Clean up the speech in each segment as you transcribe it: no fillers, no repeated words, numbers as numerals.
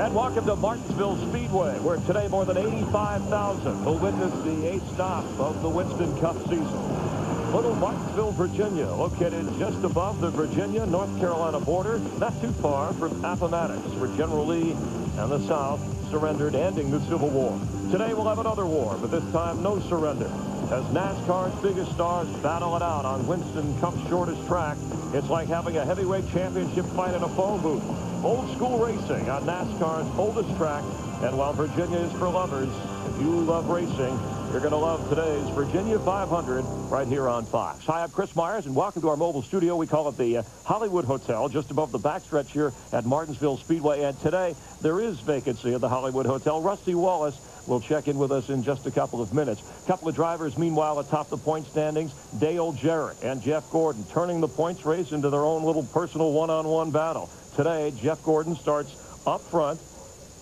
And welcome to Martinsville Speedway, where today more than 85,000 will witness the eighth stop of the Winston Cup season. Little Martinsville, Virginia, located just above the Virginia-North Carolina border, not too far from Appomattox, where General Lee and the South surrendered, ending the Civil War. Today we'll have another war, but this time no surrender. As NASCAR's biggest stars battle it out on Winston Cup's shortest track, it's like having a heavyweight championship fight in a phone booth. Old school racing on NASCAR's oldest track. And while Virginia is for lovers, if you love racing, you're going to love today's Virginia 500 right here on Fox. Hi, I'm Chris Myers, and welcome to our mobile studio. We call it the Hollywood Hotel, just above the backstretch here at Martinsville Speedway. And today, there is vacancy at the Hollywood Hotel. Rusty Wallace will check in with us in just a couple of minutes. A couple of drivers, meanwhile, atop the point standings. Dale Jarrett and Jeff Gordon turning the points race into their own little personal one-on-one battle. Today, Jeff Gordon starts up front.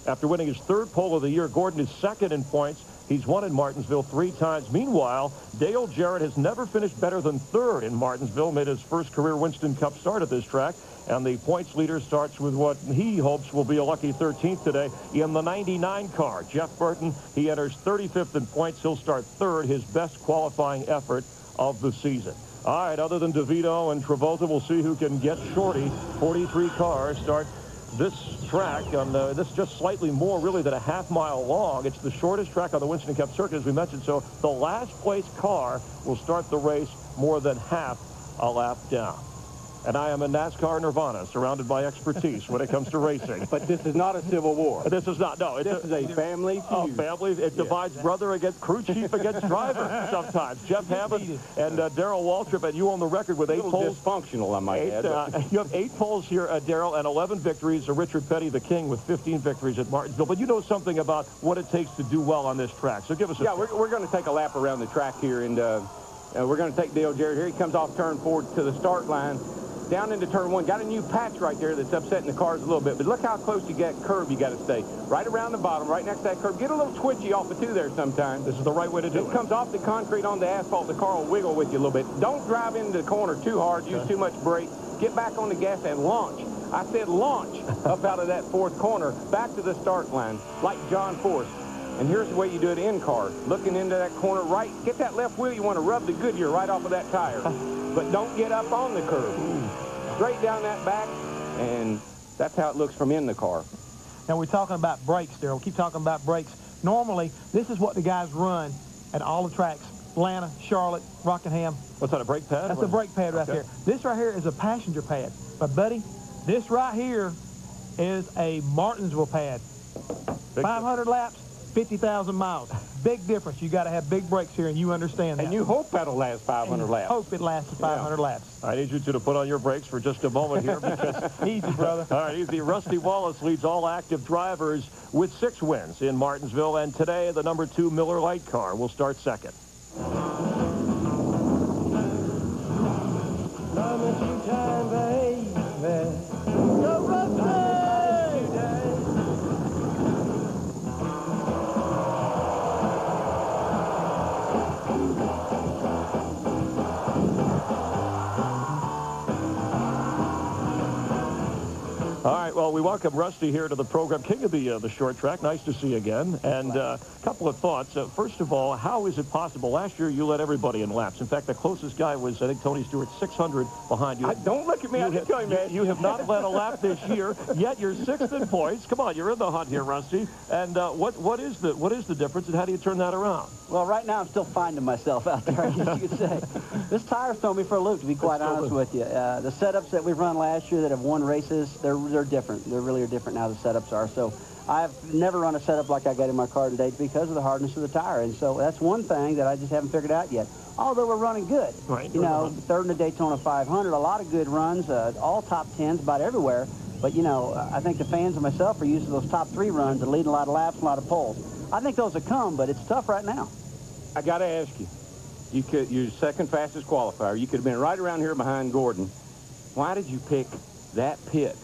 After winning his third pole of the year, Gordon is second in points. He's won in Martinsville 3 times. Meanwhile, Dale Jarrett has never finished better than third in Martinsville, made his first career Winston Cup start at this track. And the points leader starts with what he hopes will be a lucky 13th today in the 99 car. Jeff Burton, he enters 35th in points. He'll start third, his best qualifying effort of the season. All right, other than DeVito and Travolta, we'll see who can get Shorty. 43 cars start this track on this just slightly more really than a half-mile long. It's the shortest track on the Winston Cup circuit, as we mentioned. So the last place car will start the race more than half a lap down. And I am a NASCAR nirvana, surrounded by expertise when it comes to racing. But this is not a civil war. This is not, no. This is a family feud. Oh, family. It divides brother against crew chief against driver sometimes. Jeff Hammond and Darrell Waltrip, and you on the record with 8 poles. Dysfunctional, I might add. You have 8 poles here, Darrell, and 11 victories. Richard Petty, the king, with 15 victories at Martinsville. But you know something about what it takes to do well on this track. So give us a... Yeah, we're going to take a lap around the track here, and we're going to take Dale Jarrett here. He comes off turn 4 to the start line. Down into turn 1, got a new patch right there that's upsetting the cars a little bit, but look how close you get curb you got to stay. Right around the bottom, right next to that curb. Get a little twitchy off the 2 there sometimes. This is the right way to do it. It comes off the concrete on the asphalt, the car will wiggle with you a little bit. Don't drive into the corner too hard, use too much brake. Get back on the gas and launch. I said launch up out of that 4th corner, back to the start line, like John Force. And here's the way you do it in car. Looking into that corner right, get that left wheel, you want to rub the Goodyear right off of that tire. But don't get up on the curb. Straight down that back, and that's how it looks from in the car. Now, we're talking about brakes, Darrell. Keep talking about brakes. Normally, this is what the guys run at all the tracks. Atlanta, Charlotte, Rockingham. What's that, a brake pad? That's a brake pad right there. This right here is a passenger pad. But, buddy, this right here is a Martinsville pad. 500 laps, 50,000 miles. Big difference. You got to have big brakes here, and you understand that. And you hope that'll last 500 laps. Hope it lasts 500 laps. I need you two to put on your brakes for just a moment here because... Easy, brother. All right, easy. Rusty Wallace leads all active drivers with 6 wins in Martinsville, and today the number 2 Miller Lite car will start second. All right, well, we welcome Rusty here to the program. King of the short track. Nice to see you again. And a couple of thoughts. First of all, how is it possible? Last year, you led everybody in laps. In fact, the closest guy was, I think, Tony Stewart, 600 behind you. Don't look at me. I can tell you, man. You have not led a lap this year, yet you're 6th in points. Come on, you're in the hunt here, Rusty. And what is the difference, and how do you turn that around? Well, right now, I'm still finding myself out there, I guess you could say. This tire's thrown me for a loop, to be quite honest with you. The setups that we've run last year that have won races, they're different. They really are different now, the setups are. So I've never run a setup like I got in my car today because of the hardness of the tire. And so that's one thing that I just haven't figured out yet. Although we're running good. Right. You know, 3rd in the Daytona 500, a lot of good runs, all top 10s about everywhere. But, you know, I think the fans and myself are used to those top 3 runs and leading a lot of laps, a lot of poles. I think those will come, but it's tough right now. I got to ask you, you're 2nd fastest qualifier. You could have been right around here behind Gordon. Why did you pick that pit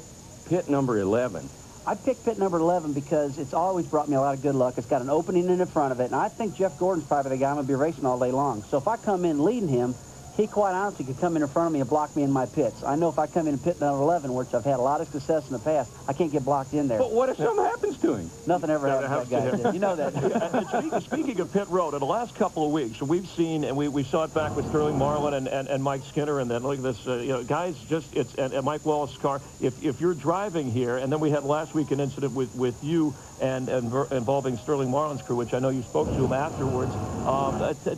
number 11? I picked pit number 11 because it's always brought me a lot of good luck. It's got an opening in the front of it, and I think Jeff Gordon's probably the guy I'm going to be racing all day long. So if I come in leading him, he quite honestly could come in front of me and block me in my pits. I know if I come in and pit down 11, which I've had a lot of success in the past, I can't get blocked in there. But what if something happens to him? Nothing ever happens to that guy. You know that. And speaking of pit road, in the last couple of weeks, we've seen, and we saw it back with Sterling Marlin and Mike Skinner, and then look at this, you know, guys, just, it's, and Mike Wallace's car, if you're driving here, and then we had last week an incident with you and involving Sterling Marlin's crew, which I know you spoke to him afterwards.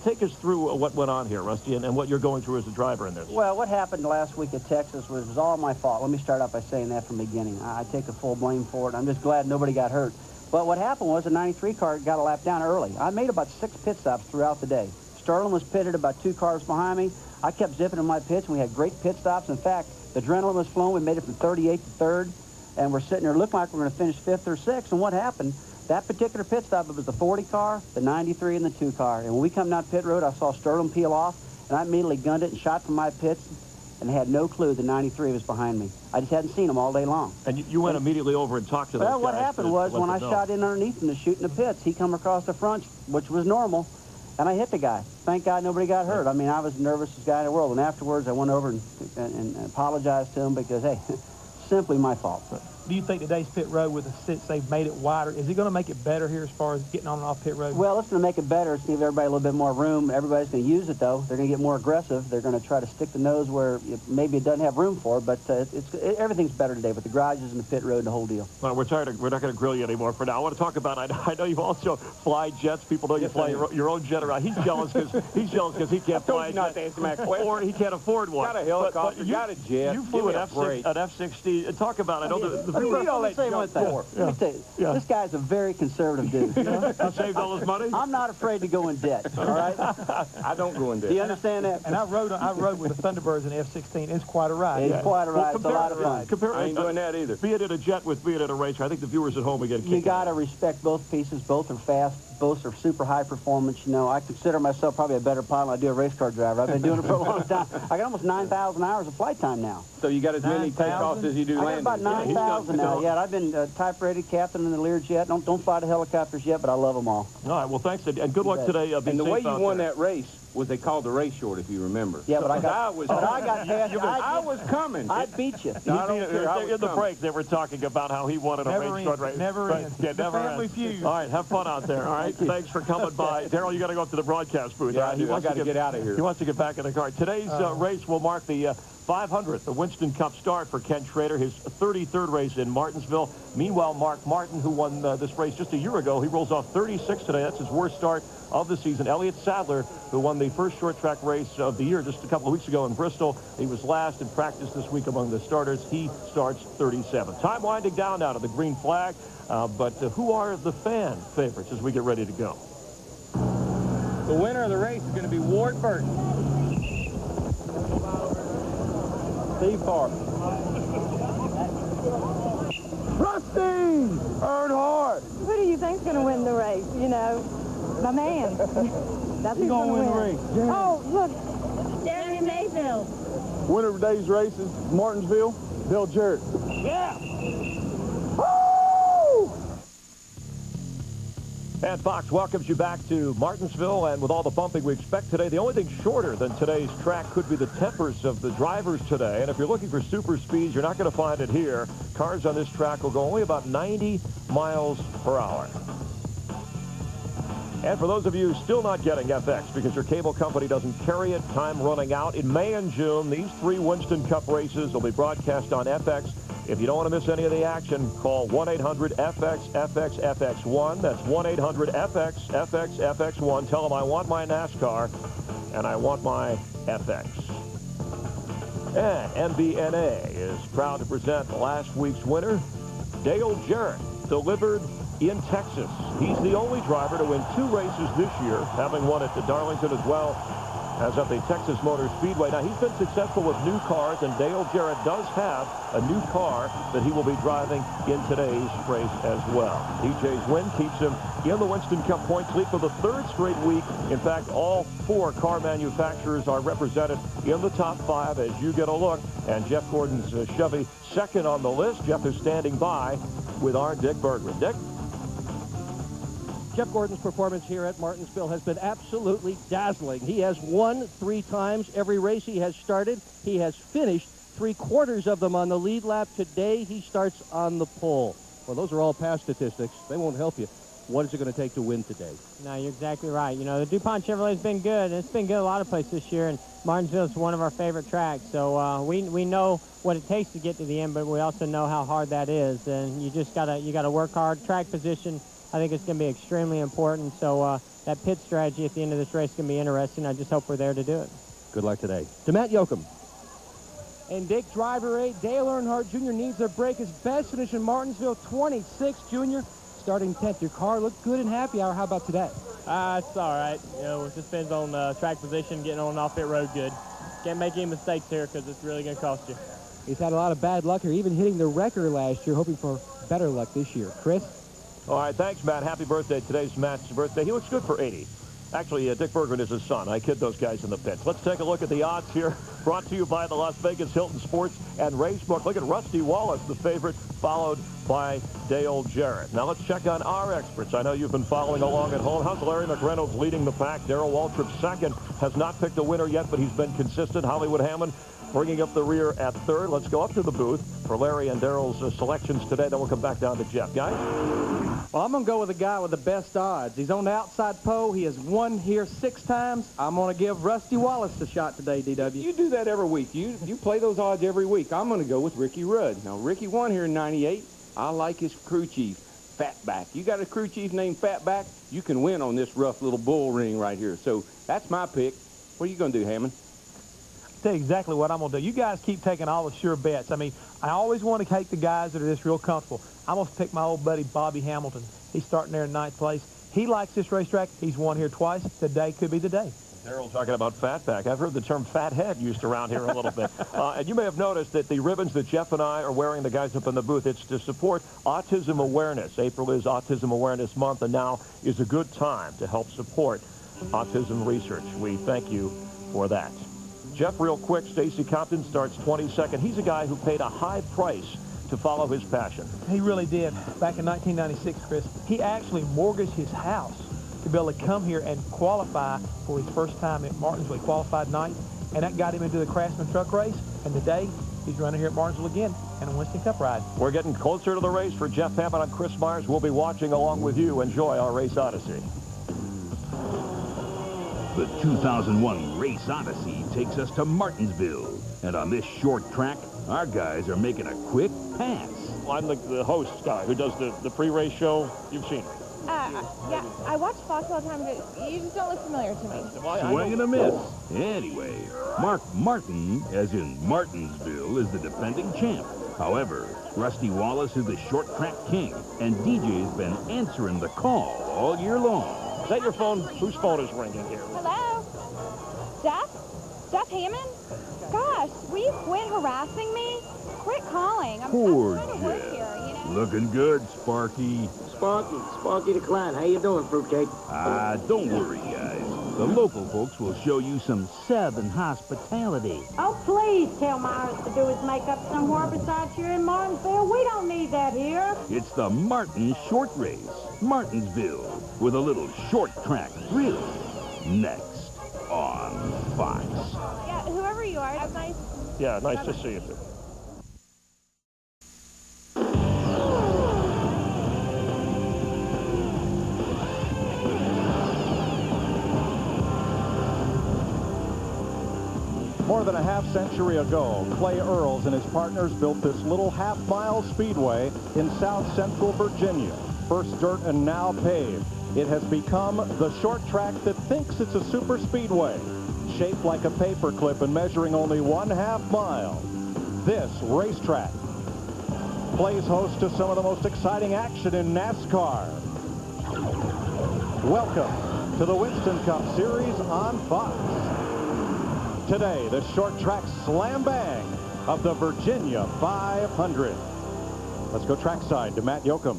Take us through what went on here, Rusty, and what you're going through as a driver in this. Well, what happened last week at Texas was all my fault. Let me start out by saying that from the beginning. I take the full blame for it. I'm just glad nobody got hurt. But what happened was the 93 car got a lap down early. I made about 6 pit stops throughout the day. Sterling was pitted about 2 cars behind me. I kept zipping in my pits, and we had great pit stops. In fact, the adrenaline was flowing. We made it from 38 to 3rd, and we're sitting there looking like we're going to finish 5th or 6th. And what happened? That particular pit stop, it was the 40 car, the 93, and the 2 car. And when we come down pit road, I saw Sterling peel off, and I immediately gunned it and shot from my pits and had no clue the 93 was behind me. I just hadn't seen him all day long. And you went immediately over and talked to those guys. Well, what happened was when I shot in underneath him to shoot in the pits, he come across the front, which was normal, and I hit the guy. Thank God nobody got hurt. I mean, I was the nervousest guy in the world. And afterwards, I went over and apologized to him because, hey, simply my fault. Do you think today's pit road, with since they've made it wider, is it going to make it better here as far as getting on and off pit road? Well, it's going to make it better. It's going to give everybody a little bit more room. Everybody's going to use it, though. They're going to get more aggressive. They're going to try to stick the nose where maybe it doesn't have room for, but everything's better today with the garages and the pit road and the whole deal. Well, we're not going to grill you anymore for now. I want to talk about, I know you also fly jets. People know you fly your own jet around. He's jealous because he can't fly a jet. Not to answer my question. Or he can't afford one. Got a helicopter, got a jet. You flew an F-16. Talk about it. I know the viewers. Let me tell you, this guy's a very conservative dude. You know? He saved all his money? I'm not afraid to go in debt, all right? I don't go in debt. Do you understand that? And I rode with the Thunderbirds in the F-16. It's quite a ride. It's quite a ride. It's a lot of fun. I ain't doing that either. Be it in a jet with being in a racer. I think the viewers at home will get a kick. You got to respect both pieces. Both are fast. Both are super high performance. You know, I consider myself probably a better pilot than I do a race car driver. I've been doing it for a long time. I got almost 9,000 hours of flight time now. So you got as many takeoffs as you do landings? I got about 9,000 now. Yeah, I've been type-rated captain in the Learjet. Don't fly the helicopters yet, but I love them all. All right, well, thanks, and good luck today. And the way you won that race was they called the race short, if you remember. Yeah, but I got past. I was coming. I beat you. In the break, they were talking about how he wanted a race short race. Never ends. Yeah, never family feud. All right, have fun out there. All right, thanks for coming by. Darryl, you got to go up to the broadcast booth. Yeah, I got to get out of here. He wants to get back in the car. Today's race will mark the 500th, the Winston Cup start for Ken Schrader, his 33rd race in Martinsville. Meanwhile, Mark Martin, who won this race just a year ago, he rolls off 36 today. That's his worst start of the season. Elliott Sadler, who won the first short track race of the year just a couple of weeks ago in Bristol, he was last in practice this week among the starters. He starts 37th. Time winding down now to the green flag, but who are the fan favorites as we get ready to go? The winner of the race is going to be Ward Burton. Steve Park. Rusty Earnhardt. Who do you think's going to win the race? You know, my man. That's who's going to win the race. Yeah. Oh, look. Darren Mayfield. Winner of today's race is Martinsville, Bill Jarrett. Yeah. And Fox welcomes you back to Martinsville, and with all the bumping we expect today, the only thing shorter than today's track could be the tempers of the drivers today. And if you're looking for super speeds, you're not going to find it here. Cars on this track will go only about 90 miles per hour. And for those of you still not getting FX because your cable company doesn't carry it, time running out. In May and June, these 3 Winston Cup races will be broadcast on FX. If you don't want to miss any of the action, call 1-800-FX-FX-FX1. That's 1-800-FX-FX-FX1. Tell them I want my NASCAR and I want my FX. And MBNA is proud to present last week's winner, Dale Jarrett, delivered in Texas. He's the only driver to win 2 races this year, having won at the Darlington as well as at the Texas Motor Speedway. Now, he's been successful with new cars, and Dale Jarrett does have a new car that he will be driving in today's race as well. DJ's win keeps him in the Winston Cup points lead for the 3rd straight week. In fact, all 4 car manufacturers are represented in the top 5 as you get a look. And Jeff Gordon's Chevy second on the list. Jeff is standing by with our Dick Bergman. Dick? Jeff Gordon's performance here at Martinsville has been absolutely dazzling. He has won 3 times every race he has started. He has finished 3/4 of them on the lead lap. Today, he starts on the pole. Well, those are all past statistics. They won't help you. What is it going to take to win today? No, you're exactly right. You know, the DuPont Chevrolet's been good. It's been good a lot of places this year, and Martinsville is one of our favorite tracks. So we know what it takes to get to the end, but we also know how hard that is. And you just gotta work hard. Track position, I think it's going to be extremely important. So that pit strategy at the end of this race is going to be interesting. I just hope we're there to do it. Good luck today. To Matt Yoakum. And Dick, driver 8, Dale Earnhardt Jr. needs a break. His best finish in Martinsville, 26, Jr. Starting 10th. Your car looked good in happy hour. How about today? It's all right. You know, it just depends on track position, getting on and off pit road good. Can't make any mistakes here because it's really going to cost you. He's had a lot of bad luck here, even hitting the record last year, hoping for better luck this year. Chris? All right, thanks, Matt. Happy birthday. Today's Matt's birthday. He looks good for 80. Actually, Dick Berggren is his son. I kid those guys in the pits. Let's take a look at the odds here, brought to you by the Las Vegas Hilton Sports and Racebook. Look at Rusty Wallace, the favorite, followed by Dale Jarrett. Now let's check on our experts. I know you've been following along at home. How's Larry McReynolds leading the pack? Darrell Waltrip second. Has not picked a winner yet, but he's been consistent. Hollywood Hammond bringing up the rear at third. Let's go up to the booth for Larry and Darrell's selections today. Then we'll come back down to Jeff. Guys? Well, I'm going to go with the guy with the best odds. He's on the outside pole. He has won here 6 times. I'm going to give Rusty Wallace a shot today, DW. You do that every week. You play those odds every week. I'm going to go with Ricky Rudd. Now, Ricky won here in 98. I like his crew chief, Fatback. You got a crew chief named Fatback, you can win on this rough little bull ring right here. So that's my pick. What are you going to do, Hammond? I'll tell you exactly what I'm going to do. You guys keep taking all the sure bets. I mean, I always want to take the guys that are just real comfortable. I'm going to pick my old buddy Bobby Hamilton. He's starting there in 9th place. He likes this racetrack. He's won here twice. Today could be the day. Darrell talking about Fatback. I've heard the term fathead used around here a little bit. And you may have noticed that the ribbons that Jeff and I are wearing, the guys up in the booth, it's to support autism awareness. April is Autism Awareness Month, and now is a good time to help support autism research. We thank you for that. Jeff, real quick, Stacy Compton starts 22nd. He's a guy who paid a high price to follow his passion. He really did. Back in 1996, Chris, he actually mortgaged his house to be able to come here and qualify for his first time at Martinsville. He qualified 9th, and that got him into the Craftsman Truck Race. And today, he's running here at Martinsville again in a Winston Cup ride. We're getting closer to the race. For Jeff Hammond, I'm Chris Myers. We'll be watching along with you. Enjoy our Race Odyssey. The 2001 Race Odyssey takes us to Martinsville. And on this short track, our guys are making a quick pass. I'm the host guy who does the pre-race show. You've seen me. Yeah, I watch Fox all the time, but you just don't look familiar to me. Swing and a miss. Anyway, Mark Martin, as in Martinsville, is the defending champ. However, Rusty Wallace is the short track king, and DJ's been answering the call all year long. Is that your phone? Whose phone is ringing here? Hello? Jeff? Jeff Hammond? Gosh, will you quit harassing me? Quit calling. I'm Poor trying to work Jeff. here, you know? Looking good, Sparky. Sparky the Clown. How you doing, Fruitcake? Don't worry, guys. The local folks will show you some Southern hospitality. Oh, please tell Myers to do his makeup somewhere besides here in Martinsville. We don't need that here. It's the Martin Short Race, Martinsville, with a little short track thrill. Next on Fox. Yeah, whoever you are, that's nice. Yeah, nice to see you, too. More than a half-century ago, Clay Earls and his partners built this little half-mile speedway in South Central Virginia. First dirt and now paved. It has become the short track that thinks it's a super speedway, shaped like a paperclip and measuring only 1/2 mile. This racetrack plays host to some of the most exciting action in NASCAR. Welcome to the Winston Cup Series on Fox. Today, the short track slam bang of the Virginia 500. Let's go trackside to Matt Yoakum.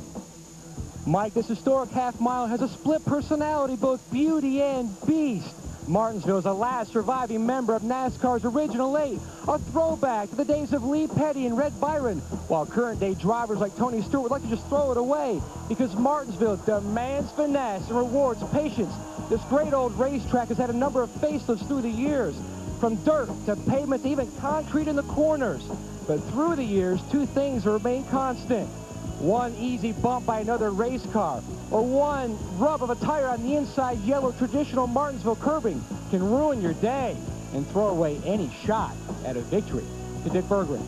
Mike, this historic half mile has a split personality, both beauty and beast. Martinsville is the last surviving member of NASCAR's original 8, a throwback to the days of Lee Petty and Red Byron, while current-day drivers like Tony Stewart would like to just throw it away because Martinsville demands finesse and rewards patience. This great old racetrack has had a number of facelifts through the years, from dirt to pavement to even concrete in the corners. But through the years, two things remain constant. One easy bump by another race car, or one rub of a tire on the inside yellow traditional Martinsville curbing can ruin your day and throw away any shot at a victory. To Dick Berggren.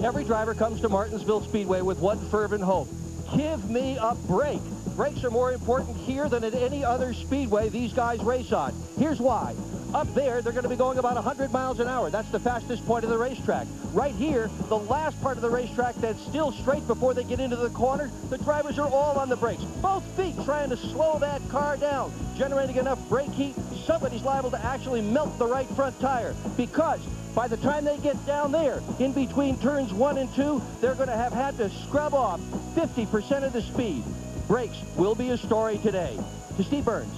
Every driver comes to Martinsville Speedway with one fervent hope. Give me a break. Brakes are more important here than at any other speedway these guys race on. Here's why. Up there, they're going to be going about 100 miles an hour. That's the fastest point of the racetrack. Right here, the last part of the racetrack that's still straight before they get into the corner, the drivers are all on the brakes. Both feet trying to slow that car down, generating enough brake heat, somebody's liable to actually melt the right front tire. Because by the time they get down there, in between turns 1 and 2, they're going to have had to scrub off 50% of the speed. Brakes will be a story today. To Steve Burns.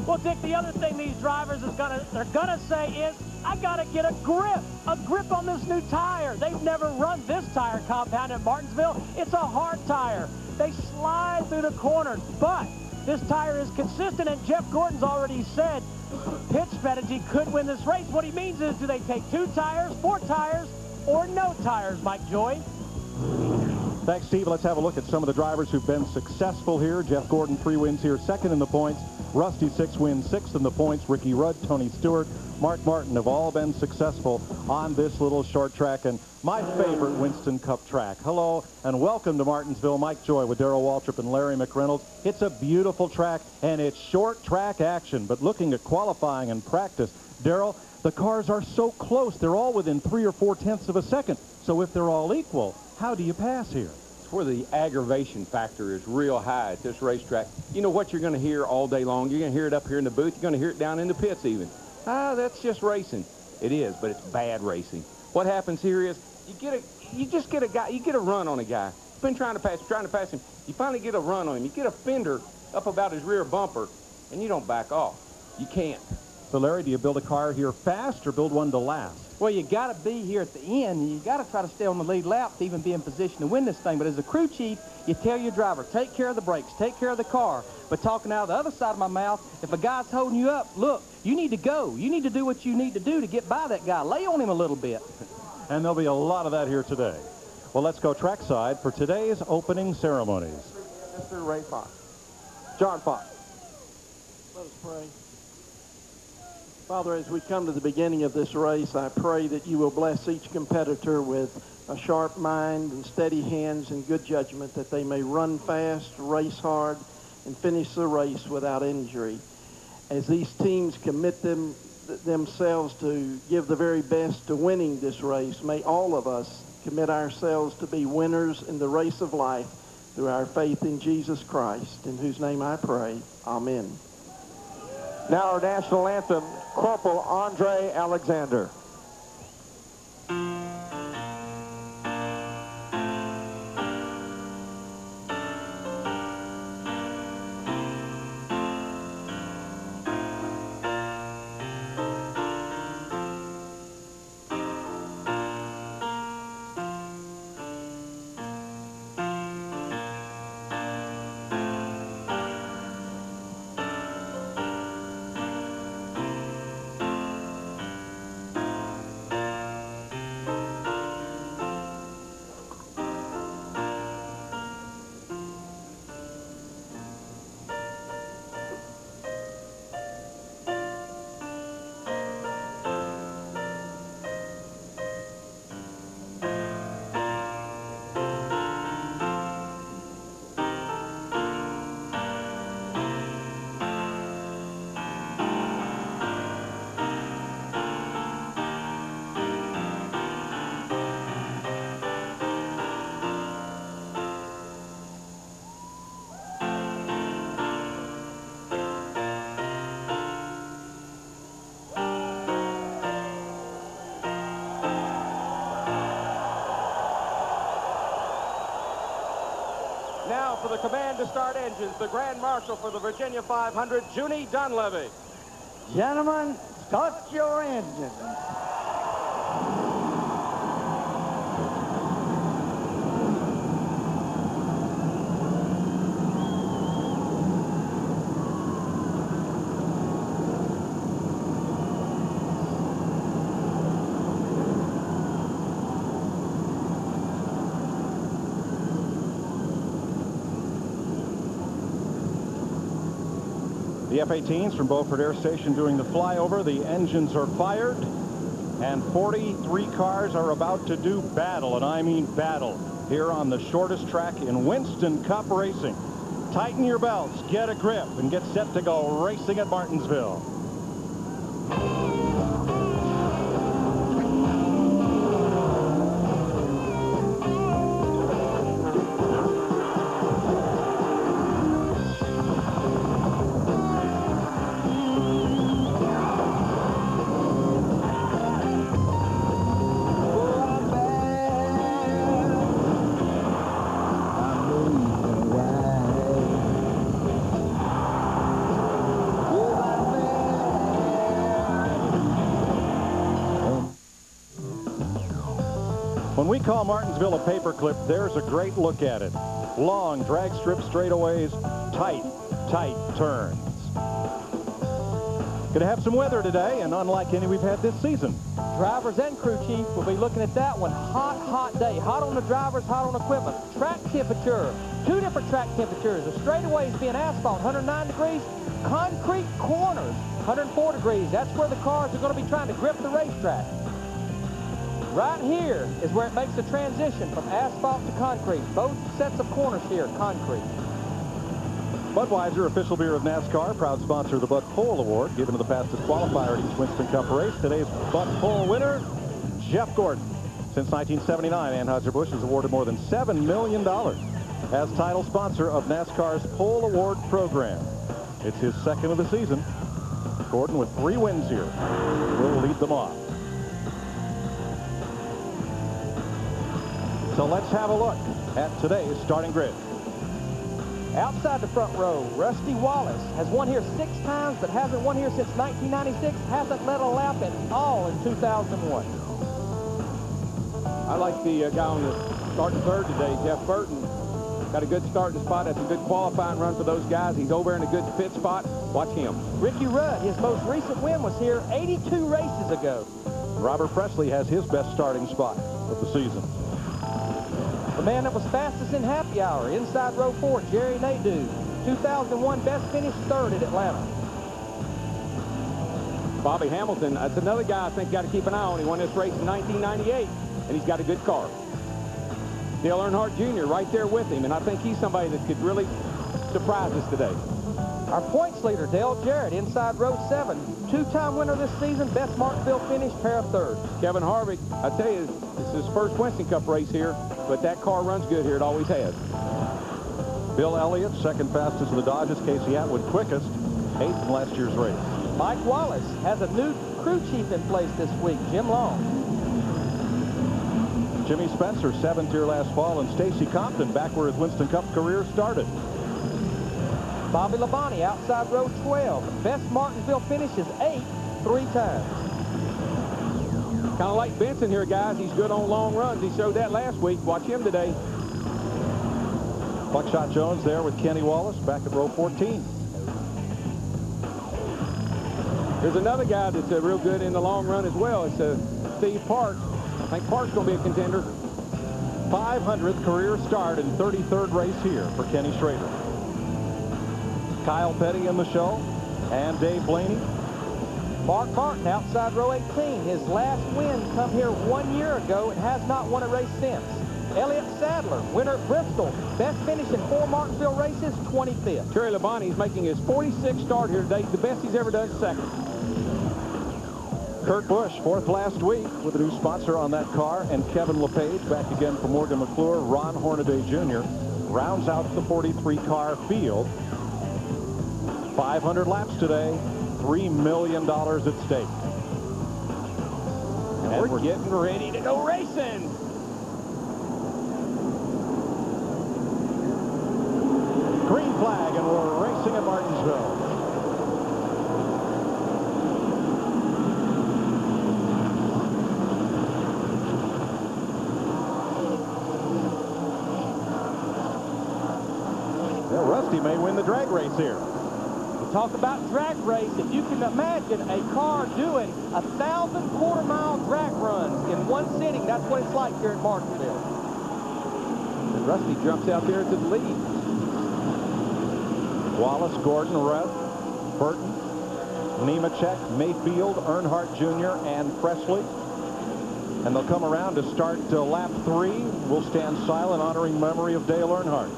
Well, Dick, the other thing these drivers they're gonna say is, I gotta get a grip on this new tire. They've never run this tire compound at Martinsville. It's a hard tire. They slide through the corners, but this tire is consistent, and Jeff Gordon's already said pit strategy could win this race. What he means is, do they take 2 tires, 4 tires, or no tires, Mike Joy? Thanks, Steve. Let's have a look at some of the drivers who've been successful here. Jeff Gordon, 3 wins here, 2nd in the points. Rusty, 6 wins, 6th in the points. Ricky Rudd, Tony Stewart, Mark Martin have all been successful on this little short track and my favorite Winston Cup track. Hello and welcome to Martinsville. Mike Joy with Darrell Waltrip and Larry McReynolds. It's a beautiful track and it's short track action, but looking at qualifying and practice, Darrell, the cars are so close. They're all within 3 or 4 tenths of a second. So if they're all equal, how do you pass here? It's where the aggravation factor is real high at this racetrack. You know what you're going to hear all day long? You're going to hear it up here in the booth. You're going to hear it down in the pits even. That's just racing. It is, but it's bad racing. What happens here is you just get a run on a guy. You've been trying to pass him. You finally get a run on him. You get a fender up about his rear bumper, and you don't back off. You can't. So, Larry, do you build a car here fast or build one to last? Well, you got to be here at the end, and you got to try to stay on the lead lap to even be in position to win this thing. But as a crew chief, you tell your driver, take care of the brakes, take care of the car. But talking out of the other side of my mouth, if a guy's holding you up, look, you need to go. You need to do what you need to do to get by that guy. Lay on him a little bit. And there'll be a lot of that here today. Well, let's go trackside for today's opening ceremonies. Mr. Ray Fox. John Fox. Let us pray. Father, as we come to the beginning of this race, I pray that you will bless each competitor with a sharp mind and steady hands and good judgment, that they may run fast, race hard, and finish the race without injury. As these teams commit themselves to give the very best to winning this race, may all of us commit ourselves to be winners in the race of life through our faith in Jesus Christ, in whose name I pray. Amen. Now our national anthem, Corporal Andre Alexander. Now for the command to start engines, the Grand Marshal for the Virginia 500, Junie Dunleavy. Gentlemen, start your engines. The F-18s from Beaufort Air Station doing the flyover. The engines are fired, and 43 cars are about to do battle, and I mean battle, here on the shortest track in Winston Cup racing. Tighten your belts, get a grip, and get set to go racing at Martinsville. When we call Martinsville a paperclip, there's a great look at it. Long drag strip straightaways, tight turns. Gonna have some weather today, and unlike any we've had this season. Drivers and crew chief will be looking at that one. Hot day. Hot on the drivers, hot on equipment. Track temperature, 2 different track temperatures. The straightaways being asphalt, 109 degrees. Concrete corners, 104 degrees. That's where the cars are going to be trying to grip the racetrack. Right here is where it makes the transition from asphalt to concrete. Both sets of corners here, concrete. Budweiser, official beer of NASCAR, proud sponsor of the Bud Pole Award, given to the fastest qualifier at each Winston Cup race. Today's Bud Pole winner, Jeff Gordon. Since 1979, Anheuser-Busch has awarded more than $7 million as title sponsor of NASCAR's Pole Award program. It's his second of the season. Gordon, with 3 wins here, will lead them off. So let's have a look at today's starting grid. Outside the front row, Rusty Wallace has won here 6 times, but hasn't won here since 1996. Hasn't led a lap at all in 2001. I like the guy on the starting third today, Jeff Burton. Got a good starting spot. That's a good qualifying run for those guys. He's over in a good pit spot. Watch him. Ricky Rudd, his most recent win was here 82 races ago. Robert Presley has his best starting spot of the season. The man that was fastest in happy hour, inside row 4, Jerry Nadeau. 2001 best finish, 3rd at Atlanta. Bobby Hamilton, that's another guy I think got to keep an eye on. He won this race in 1998, and he's got a good car. Dale Earnhardt Jr. right there with him, and I think he's somebody that could really surprise us today. Our points leader, Dale Jarrett, inside row 7. 2-time winner this season, best Martinsville finish, pair of 3rd. Kevin Harvick, I tell you, this is his first Winston Cup race here, but that car runs good here. It always has. Bill Elliott, second fastest of the Dodgers. Casey Atwood, quickest, 8th in last year's race. Mike Wallace has a new crew chief in place this week, Jim Long. Jimmy Spencer, 7th here last fall, and Stacy Compton back where his Winston Cup career started. Bobby Labonte outside row 12. Best Martinsville finish is 8th, 3 times. Kind of like Benson here, guys. He's good on long runs. He showed that last week. Watch him today. Buckshot Jones there with Kenny Wallace back at row 14. There's another guy that's real good in the long run as well. It's Steve Parks. I think Parks going to be a contender. 500th career start and 33rd race here for Kenny Schrader. Kyle Petty in the show, and Dave Blaney. Mark Martin outside row 18. His last win come here 1 year ago and has not won a race since. Elliott Sadler, winner at Bristol. Best finish in 4 Martinsville races, 25th. Terry Labonte is making his 46th start here today. The best he's ever done, 2nd. Kurt Busch, 4th last week with a new sponsor on that car, and Kevin LePage back again for Morgan McClure. Ron Hornaday Jr. rounds out the 43-car field. 500 laps today, $3 million at stake. And we're getting ready to go racing. Green flag, and we're racing at Martinsville. may win the drag race here. Talk about drag race. If you can imagine a car doing 1,000 quarter-mile drag runs in one sitting, that's what it's like here at Martinsville. And Rusty jumps out there to the lead. Wallace, Gordon, Rudd, Burton, Nemechek, Mayfield, Earnhardt Jr., and Presley. And they'll come around to start lap 3. We'll stand silent honoring memory of Dale Earnhardt.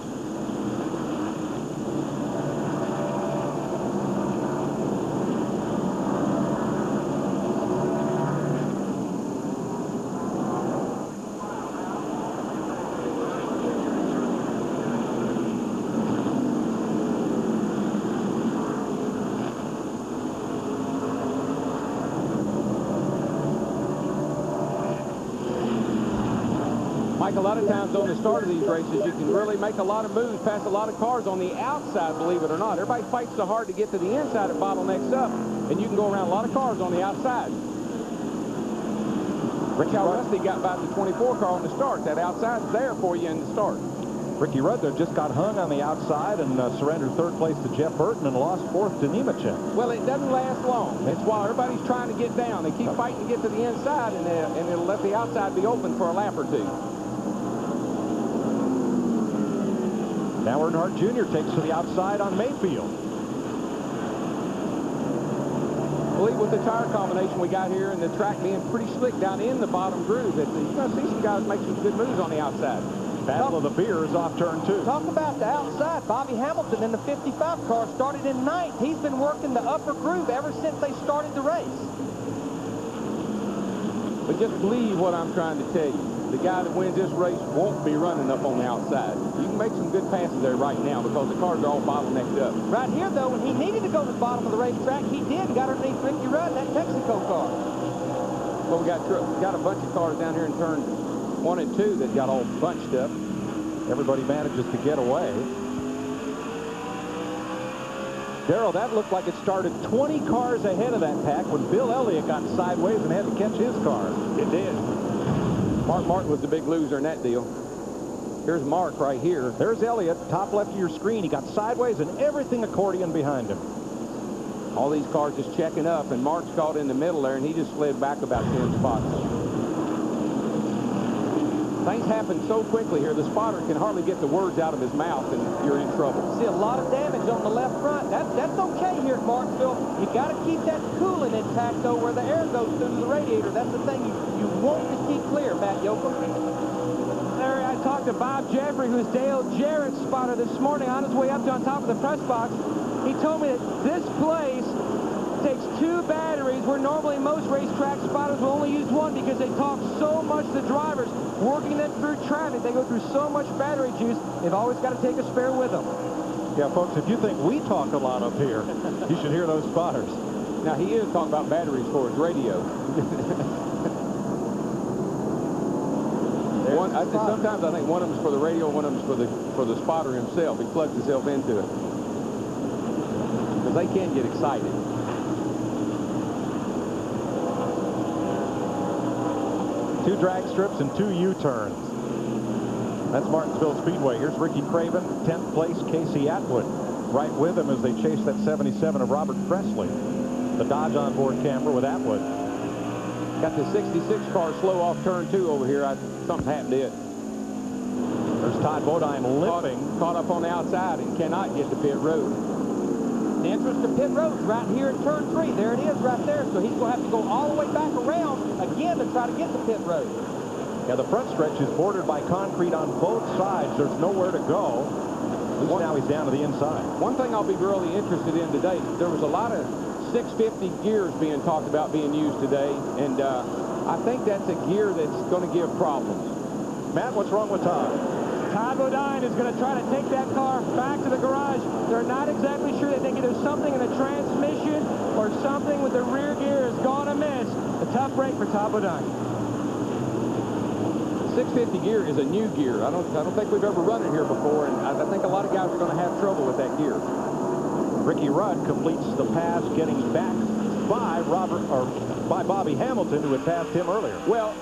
Mike, a lot of times on the start of these races, you can really make a lot of moves past a lot of cars on the outside, believe it or not. Everybody fights so hard to get to the inside, it bottlenecks up, and you can go around a lot of cars on the outside. Rusty got by the 24 car on the start. That outside's there for you in the start. Ricky Rudd just got hung on the outside and surrendered third place to Jeff Burton and lost fourth to Nemechek. Well, it doesn't last long. It's while everybody's trying to get down. They keep fighting to get to the inside, and it'll let the outside be open for a lap or two. Now Earnhardt Jr. takes to the outside on Mayfield. I believe with the tire combination we got here and the track being pretty slick down in the bottom groove, that you're going to see some guys make some good moves on the outside. Battle of the Beers off turn 2. Talk about the outside. Bobby Hamilton in the 55 car started in 9th. He's been working the upper groove ever since they started the race. But just believe what I'm trying to tell you. The guy that wins this race won't be running up on the outside. You can make some good passes there right now because the cars are all bottlenecked up. Right here, though, when he needed to go to the bottom of the racetrack, he did and got underneath Ricky Rudd in that Texaco car. Well, we got a bunch of cars down here in turn 1 and 2 that got all bunched up. Everybody manages to get away. Darrell, that looked like it started 20 cars ahead of that pack when Bill Elliott got sideways and had to catch his car. It did. Mark Martin was the big loser in that deal. Here's Mark right here. There's Elliott, top left of your screen. He got sideways and everything accordion behind him. All these cars just checking up, and Mark's caught in the middle there, and he just slid back about 10 spots. Things happen so quickly here, the spotter can hardly get the words out of his mouth, and you're in trouble. See a lot of damage on the left front. That's okay here at Martinsville. You got to keep that coolant intact, though, where the air goes through the radiator. That's the thing you want to keep clear, Matt Yoakum. There, I talked to Bob Jeffrey, who's Dale Jarrett's spotter this morning on his way up to on top of the press box. He told me that this place takes 2 batteries where normally most racetrack spotters will only use 1 because they talk so much to drivers working them through traffic. They go through so much battery juice, they've always got to take a spare with them. Yeah, folks, if you think we talk a lot up here, you should hear those spotters. Now, he is talking about batteries for his radio. Sometimes I think one of them's for the radio, one of them's for the spotter himself. He plugs himself into it. Because they can get excited. Two drag strips and 2 U-turns. That's Martinsville Speedway. Here's Ricky Craven, 10th place, Casey Atwood. Right with him as they chase that 77 of Robert Presley. The Dodge onboard camera with Atwood. Got the 66 car slow off turn 2 over here. Something happened to it. There's Todd Bodine limping. Caught up on the outside and cannot get to pit road. The entrance to pit road is right here in turn 3. There it is right there. So he's going to have to go all the way back around again to try to get to pit road. Yeah, the front stretch is bordered by concrete on both sides. There's nowhere to go. Now he's down to the inside. One thing I'll be really interested in today, there was a lot of 650 gears being talked about being used today, and I think that's a gear that's going to give problems. Matt, what's wrong with Todd? Todd Bodine is going to try to take that car back to the garage. They're not exactly sure. They think there's something in the transmission or something with the rear gear is gone amiss. A tough break for Todd Bodine. 650 gear is a new gear. I don't think we've ever run it here before, and I think a lot of guys are going to have trouble with that gear. Ricky Rudd completes the pass, getting back by Bobby Hamilton, who had passed him earlier. Well,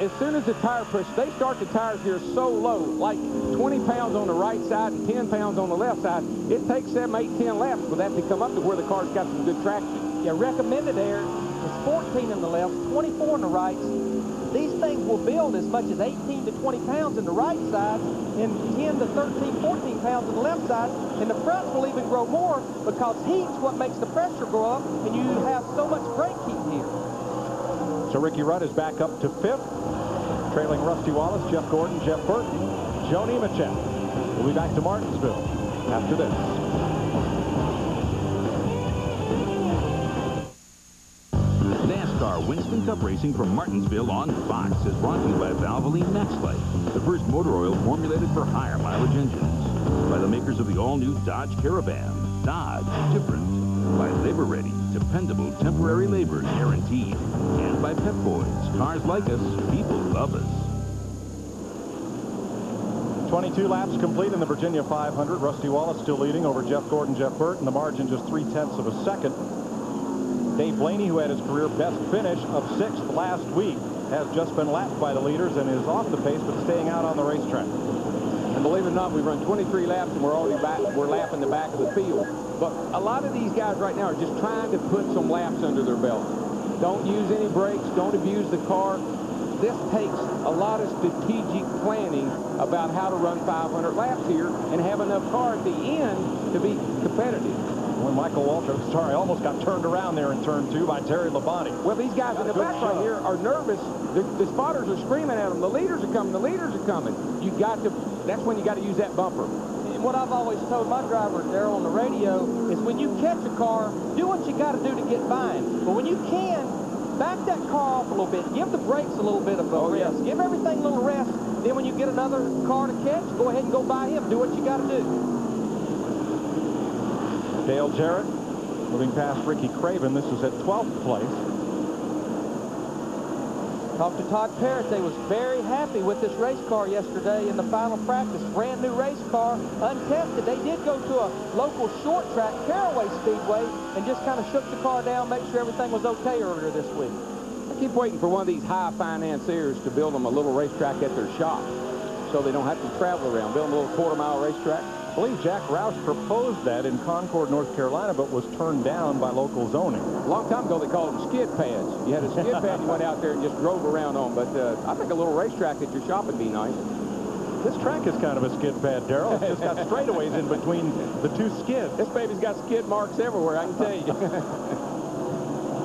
as soon as the tire push, they start the tires here so low, like 20 pounds on the right side and 10 pounds on the left side. It takes 7, 8, 10 laps for that to come up to where the car's got some good traction. Yeah, recommended air is 14 in the left, 24 in the right. These things will build as much as 18 to 20 pounds in the right side and 10 to 13, 14 pounds on the left side. And the fronts will even grow more because heat's what makes the pressure go up, and you have so much brake heat here. So Ricky Rudd is back up to 5th, trailing Rusty Wallace, Jeff Gordon, Jeff Burton, Joe Nemechek. We'll be back to Martinsville after this. NASCAR Winston Cup Racing from Martinsville on Fox is brought to you by Valvoline Maxlight, the first motor oil formulated for higher mileage engines. By the makers of the all-new Dodge Caravan. Dodge, different. By Labor Ready, dependable temporary labor guaranteed. And by Pep Boys, cars like us, people love us. 22 laps complete in the Virginia 500. Rusty Wallace still leading over Jeff Gordon, Jeff Burton. The margin just 0.3 of a second. Dave Blaney, who had his career best finish of 6th last week, has just been lapped by the leaders and is off the pace but staying out on the racetrack. And believe it or not, we've run 23 laps and we're already back. We're lapping the back of the field. But a lot of these guys right now are just trying to put some laps under their belt. Don't use any brakes. Don't abuse the car. This takes a lot of strategic planning about how to run 500 laps here and have enough car at the end to be competitive. When Michael Waltrip, sorry, almost got turned around there in turn 2 by Terry Labonte. Well, these guys in the back right here are nervous. The spotters are screaming at them. The leaders are coming. The leaders are coming. You got to. That's when you got to use that bumper. And what I've always told my driver there on the radio is when you catch a car, do what you got to do to get by him. But when you can, back that car off a little bit. Give the brakes a little bit of a rest. Give everything a little rest. Then when you get another car to catch, go ahead and go by him. Do what you got to do. Dale Jarrett moving past Ricky Craven. This is at 12th place. Talked to Todd Parrott. They was very happy with this race car yesterday in the final practice. Brand new race car, untested. They did go to a local short track, Caraway Speedway, and just kind of shook the car down, make sure everything was okay earlier this week. I keep waiting for one of these high financiers to build them a little racetrack at their shop so they don't have to travel around. Build them a little quarter-mile racetrack. I believe Jack Roush proposed that in Concord, North Carolina, but was turned down by local zoning. A long time ago, they called them skid pads. You had a skid pad you went out there and just drove around on. But I think a little racetrack at your shop would be nice. This track is kind of a skid pad, Darrell. It's just got straightaways in between the two skids. This baby's got skid marks everywhere, I can tell you.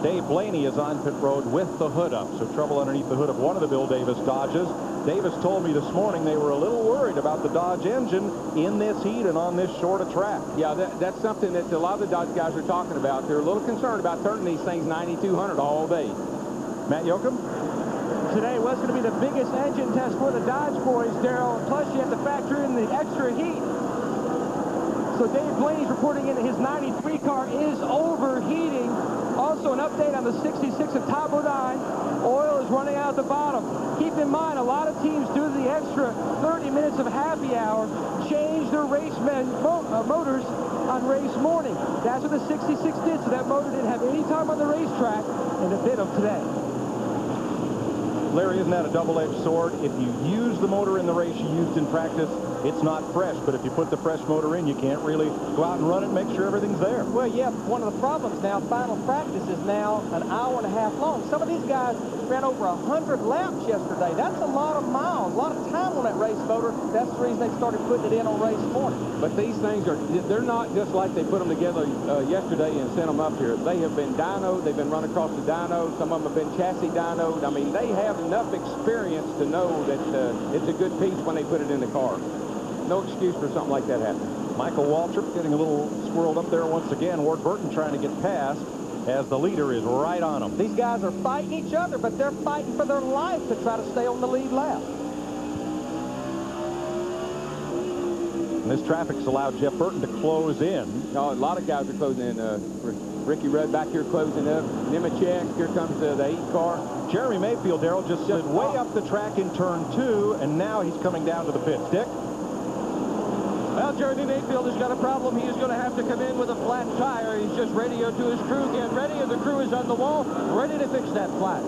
Dave Blaney is on pit road with the hood up, so trouble underneath the hood of one of the Bill Davis Dodges. Davis told me this morning they were a little worried about the Dodge engine in this heat and on this short a track. Yeah, that's something that a lot of the Dodge guys are talking about. They're a little concerned about turning these things 9,200 all day. Matt Yoakum? Today was going to be the biggest engine test for the Dodge boys, Darrell. Plus, you have to factor in the extra heat. So Dave Blaney's reporting in that his 93 car is overheating. Also, an update on the 66 of Top Bodine. Oil is running out the bottom. Keep in mind, a lot of teams, due to the extra 30 minutes of happy hour, change their motors on race morning. That's what the 66 did, so that motor didn't have any time on the racetrack, and it did them today. Larry, isn't that a double-edged sword? If you use the motor in the race you used in practice, it's not fresh. But if you put the fresh motor in, you can't really go out and run it and make sure everything's there. Well, yeah, one of the problems now, final practice is now an hour and a half long. Some of these guys ran over 100 laps yesterday. That's a lot of miles, a lot of time on that race motor. That's the reason they started putting it in on race morning. But these things they're not just like they put them together yesterday and sent them up here. They have been dynoed. They've been run across the dyno. Some of them have been chassis dynoed. I mean, they have enough experience to know that it's a good piece when they put it in the car. No excuse for something like that happening. Michael Waltrip getting a little squirreled up there once again. Ward Burton trying to get past as the leader is right on him. These guys are fighting each other, but they're fighting for their life to try to stay on the lead lap. And this traffic's allowed Jeff Burton to close in. No, a lot of guys are closing in. Ricky Rudd back here closing up. Nemechek, here comes the 8 car. Jeremy Mayfield, Darrell, just slid way up the track in turn 2, and now he's coming down to the pits. Dick? Well, Jeremy Mayfield has got a problem. He is going to have to come in with a flat tire. He's just radioed to his crew. Get ready, and the crew is on the wall, ready to fix that flat.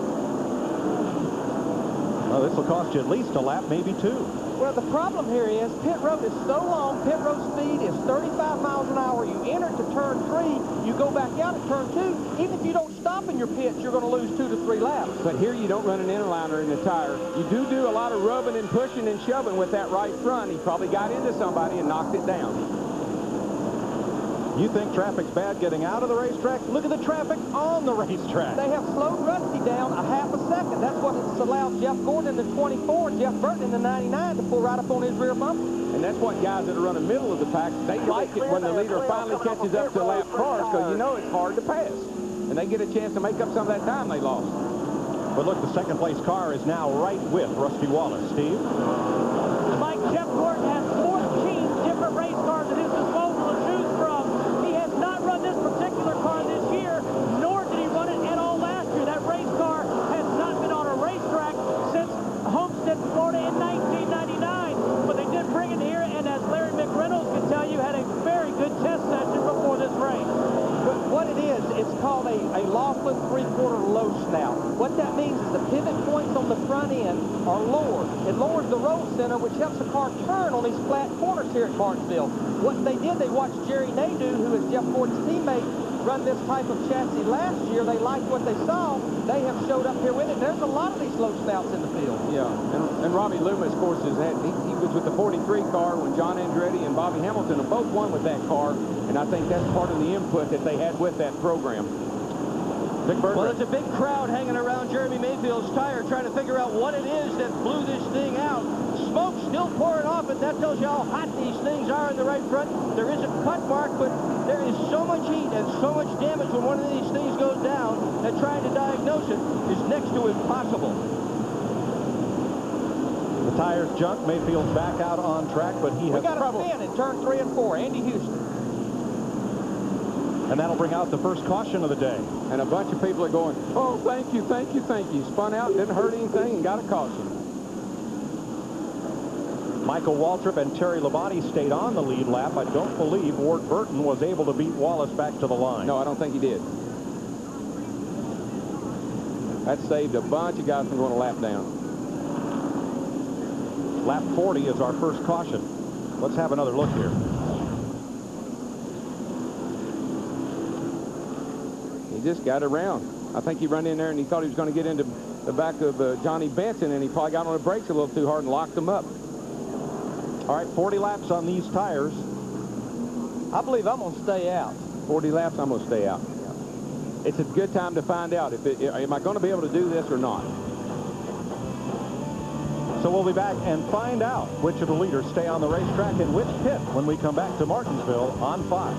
Well, this will cost you at least a lap, maybe two. Well, the problem here is pit road is so long. Pit road speed is 35 miles an hour. You enter to turn 3, you go back out at turn 2. Even if you don't stop in your pits, you're going to lose 2 to 3 laps. But here you don't run an inliner in the tire. You do a lot of rubbing and pushing and shoving with that right front. He probably got into somebody and knocked it down. You think traffic's bad getting out of the racetrack? Look at the traffic on the racetrack. They have slowed Rusty down a half a second. That's what it's allowed Jeff Gordon in the 24 and Jeff Burton in the 99 to pull right up on his rear bumper. And that's what guys that are running middle of the pack, they like it when the leader finally catches up to lap cars, because you know it's hard to pass. And they get a chance to make up some of that time they lost. But look, the second place car is now right with Rusty Wallace. Steve? Mike, Jeff Gordon has 14 different race cars at his disposal to choose from. He has not run this particular car this year, nor did he run it at all last year. That race car has not been on a racetrack since Homestead, Florida in 1999. But they did bring it here, and as Larry McReynolds can tell you, had a very good test session before this race. But what it is, it's called a Laughlin 3/4 low snout. What that means is the pivot points on the front end are lowered. It lowers the roll center, which helps the car turn on these flat corners here at Martinsville. What they did, they watched Jerry Nadeau, who is Jeff Gordon's teammate, run this type of chassis last year. They liked what they saw. They have showed up here with it. There's a lot of these low snouts in the field. Yeah, and Robbie Loomis, of course, has had, he was with the 43 car when John Andretti and Bobby Hamilton have both won with that car, and I think that's part of the input that they had with that program. Well, there's a big crowd hanging around Jeremy Mayfield's tire trying to figure out what it is that blew this thing out. Smoke still pouring off it. That tells you how hot these things are in the right front. There is a cut mark, but there is so much heat and so much damage when one of these things goes down that trying to diagnose it is next to impossible. The tire's junk. Mayfield's back out on track, but he has We got trouble. a spin in turn 3 and 4. Andy Houston. And that'll bring out the first caution of the day. And a bunch of people are going, oh, thank you, thank you, thank you. Spun out, didn't hurt anything, and got a caution. Michael Waltrip and Terry Labonte stayed on the lead lap. I don't believe Ward Burton was able to beat Wallace back to the line. No, I don't think he did. That saved a bunch of guys from going a lap down. Lap 40 is our first caution. Let's have another look here. He just got around. I think he ran in there and he thought he was going to get into the back of Johnny Benson, and he probably got on the brakes a little too hard and locked him up. All right, 40 laps on these tires. I believe I'm going to stay out. 40 laps, I'm going to stay out. It's a good time to find out if am I going to be able to do this or not. So we'll be back and find out which of the leaders stay on the racetrack and which pit when we come back to Martinsville on Fox.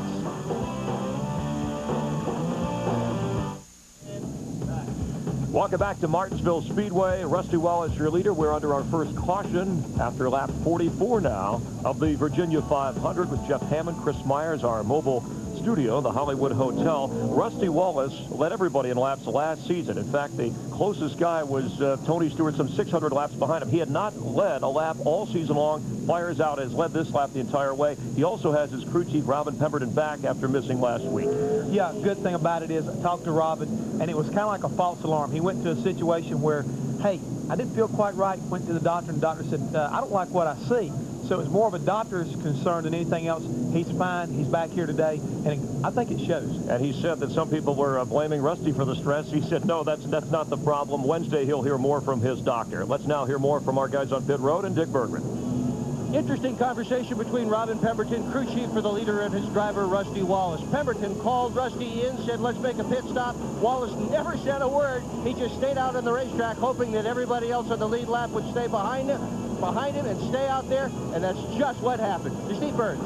Welcome back to Martinsville Speedway. Rusty Wallace, your leader. We're under our first caution after lap 44 now of the Virginia 500 with Jeff Hammond, Chris Myers, our mobile studio, the Hollywood Hotel. Rusty Wallace led everybody in laps last season. In fact, the closest guy was Tony Stewart, some 600 laps behind him. He had not led a lap all season long. Fires out has led this lap the entire way. He also has his crew chief, Robin Pemberton, back after missing last week. Yeah, good thing about it is I talked to Robin, and it was kind of like a false alarm. He went to a situation where, hey, I didn't feel quite right. Went to the doctor, and the doctor said, I don't like what I see. So it was more of a doctor's concern than anything else. He's fine. He's back here today, and I think it shows. And he said that some people were blaming Rusty for the stress. He said, no, that's not the problem. Wednesday, he'll hear more from his doctor. Let's now hear more from our guys on pit road and Dick Bergman. Interesting conversation between Robin Pemberton, crew chief for the leader, and his driver, Rusty Wallace. Pemberton called Rusty in, said, let's make a pit stop. Wallace never said a word. He just stayed out on the racetrack, hoping that everybody else on the lead lap would stay behind him and stay out there, and that's just what happened. Steve Burns.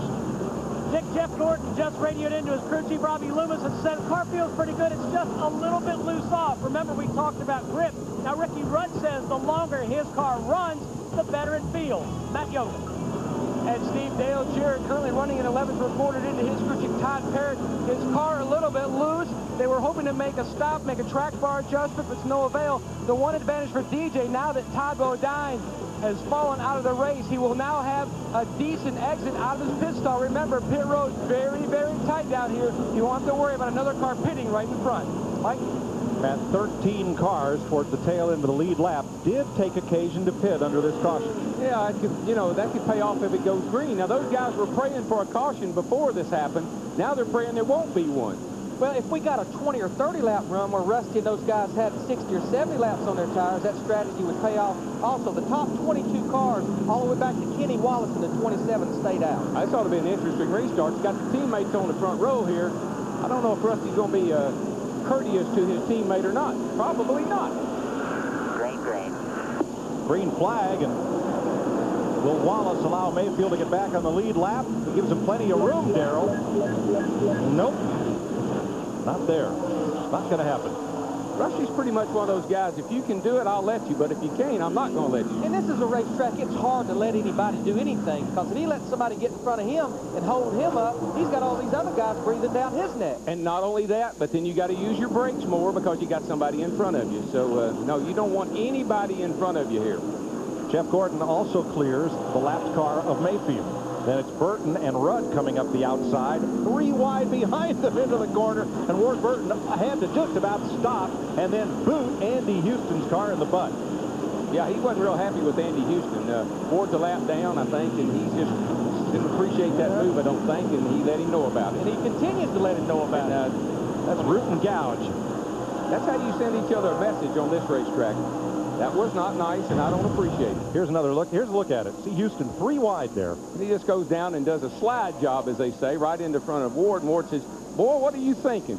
Dick, Jeff Gordon just radioed into his crew chief, Robbie Loomis, and said, car feels pretty good. It's just a little bit loose off. Remember, we talked about grip. Now, Ricky Rudd says the longer his car runs, the better it feels. Matt Yoder. And Steve Dale Jarrett currently running in 11th, reported into his crew chief, Todd Parrott. His car a little bit loose. They were hoping to make a stop, make a track bar adjustment, but it's no avail. The one advantage for DJ, now that Todd Bodine has fallen out of the race, he will now have a decent exit out of his pit stall. Remember, pit road's very, very tight down here. You won't have to worry about another car pitting right in front. Mike? at 13 cars towards the tail end of the lead lap, did take occasion to pit under this caution. Yeah, you know, that could pay off if it goes green. Now, those guys were praying for a caution before this happened. Now they're praying there won't be one. Well, if we got a 20 or 30 lap run where Rusty and those guys had 60 or 70 laps on their tires, that strategy would pay off. Also, the top 22 cars, all the way back to Kenny Wallace in the 27 stayed out. This ought to be an interesting restart. He's got the teammates on the front row here. I don't know if Rusty's going to be courteous to his teammate or not. Probably not. Green flag, and will Wallace allow Mayfield to get back on the lead lap? It gives him plenty of room, Darrell. Nope. Not there. Not going to happen. Rusty's pretty much one of those guys, if you can do it, I'll let you, but if you can't, I'm not going to let you. And this is a racetrack. It's hard to let anybody do anything, because if he lets somebody get in front of him and hold him up, he's got all these other guys breathing down his neck. And not only that, but then you got to use your brakes more because you got somebody in front of you. So, no, you don't want anybody in front of you here. Jeff Gordon also clears the lapped car of Mayfield. Then it's Burton and Rudd coming up the outside, 3 wide behind them into the corner, and Ward Burton had to just about stop and then boot Andy Houston's car in the butt. Yeah, he wasn't real happy with Andy Houston. Ward's a lap down, I think, and he just didn't appreciate that move, I don't think, and he let him know about it. And he continues to let him know about it. That's root and gouge. That's how you send each other a message on this racetrack. That was not nice, and I don't appreciate it. Here's another look. Here's a look at it. See Houston 3 wide there. And he just goes down and does a slide job, as they say, right into front of Ward. And Ward says, boy, what are you thinking?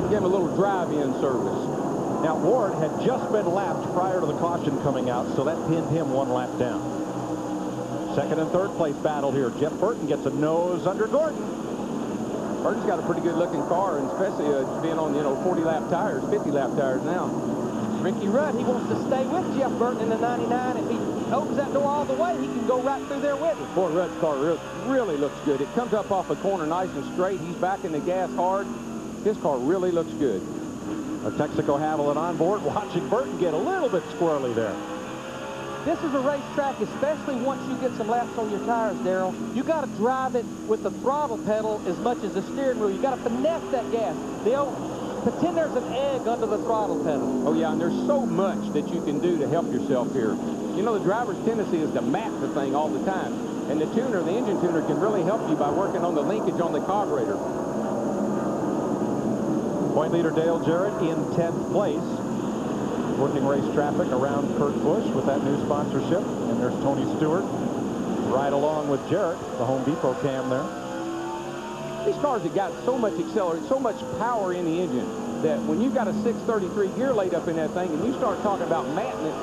Give him a little drive-in service. Now, Ward had just been lapped prior to the caution coming out, so that pinned him 1 lap down. Second and third place battle here. Jeff Burton gets a nose under Gordon. Burton's got a pretty good-looking car, and especially being on, 40-lap tires, 50-lap tires now. Ricky Rudd, he wants to stay with Jeff Burton in the 99. If he opens that door all the way, he can go right through there with him. Boy, Rudd's car really looks good. It comes up off the corner nice and straight. He's backing the gas hard. His car really looks good. Texaco Haviland on board, watching Burton get a little bit squirrely there. This is a racetrack, especially once you get some laps on your tires, Darrell. You got to drive it with the throttle pedal as much as the steering wheel. You got to finesse that gas. Pretend there's an egg under the throttle pedal. Oh, yeah, and there's so much that you can do to help yourself here. You know, the driver's tendency is to map the thing all the time. And the tuner, the engine tuner, can really help you by working on the linkage on the carburetor. Point leader Dale Jarrett in 10th place. Working race traffic around Kurt Busch with that new sponsorship. And there's Tony Stewart right along with Jarrett, the Home Depot cam there. These cars have got so much acceleration, so much power in the engine that when you've got a 633 gear laid up in that thing and you start talking about matting it,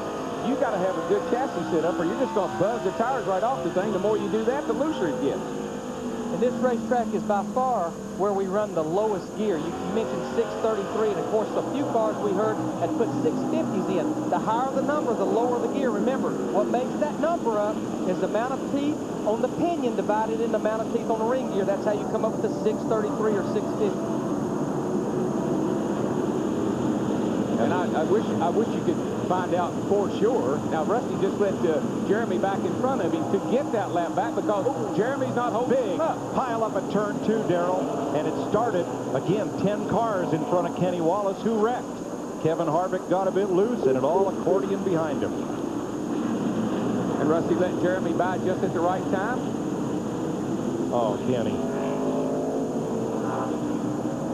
you got to have a good chassis set up or you're just going to buzz the tires right off the thing. The more you do that, the looser it gets. And this racetrack is by far where we run the lowest gear. You mentioned 633, and of course a few cars we heard had put 650s in. The higher the number, the lower the gear. Remember, what makes that number up is the amount of teeth on the pinion divided in the amount of teeth on the ring gear. That's how you come up with the 633 or 650. And I wish you could find out for sure. Now, Rusty just let Jeremy back in front of him to get that lap back because Jeremy's not holding big up. Pile up at turn 2, Darrell, and it started, again, 10 cars in front of Kenny Wallace, who wrecked. Kevin Harvick got a bit loose, and it all accordion behind him. And Rusty let Jeremy by just at the right time. Oh, Kenny.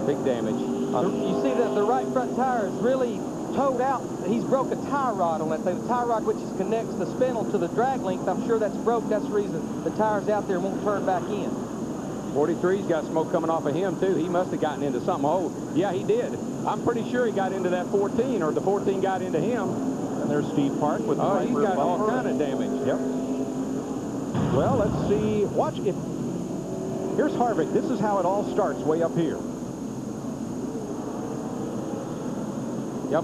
Big damage. You see that the right front tire is really towed out. He's broke a tie rod on that thing. The tie rod which connects the spindle to the drag length, I'm sure that's broke. That's the reason the tire's out there and won't turn back in. 43's got smoke coming off of him, too. He must have gotten into something. Oh, yeah, he did. I'm pretty sure he got into that 14, or the 14 got into him. And there's Steve Park with the he's got all kind of damage. Yep. Well, let's see. Watch it. Here's Harvick. This is how it all starts way up here. Yep.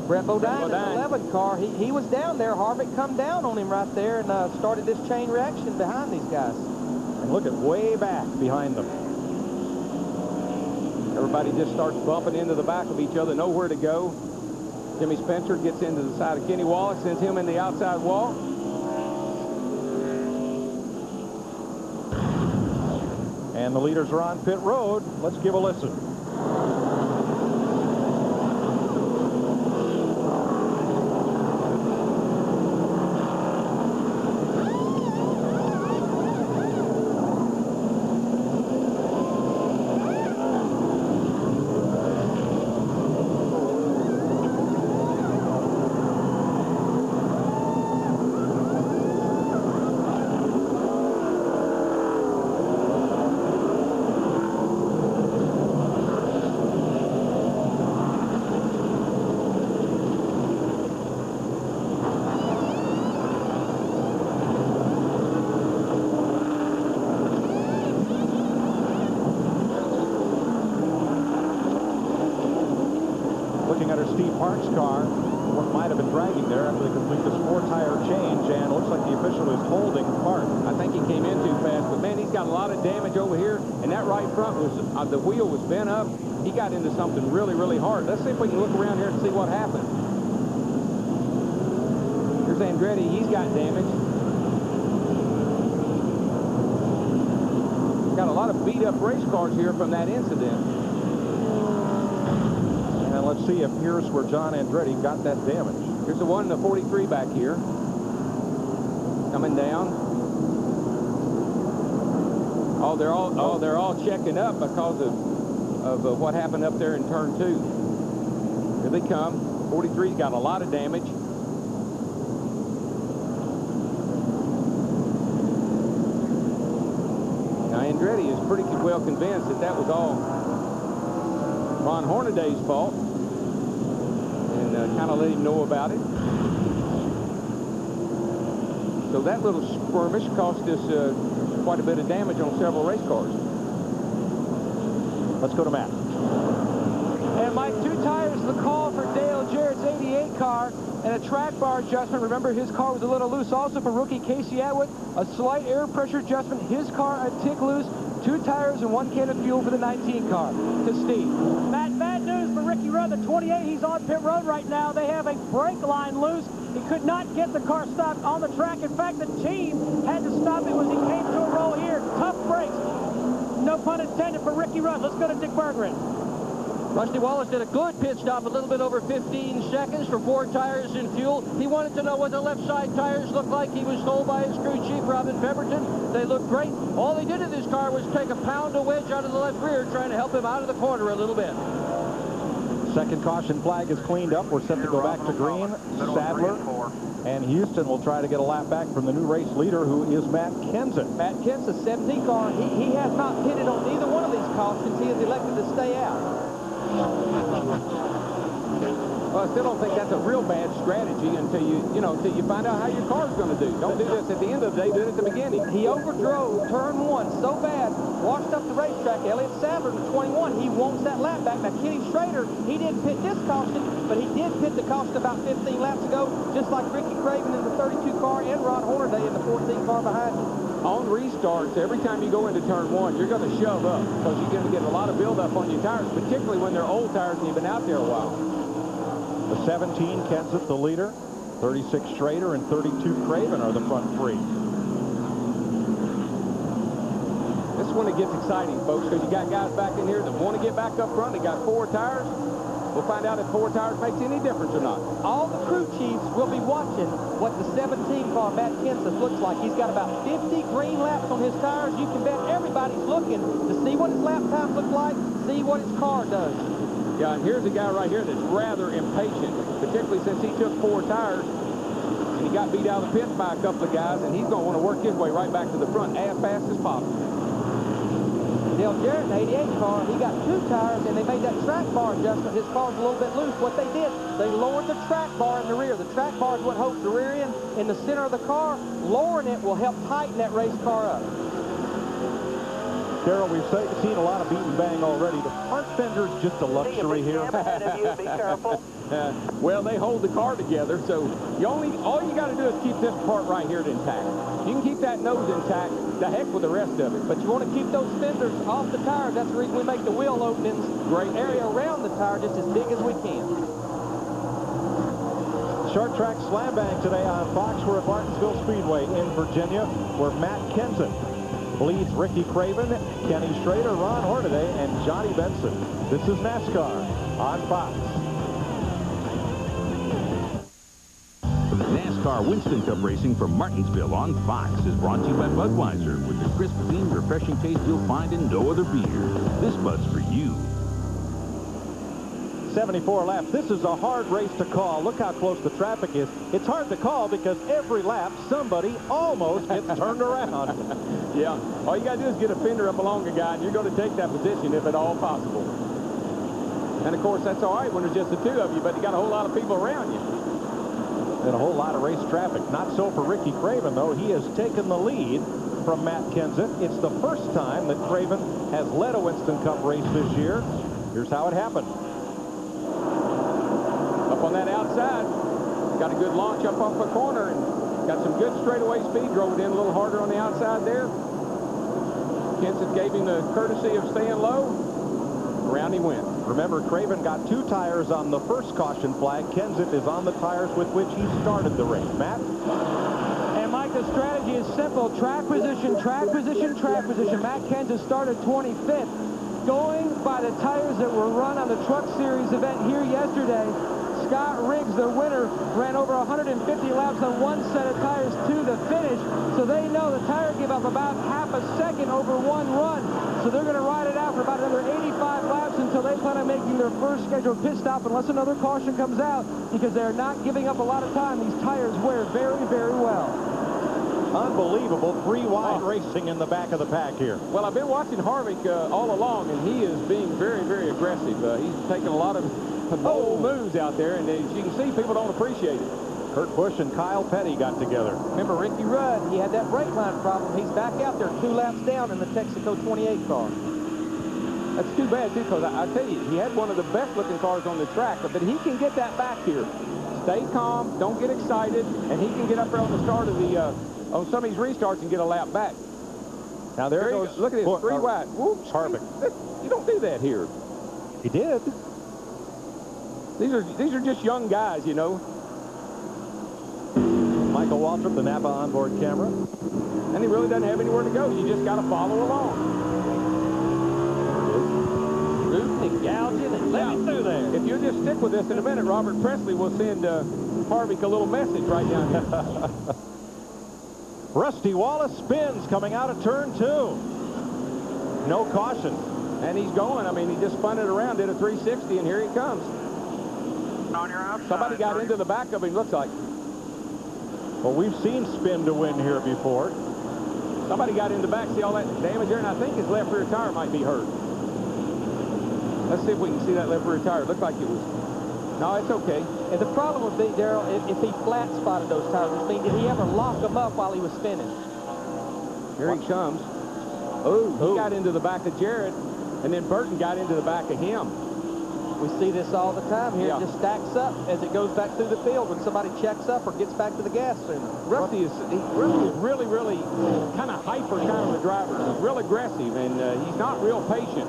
Brett Bodine in the 11 car, he was down there. Harvick come down on him right there and started this chain reaction behind these guys. And look at way back behind them. Everybody just starts bumping into the back of each other, nowhere to go. Jimmy Spencer gets into the side of Kenny Wallace, sends him in the outside wall. And the leaders are on pit road. Let's give a listen. Looking under Steve Park's car, what might have been dragging there after they complete this 4-tire change, and it looks like the official is holding Park. I think he came in too fast, but man, he's got a lot of damage over here, and that right front was, the wheel was bent up. He got into something really, really hard. Let's see if we can look around here and see what happened. Here's Andretti, he's got damage. Got a lot of beat up race cars here from that incident. And let's see if here's where John Andretti got that damage. Here's the one in the 43 back here. Coming down. Oh, they're all checking up because of what happened up there in turn 2. Here they come. 43's got a lot of damage. Now Andretti is pretty well convinced that that was all Ron Hornaday's fault, and kind of let him know about it. So that little skirmish cost us quite a bit of damage on several race cars. Let's go to Matt. And Mike, 2 tires the call for Dale Jarrett's 88 car, and a track bar adjustment. Remember, his car was a little loose. Also for rookie Casey Atwood, a slight air pressure adjustment. His car a tick loose. 2 tires and 1 can of fuel for the 19 car. To Steve. Matt, bad news for Ricky Rudd, the 28. He's on pit road right now. They have a brake line loose. He could not get the car stopped on the track. In fact, the team had to stop it when he came to a roll here. Tough brakes. No pun intended for Ricky Rudd. Let's go to Dick Berggren. Rusty Wallace did a good pit stop, a little bit over 15 seconds for 4 tires and fuel. He wanted to know what the left side tires looked like. He was told by his crew chief, Robin Pemberton, they looked great. All they did to this car was take a pound of wedge out of the left rear, trying to help him out of the corner a little bit. Second caution flag is cleaned up. We're set to go back to green. Sadler and Houston will try to get a lap back from the new race leader, who is Matt Kenseth. Matt Kenseth, 17 car. He has not pitted on either one of these cautions. He has elected to stay out. Well, I still don't think that's a real bad strategy until you find out how your car's going to do. Don't do this at the end of the day, do it at the beginning. He overdrove turn 1 so bad, washed up the racetrack. Elliott Sadler in 21, he wants that lap back. Now, Kenny Schrader, he didn't pit this caution, but he did pit the caution about 15 laps ago, just like Ricky Craven in the 32 car and Ron Hornaday in the 14 car behind him. On restarts, every time you go into turn 1, you're going to shove up because you're going to get a lot of buildup on your tires, particularly when they're old tires and you've been out there a while. The 17, Kenseth, the leader. 36, Schrader, and 32, Craven are the front 3. This is when it gets exciting, folks, because you got guys back in here that want to get back up front. They got 4 tires. We'll find out if 4 tires makes any difference or not. All the crew chiefs will be watching what the 17 car, Matt Kenseth, looks like. He's got about 50 green laps on his tires. You can bet everybody's looking to see what his lap times look like, see what his car does. Yeah, and here's a guy right here that's rather impatient, particularly since he took 4 tires and he got beat out of the pits by a couple of guys, and he's going to want to work his way right back to the front as fast as possible. Dale Jarrett, the 88 car, he got 2 tires, and they made that track bar adjustment. His car's a little bit loose. What they did, they lowered the track bar in the rear. The track bar is what holds the rear end in the center of the car. Lowering it will help tighten that race car up. Carol, we've seen a lot of beat and bang already. The front fender's just a luxury here. Be careful. Well, they hold the car together, so all you got to do is keep this part right here intact. You can keep that nose intact, the heck with the rest of it. But you want to keep those fenders off the tires. That's the reason we make the wheel openings, great area around the tire, just as big as we can. Short track slam bang today on Fox. We're at Martinsville Speedway in Virginia, where Matt Kenseth bleeds Ricky Craven, Kenny Schrader, Ron Hornaday, and Johnny Benson. This is NASCAR on Fox. NASCAR Winston Cup Racing from Martinsville on Fox is brought to you by Budweiser with the crisp, clean, refreshing taste you'll find in no other beer. This Bud's for you. 74 laps. This is a hard race to call. Look how close the traffic is. It's hard to call because every lap somebody almost gets turned around. Yeah. All you got to do is get a fender up along a guy, and you're going to take that position if at all possible. And, of course, that's all right when there's just the two of you, but you got a whole lot of people around you. And a whole lot of race traffic. Not so for Ricky Craven, though. He has taken the lead from Matt Kenseth. It's the first time that Craven has led a Winston Cup race this year. Here's how it happened. Up on that outside, got a good launch up off the corner and got some good straightaway speed. Drove it in a little harder on the outside there. Kenseth gave him the courtesy of staying low. Around he went. Remember, Craven got 2 tires on the first caution flag. Kenseth is on the tires with which he started the race. Matt? And Mike, the strategy is simple. Track position, track position, track position. Matt Kenseth started 25th. Going by the tires that were run on the Truck Series event here yesterday, Scott Riggs, the winner, ran over 150 laps on one set of tires to the finish. So they know the tire gave up about half a second over one run. So they're going to ride it out for about another 85 laps until they plan on making their first scheduled pit stop unless another caution comes out, because they're not giving up a lot of time. These tires wear very, very well. Unbelievable 3-wide racing in the back of the pack here. Well, I've been watching Harvick all along, and he is being very, very aggressive. He's taking a lot of bold moves out there, and as you can see, people don't appreciate it. Kurt Busch and Kyle Petty got together. Remember Ricky Rudd, he had that brake line problem. He's back out there 2 laps down in the Texaco 28 car. That's too bad, too, because I tell you, he had one of the best-looking cars on the track, but he can get that back here. Stay calm, don't get excited, and he can get up there on the start of the, on some of these restarts and get a lap back. Now there goes. Look at this, 3 wide. Whoops. Harvick. You don't do that here. He did. These are just young guys, you know. Michael Waltrip, the Napa onboard camera. And he really doesn't have anywhere to go. You just got to follow along. Rooting and gouging and let me through there. If you'll just stick with this in a minute, Robert Presley will send Harvick a little message right down here. Rusty Wallace spins coming out of turn 2. No caution. And he's going. I mean, he just spun it around, did a 360, and here he comes. Somebody got into the back of him, looks like. Well, we've seen spin to win here before. Somebody got in the back, see all that damage there, and I think his left rear tire might be hurt. Let's see if we can see that left rear tire. It looked like it was. No, it's okay. And the problem would be, Darrell, if he flat spotted those tires, which means did he ever lock them up while he was spinning? Here he comes. Oh, he got into the back of Jared, and then Burton got into the back of him. We see this all the time here. Yeah. It just stacks up as it goes back through the field when somebody checks up or gets back to the gas sooner. Rusty is really, really kind of hyper kind of a driver. He's real aggressive, and he's not real patient.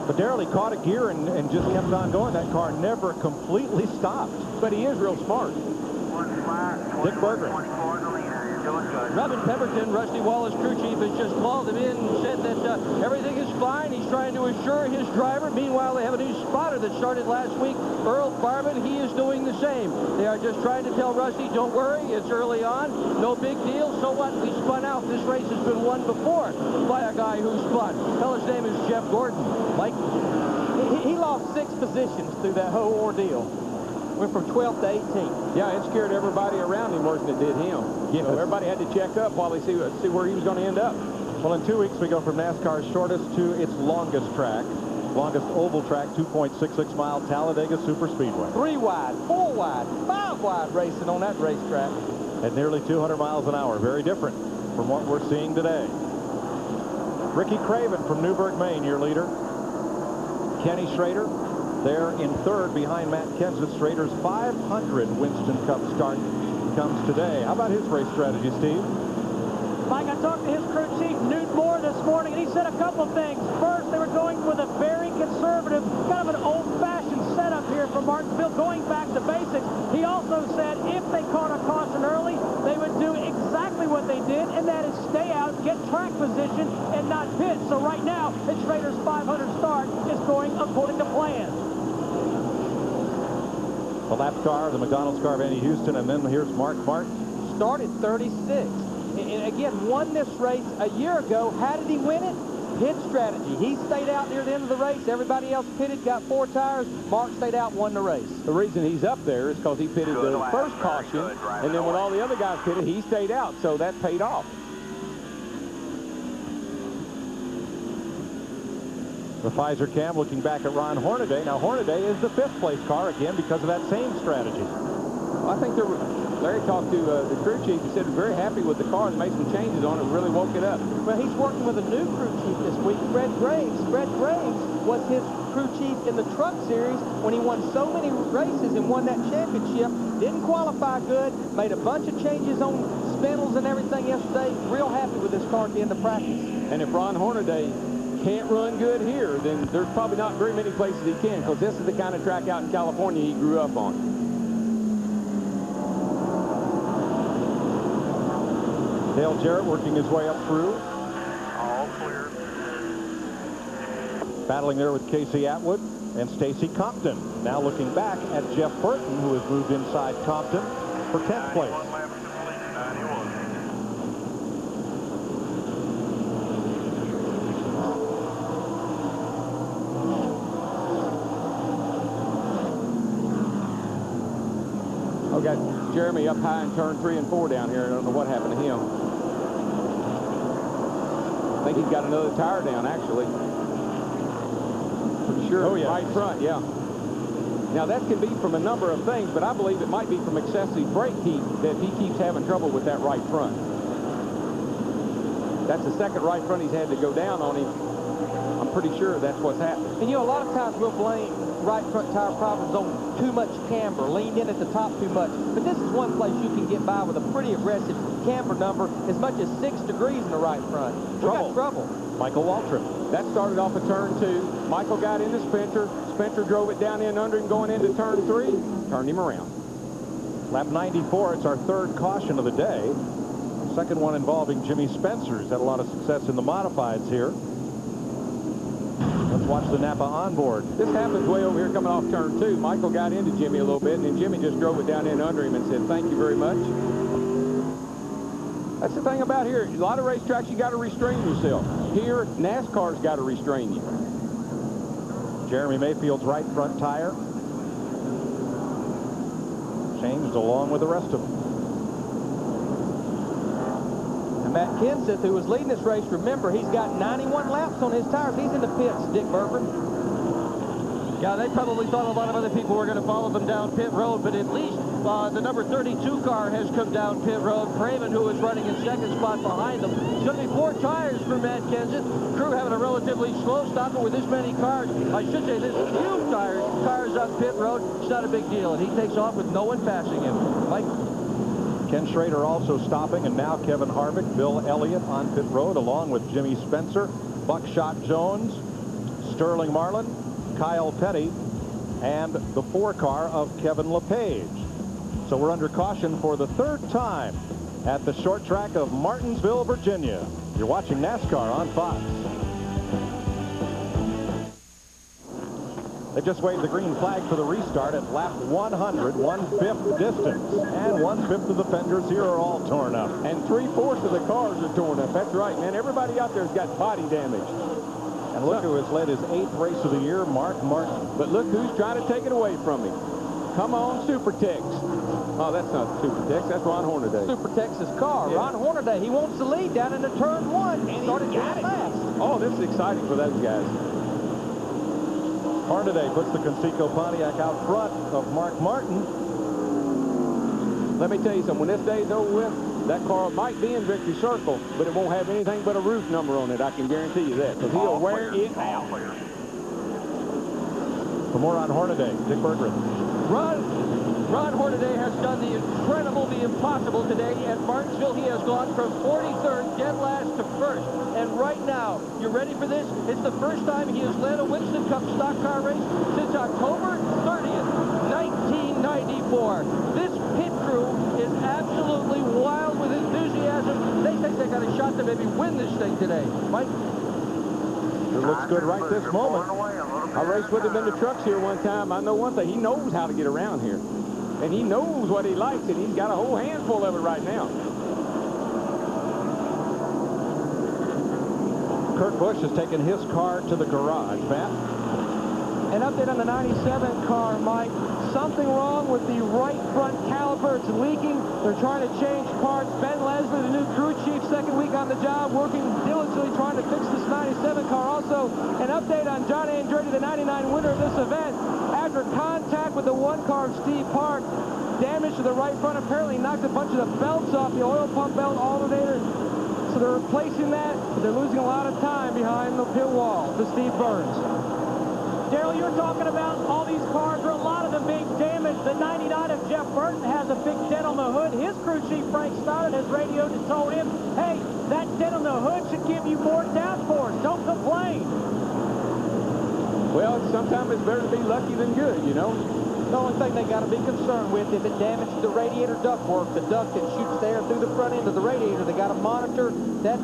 But Darrell, he caught a gear and just kept on going. That car never completely stopped. But he is real smart. Dick Berggren. Robin Pemberton, Rusty Wallace crew chief, has just called him in and said that everything is fine. He's trying to assure his driver. Meanwhile, they have a new spotter that started last week, Earl Farman. He is doing the same. They are just trying to tell Rusty, don't worry, it's early on, no big deal. So what? We spun out. This race has been won before by a guy who spun. Fellow's name is Jeff Gordon. Mike? He lost 6 positions through that whole ordeal. Went from 12th to 18th. Yeah, it scared everybody around him worse than it did him. Yes. So everybody had to check up while they see where he was going to end up. Well, in 2 weeks, we go from NASCAR's shortest to its longest track. Longest oval track, 2.66 mile Talladega Superspeedway. 3 wide, 4 wide, 5 wide racing on that racetrack. At nearly 200 miles an hour. Very different from what we're seeing today. Ricky Craven from Newburgh, Maine, your leader. Kenny Schrader there in 3rd behind Matt Kenseth. Schrader's 500 Winston Cup start comes today. How about his race strategy, Steve? Mike, I talked to his crew chief, Newt Moore, this morning, and he said a couple things. First, they were going with a very conservative, kind of an old-fashioned setup here here from Martinsville, going back to basics. He also said if they caught a caution early, they would do exactly what they did, and that is stay out, get track position, and not pit. So right now, the Schrader's 500 start is going according to plan. The lap car, the McDonald's car of Andy Houston, and then here's Mark Martin. Started 36. And again, won this race a year ago. How did he win it? Pit strategy. He stayed out near the end of the race. Everybody else pitted, got 4 tires. Mark stayed out, won the race. The reason he's up there is because he pitted the first caution, and then when all the other guys pitted, he stayed out, so that paid off. The Pfizer cam looking back at Ron Hornaday. Now, Hornaday is the 5th place car again because of that same strategy. Well, I think Larry talked to the crew chief. He said he's very happy with the car and made some changes on it, really woke it up. Well, he's working with a new crew chief this week, Fred Graves. Fred Graves was his crew chief in the truck series when he won so many races and won that championship. Didn't qualify good, made a bunch of changes on spindles and everything yesterday. Real happy with this car at the end of practice. And if Ron Hornaday can't run good here, then there's probably not very many places he can, because this is the kind of track out in California he grew up on. Dale Jarrett working his way up through. All clear. Battling there with Casey Atwood and Stacy Compton. Now looking back at Jeff Burton, who has moved inside Compton for 10th place. I've got Jeremy up high in turn 3 and 4 down here. I don't know what happened to him. I think he's got another tire down, actually. Pretty sure. Oh, yeah. Right front, yeah. Now, that can be from a number of things, but I believe it might be from excessive brake heat that he keeps having trouble with that right front. That's the second right front he's had to go down on him. I'm pretty sure that's what's happening. And, you know, a lot of times we'll blame right front tire problems on too much camber, leaned in at the top too much. But this is one place you can get by with a pretty aggressive camber number, as much as 6 degrees in the right front. We got trouble. Michael Waltrip. That started off at turn 2. Michael got into Spencer. Spencer drove it down in under him going into turn 3. Turned him around. Lap 94, it's our 3rd caution of the day. Second one involving Jimmy Spencer. He's had a lot of success in the modifieds here. Let's watch the Napa onboard. This happens way over here coming off turn 2. Michael got into Jimmy a little bit, and then Jimmy just drove it down in under him and said, thank you very much. That's the thing about here. A lot of racetracks, you got to restrain yourself. Here, NASCAR's got to restrain you. Jeremy Mayfield's right front tire changed along with the rest of them. And Matt Kenseth, who was leading this race, remember, he's got 91 laps on his tires. He's in the pits, Dick Berger. Yeah, they probably thought a lot of other people were going to follow them down pit road, but at least the number 32 car has come down pit road. Craven, who is running in second spot behind them. It's going to be 4 tires for Matt Kenseth. Crew having a relatively slow stop, but with this many cars, I should say this few cars on pit road, it's not a big deal, and he takes off with no one passing him. Mike? Ken Schrader also stopping, and now Kevin Harvick, Bill Elliott on pit road, along with Jimmy Spencer, Buckshot Jones, Sterling Marlin, Kyle Petty, and the 4 car of Kevin LePage. So we're under caution for the 3rd time at the short track of Martinsville, Virginia. You're watching NASCAR on Fox. They just waved the green flag for the restart at lap 100, 1/5 distance. And 1/5 of the fenders here are all torn up. And 3/4 of the cars are torn up. That's right, man. Everybody out there's got body damage. And look who has led his 8th race of the year, Mark Martin. But look who's trying to take it away from him. Come on, Supertex. Oh, that's not Supertex. That's Ron Hornaday. Supertex's car. Yeah. Ron Hornaday, he wants the lead down into turn 1. And started getting fast. Oh, this is exciting for those guys. Hornaday puts the Conseco Pontiac out front of Mark Martin. Let me tell you something. When this day's over with, that car might be in victory circle, but it won't have anything but a roof number on it. I can guarantee you that, because he'll wear it out. For more on Hornaday, Dick Berggren. Ron Hornaday has done the incredible, the impossible today at Martinsville. He has gone from 43rd, dead last, to 1st. And right now, you ready for this? It's the first time he has led a Winston Cup stock car race since October 30th. for. This pit crew is absolutely wild with enthusiasm. They think they got a shot to maybe win this thing today. Mike? It looks good right this moment. I raced with him in the trucks here one time. I know one thing. He knows how to get around here. And he knows what he likes, and he's got a whole handful of it right now. Kurt Busch has taken his car to the garage. Matt? An update on the 97 car, Mike. Something wrong with the right front caliper. It's leaking. They're trying to change parts. Ben Leslie, the new crew chief, second week on the job, working diligently trying to fix this 97 car. Also, an update on John Andretti, the 99 winner of this event. After contact with the one car of Steve Park, damage to the right front apparently knocked a bunch of the belts off, the oil pump belt, alternator. So they're replacing that, but they're losing a lot of time behind the pit wall to Steve Burns. Daryl, you're talking about all these cars, or a lot of them being damaged. The 99 of Jeff Burton has a big dent on the hood. His crew chief, Frank Stoddard, has radioed and told him, hey, that dent on the hood should give you more downforce. Don't complain. Well, sometimes it's better to be lucky than good, you know. The only thing they got to be concerned with, if it damages the radiator ductwork, the duct that shoots the air through the front end of the radiator, they got to monitor that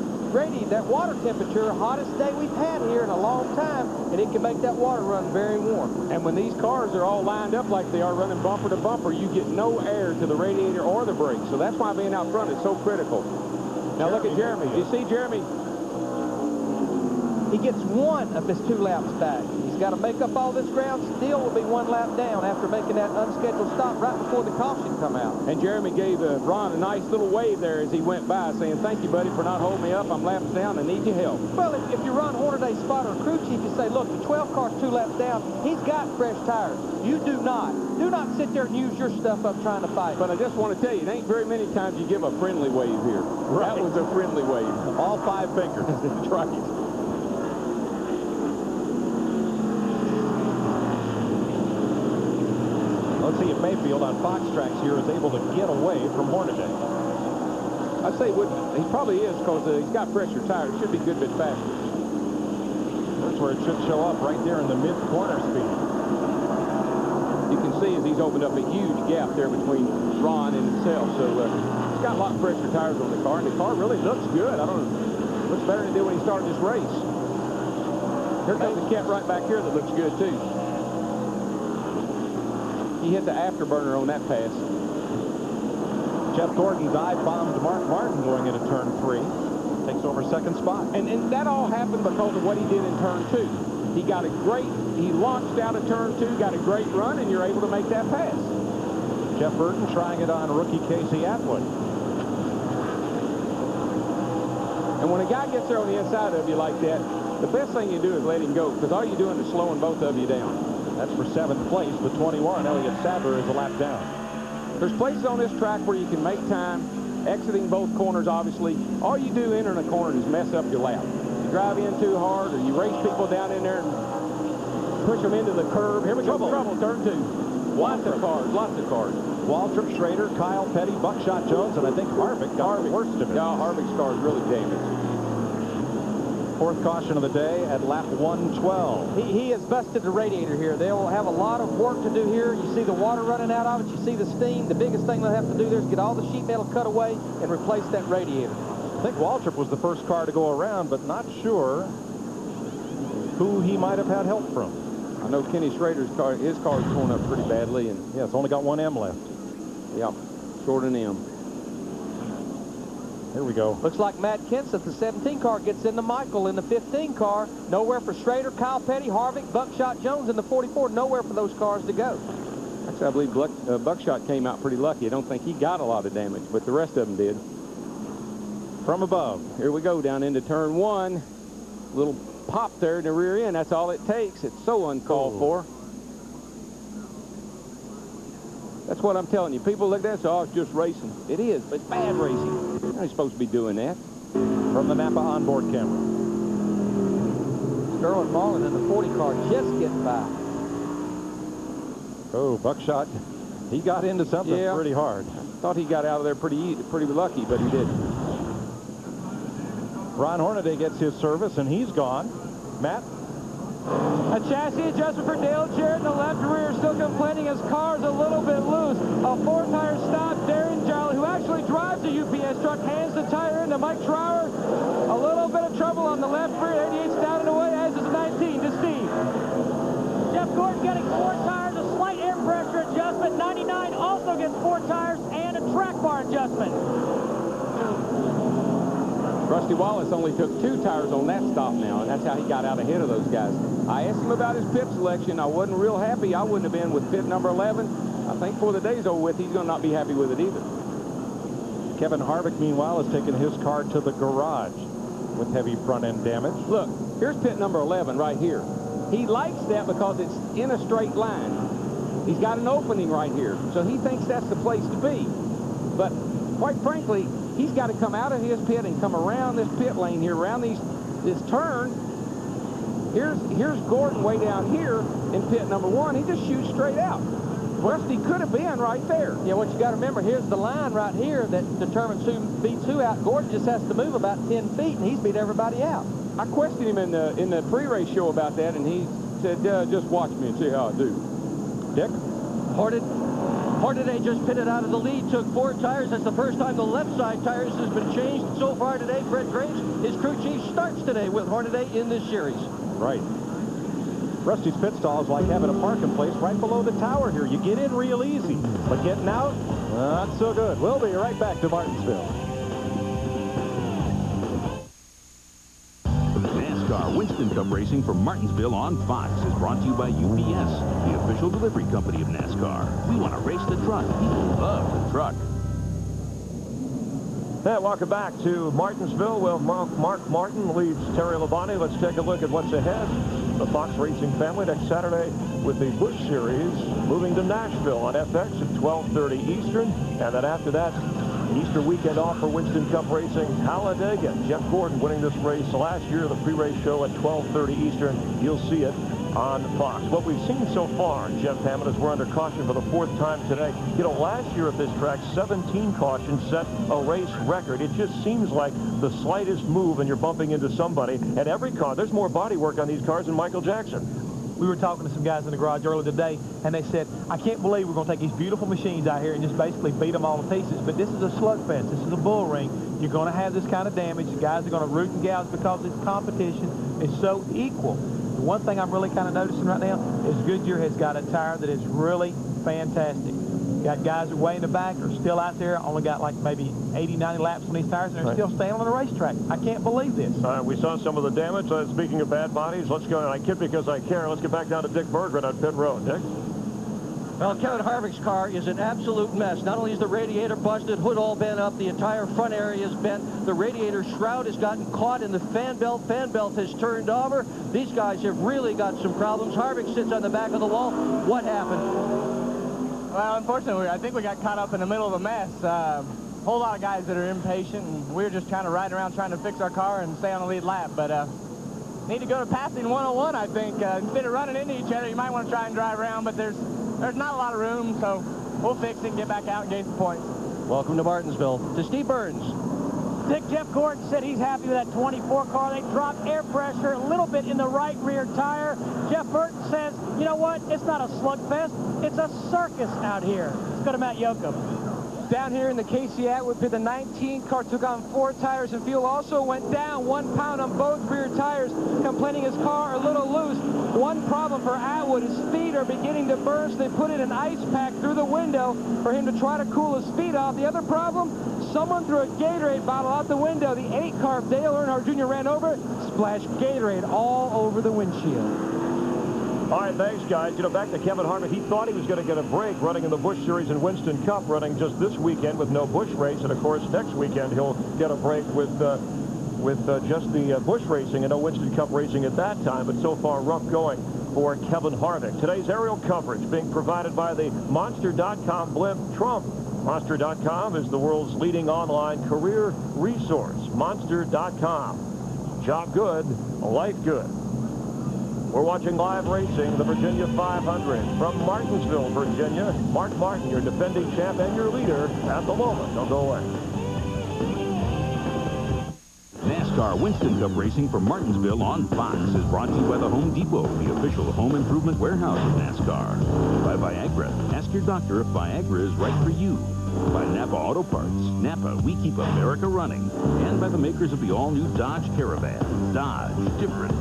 water temperature, hottest day we've had here in a long time, and it can make that water run very warm. And when these cars are all lined up like they are running bumper to bumper, you get no air to the radiator or the brakes. So that's why being out front is so critical. Now look at Jeremy. You see Jeremy? He gets one of his 2 laps back. He's got to make up all this ground. Still will be 1 lap down after making that unscheduled stop right before the caution come out. And Jeremy gave Ron a nice little wave there as he went by, saying, thank you, buddy, for not holding me up. I'm laps down and need your help. Well, if you run Hornaday's spot or a crew chief, you say, look, the 12 car's 2 laps down. He's got fresh tires. You do not. Do not sit there and use your stuff up trying to fight. But I just want to tell you, it ain't very many times you give a friendly wave here. Right. That was a friendly wave. All 5 fingers. That's right. Let's see if Mayfield on Fox tracks here is able to get away from Hornaday. I'd say he probably is, because he's got fresher tires. Should be a good bit faster. That's where it should show up, right there in the mid-corner speed. You can see as he's opened up a huge gap there between Ron and himself. So he's got a lot of fresher tires on the car, and the car really looks good. I don't know. Looks better than it did when he started this race. Here comes the cat right back here that looks good, too. He hit the afterburner on that pass. Jeff Gordon dive-bombed Mark Martin going into turn 3. Takes over second spot. And that all happened because of what he did in turn 2. He launched out of turn 2, got a great run, and you're able to make that pass. Jeff Burton trying it on rookie Casey Atwood. And when a guy gets there on the inside of you like that, the best thing you do is let him go, because all you're doing is slowing both of you down. That's for 7th place. The 21, Elliott Sadler, is a lap down. There's places on this track where you can make time, exiting both corners, obviously. All you do entering a corner is mess up your lap. You drive in too hard, or you race people down in there and push them into the curb. Here we go, trouble, turn 2. Lots of cars. Waltrip, Schrader, Kyle Petty, Buckshot Jones, and I think Harvick got the worst of it. Yeah, Harvick's car is really damaged. 4th caution of the day at lap 112. He has busted the radiator here. They'll have a lot of work to do here. You see the water running out of it. You see the steam. The biggest thing they'll have to do there is get all the sheet metal cut away and replace that radiator. I think Waltrip was the first car to go around, but not sure who he might have had help from. I know Kenny Schrader's car, his car is torn up pretty badly. And yeah, it's only got 1 M left. Yeah, short an M. Here we go. Looks like Matt Kenseth, the 17 car, gets into Michael in the 15 car. Nowhere for Schrader, Kyle Petty, Harvick, Buckshot Jones in the 44. Nowhere for those cars to go. Actually, I believe Buckshot came out pretty lucky. I don't think he got a lot of damage, but the rest of them did. From above. Here we go, down into turn 1. Little pop there in the rear end. That's all it takes. It's so uncalled for. That's what I'm telling you. People look at that and say, oh, it's just racing. It is, but it's bad racing. You're not supposed to be doing that. From the Napa onboard camera. Sterling Marlin in the 40 car just getting by. Oh, Buckshot. He got into something pretty hard. Thought he got out of there pretty lucky, but he didn't. Ron Hornaday gets his service, and he's gone. Matt? A chassis adjustment for Dale Jarrett in the left rear, still complaining his car's a little bit loose. A four-tire stop. Darren Jolly, who actually drives a UPS truck, hands the tire into Mike Trower. A little bit of trouble on the left rear. 88's down and away, as is 19 to Steve. Jeff Gordon getting 4 tires, a slight air pressure adjustment. 99 also gets 4 tires and a track bar adjustment. Rusty Wallace only took 2 tires on that stop now, and that's how he got out ahead of those guys. I asked him about his pit selection. I wasn't real happy. I wouldn't have been with pit number 11. I think before the day's over with, he's going to not be happy with it either. Kevin Harvick, meanwhile, has taken his car to the garage with heavy front-end damage. Look, here's pit number 11 right here. He likes that because it's in a straight line. He's got an opening right here, so he thinks that's the place to be. But quite frankly, he's got to come out of his pit and come around this pit lane here, around this turn. Here's Gordon way down here in pit number 1. He just shoots straight out. Rusty could have been right there. Yeah, what you got to remember, here's the line right here that determines who beats who out. Gordon just has to move about 10 feet, and he's beat everybody out. I questioned him in the pre-race show about that, and he said, just watch me and see how I do. Dick? Hornaday just pitted out of the lead, took 4 tires. That's the first time the left side tires has been changed so far today. Fred Graves, his crew chief, starts today with Hornaday in this series. Right. Rusty's pit stall is like having a parking place right below the tower here. You get in real easy, but getting out, not so good. We'll be right back to Martinsville. NASCAR Winston Cup Racing from Martinsville on Fox is brought to you by UPS, the official delivery company of NASCAR. We want to race the truck. People love the truck. Hey, welcome back to Martinsville. Well, Mark Martin leads Terry Labonte. Let's take a look at what's ahead. The Fox Racing family next Saturday with the Busch Series moving to Nashville on FX at 12:30 Eastern. And then after that, Easter weekend off for Winston Cup Racing, Talladega. Jeff Gordon winning this race last year, the pre-race show at 12:30 Eastern. You'll see it on Fox. What we've seen so far, Jeff Hammond, is we're under caution for the 4th time today. You know, last year at this track, 17 cautions set a race record. It just seems like the slightest move and you're bumping into somebody. And every car, there's more body work on these cars than Michael Jackson. We were talking to some guys in the garage earlier today, and they said, I can't believe we're going to take these beautiful machines out here and just basically beat them all to pieces. But this is a slugfest. This is a bull ring. You're going to have this kind of damage. The guys are going to root and gouge because this competition is so equal. The one thing I'm really kind of noticing right now is Goodyear has got a tire that is really fantastic. Got guys that way in the back are still out there, only got like maybe 80, 90 laps on these tires, and they're still staying on the racetrack. I can't believe this. We saw some of the damage. Speaking of bad bodies, let's go. I kid because I care. Let's get back down to Dick Berggren on pit road. Dick? Well, Kevin Harvick's car is an absolute mess. Not only is the radiator busted, hood all bent up, the entire front area is bent. The radiator shroud has gotten caught in the fan belt. Fan belt has turned over. These guys have really got some problems. Harvick sits on the back of the wall. What happened? Well, unfortunately, I think we got caught up in the middle of a mess. A whole lot of guys that are impatient, and we were just kind of riding around trying to fix our car and stay on the lead lap. But need to go to passing 101, I think. Instead of running into each other, you might want to try and drive around, but there's not a lot of room, so we'll fix it and get back out and gain some points. Welcome to Martinsville. To Steve Burns. Dick, Jeff Gordon said he's happy with that 24 car. They dropped air pressure a little bit in the right rear tire. Jeff Burton says, you know what? It's not a slugfest. It's a circus out here. Let's go to Matt Yoakum. Down here in the Casey Atwood pit, the 19 car took on 4 tires, and fuel also went down 1 pound on both rear tires, complaining his car a little loose. One problem for Atwood, his feet are beginning to burst. They put in an ice pack through the window for him to try to cool his feet off. The other problem, someone threw a Gatorade bottle out the window. The 8 car of Dale Earnhardt Jr. ran over it, splashed Gatorade all over the windshield. All right, thanks, guys. You know, back to Kevin Harvick. He thought he was going to get a break running in the Busch Series and Winston Cup, running just this weekend with no Busch race. And, of course, next weekend he'll get a break with just the Busch racing and no Winston Cup racing at that time. But so far, rough going for Kevin Harvick. Today's aerial coverage being provided by the Monster.com blimp Trump. Monster.com is the world's leading online career resource. Monster.com. Job good, life good. We're watching live racing, the Virginia 500 from Martinsville, Virginia. Mark Martin, your defending champ and your leader at the moment. Don't go away. NASCAR Winston Cup racing from Martinsville on Fox is brought to you by the Home Depot, the official home improvement warehouse of NASCAR. By Viagra. Ask your doctor if Viagra is right for you. By Napa Auto Parts. Napa, we keep America running. And by the makers of the all-new Dodge Caravan. Dodge, different.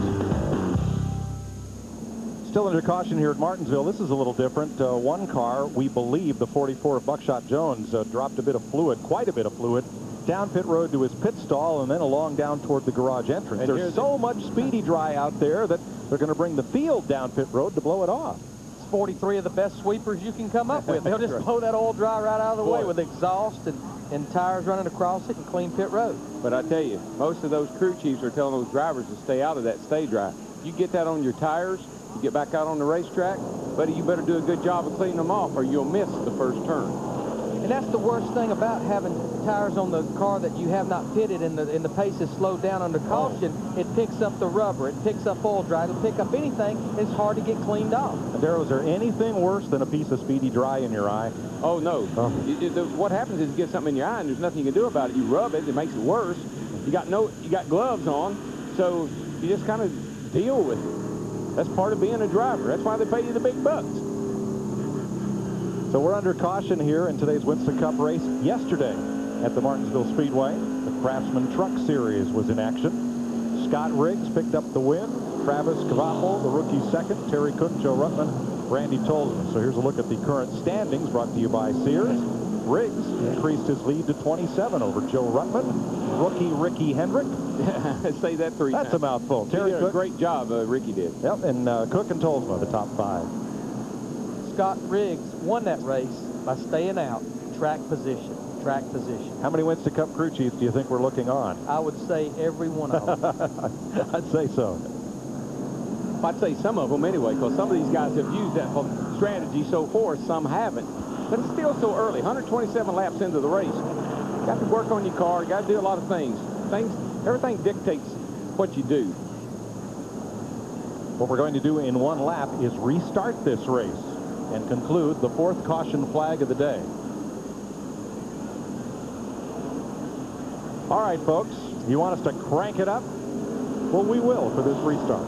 Still under caution here at Martinsville. This is a little different. One car, we believe the 44 of Buckshot Jones, dropped a bit of fluid, quite a bit of fluid, down pit road to his pit stall and then along down toward the garage entrance. And there's so much speedy dry out there that they're going to bring the field down pit road to blow it off. It's 43 of the best sweepers you can come up with. They'll just blow that oil dry right out of the way with exhaust and tires running across it and clean pit road. But I tell you, most of those crew chiefs are telling those drivers to stay out of that stay dry. You get that on your tires, you get back out on the racetrack, buddy, you better do a good job of cleaning them off or you'll miss the first turn. And that's the worst thing about having tires on the car that you have not pitted and the pace is slowed down under caution. It picks up the rubber, it picks up oil dry, it'll pick up anything. It's hard to get cleaned off. Daryl, is there anything worse than a piece of speedy dry in your eye? Oh, no. What happens is you get something in your eye and there's nothing you can do about it. You rub it, it makes it worse. You got gloves on, so you just kind of deal with it. That's part of being a driver. That's why they pay you the big bucks. So we're under caution here in today's Winston Cup race. Yesterday at the Martinsville Speedway, the Craftsman Truck Series was in action. Scott Riggs picked up the win. Travis Cavapo, the rookie second. Terry Cook, Joe Ruttman, Randy Tolzman. So here's a look at the current standings brought to you by Sears. Riggs increased his lead to 27 over Joe Ruttman. Rookie Ricky Hendrick. Say that 3 times. That's a mouthful. Terry Cook. A great job, Ricky did. Yep, and Cook and Tolzma, the top 5. Scott Riggs won that race by staying out. Track position. How many Winston Cup crew chiefs do you think we're looking on? I would say every one of them. I'd say so. I'd say some of them anyway, because some of these guys have used that strategy so far, some haven't. But it's still so early, 127 laps into the race. You got to work on your car, you got to do a lot of things. Everything dictates what you do. What we're going to do in one lap is restart this race and conclude the 4th caution flag of the day. All right, folks, you want us to crank it up? Well, we will for this restart.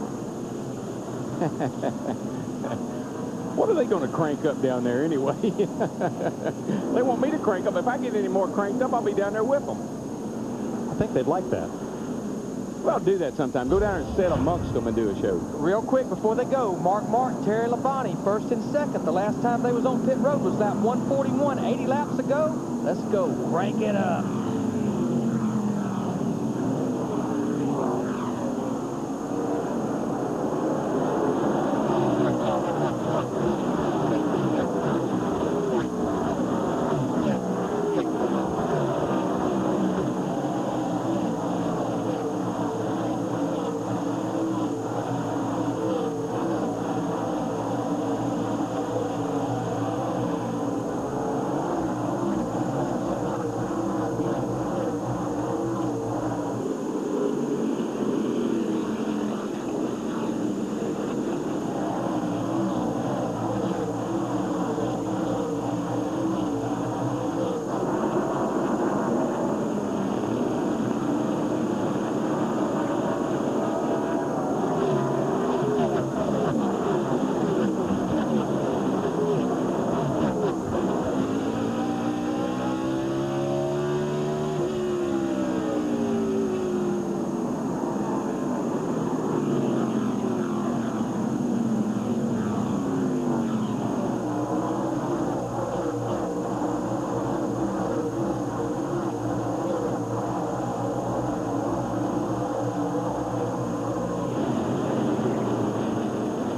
What are they going to crank up down there anyway? They want me to crank up. If I get any more cranked up, I'll be down there with them. I think they'd like that. Well, do that sometime. Go down and sit amongst them and do a show. Real quick before they go, Mark Martin, Terry Labonte, 1st and 2nd. The last time they was on pit road was lap 141, 80 laps ago. Let's go. Crank it up.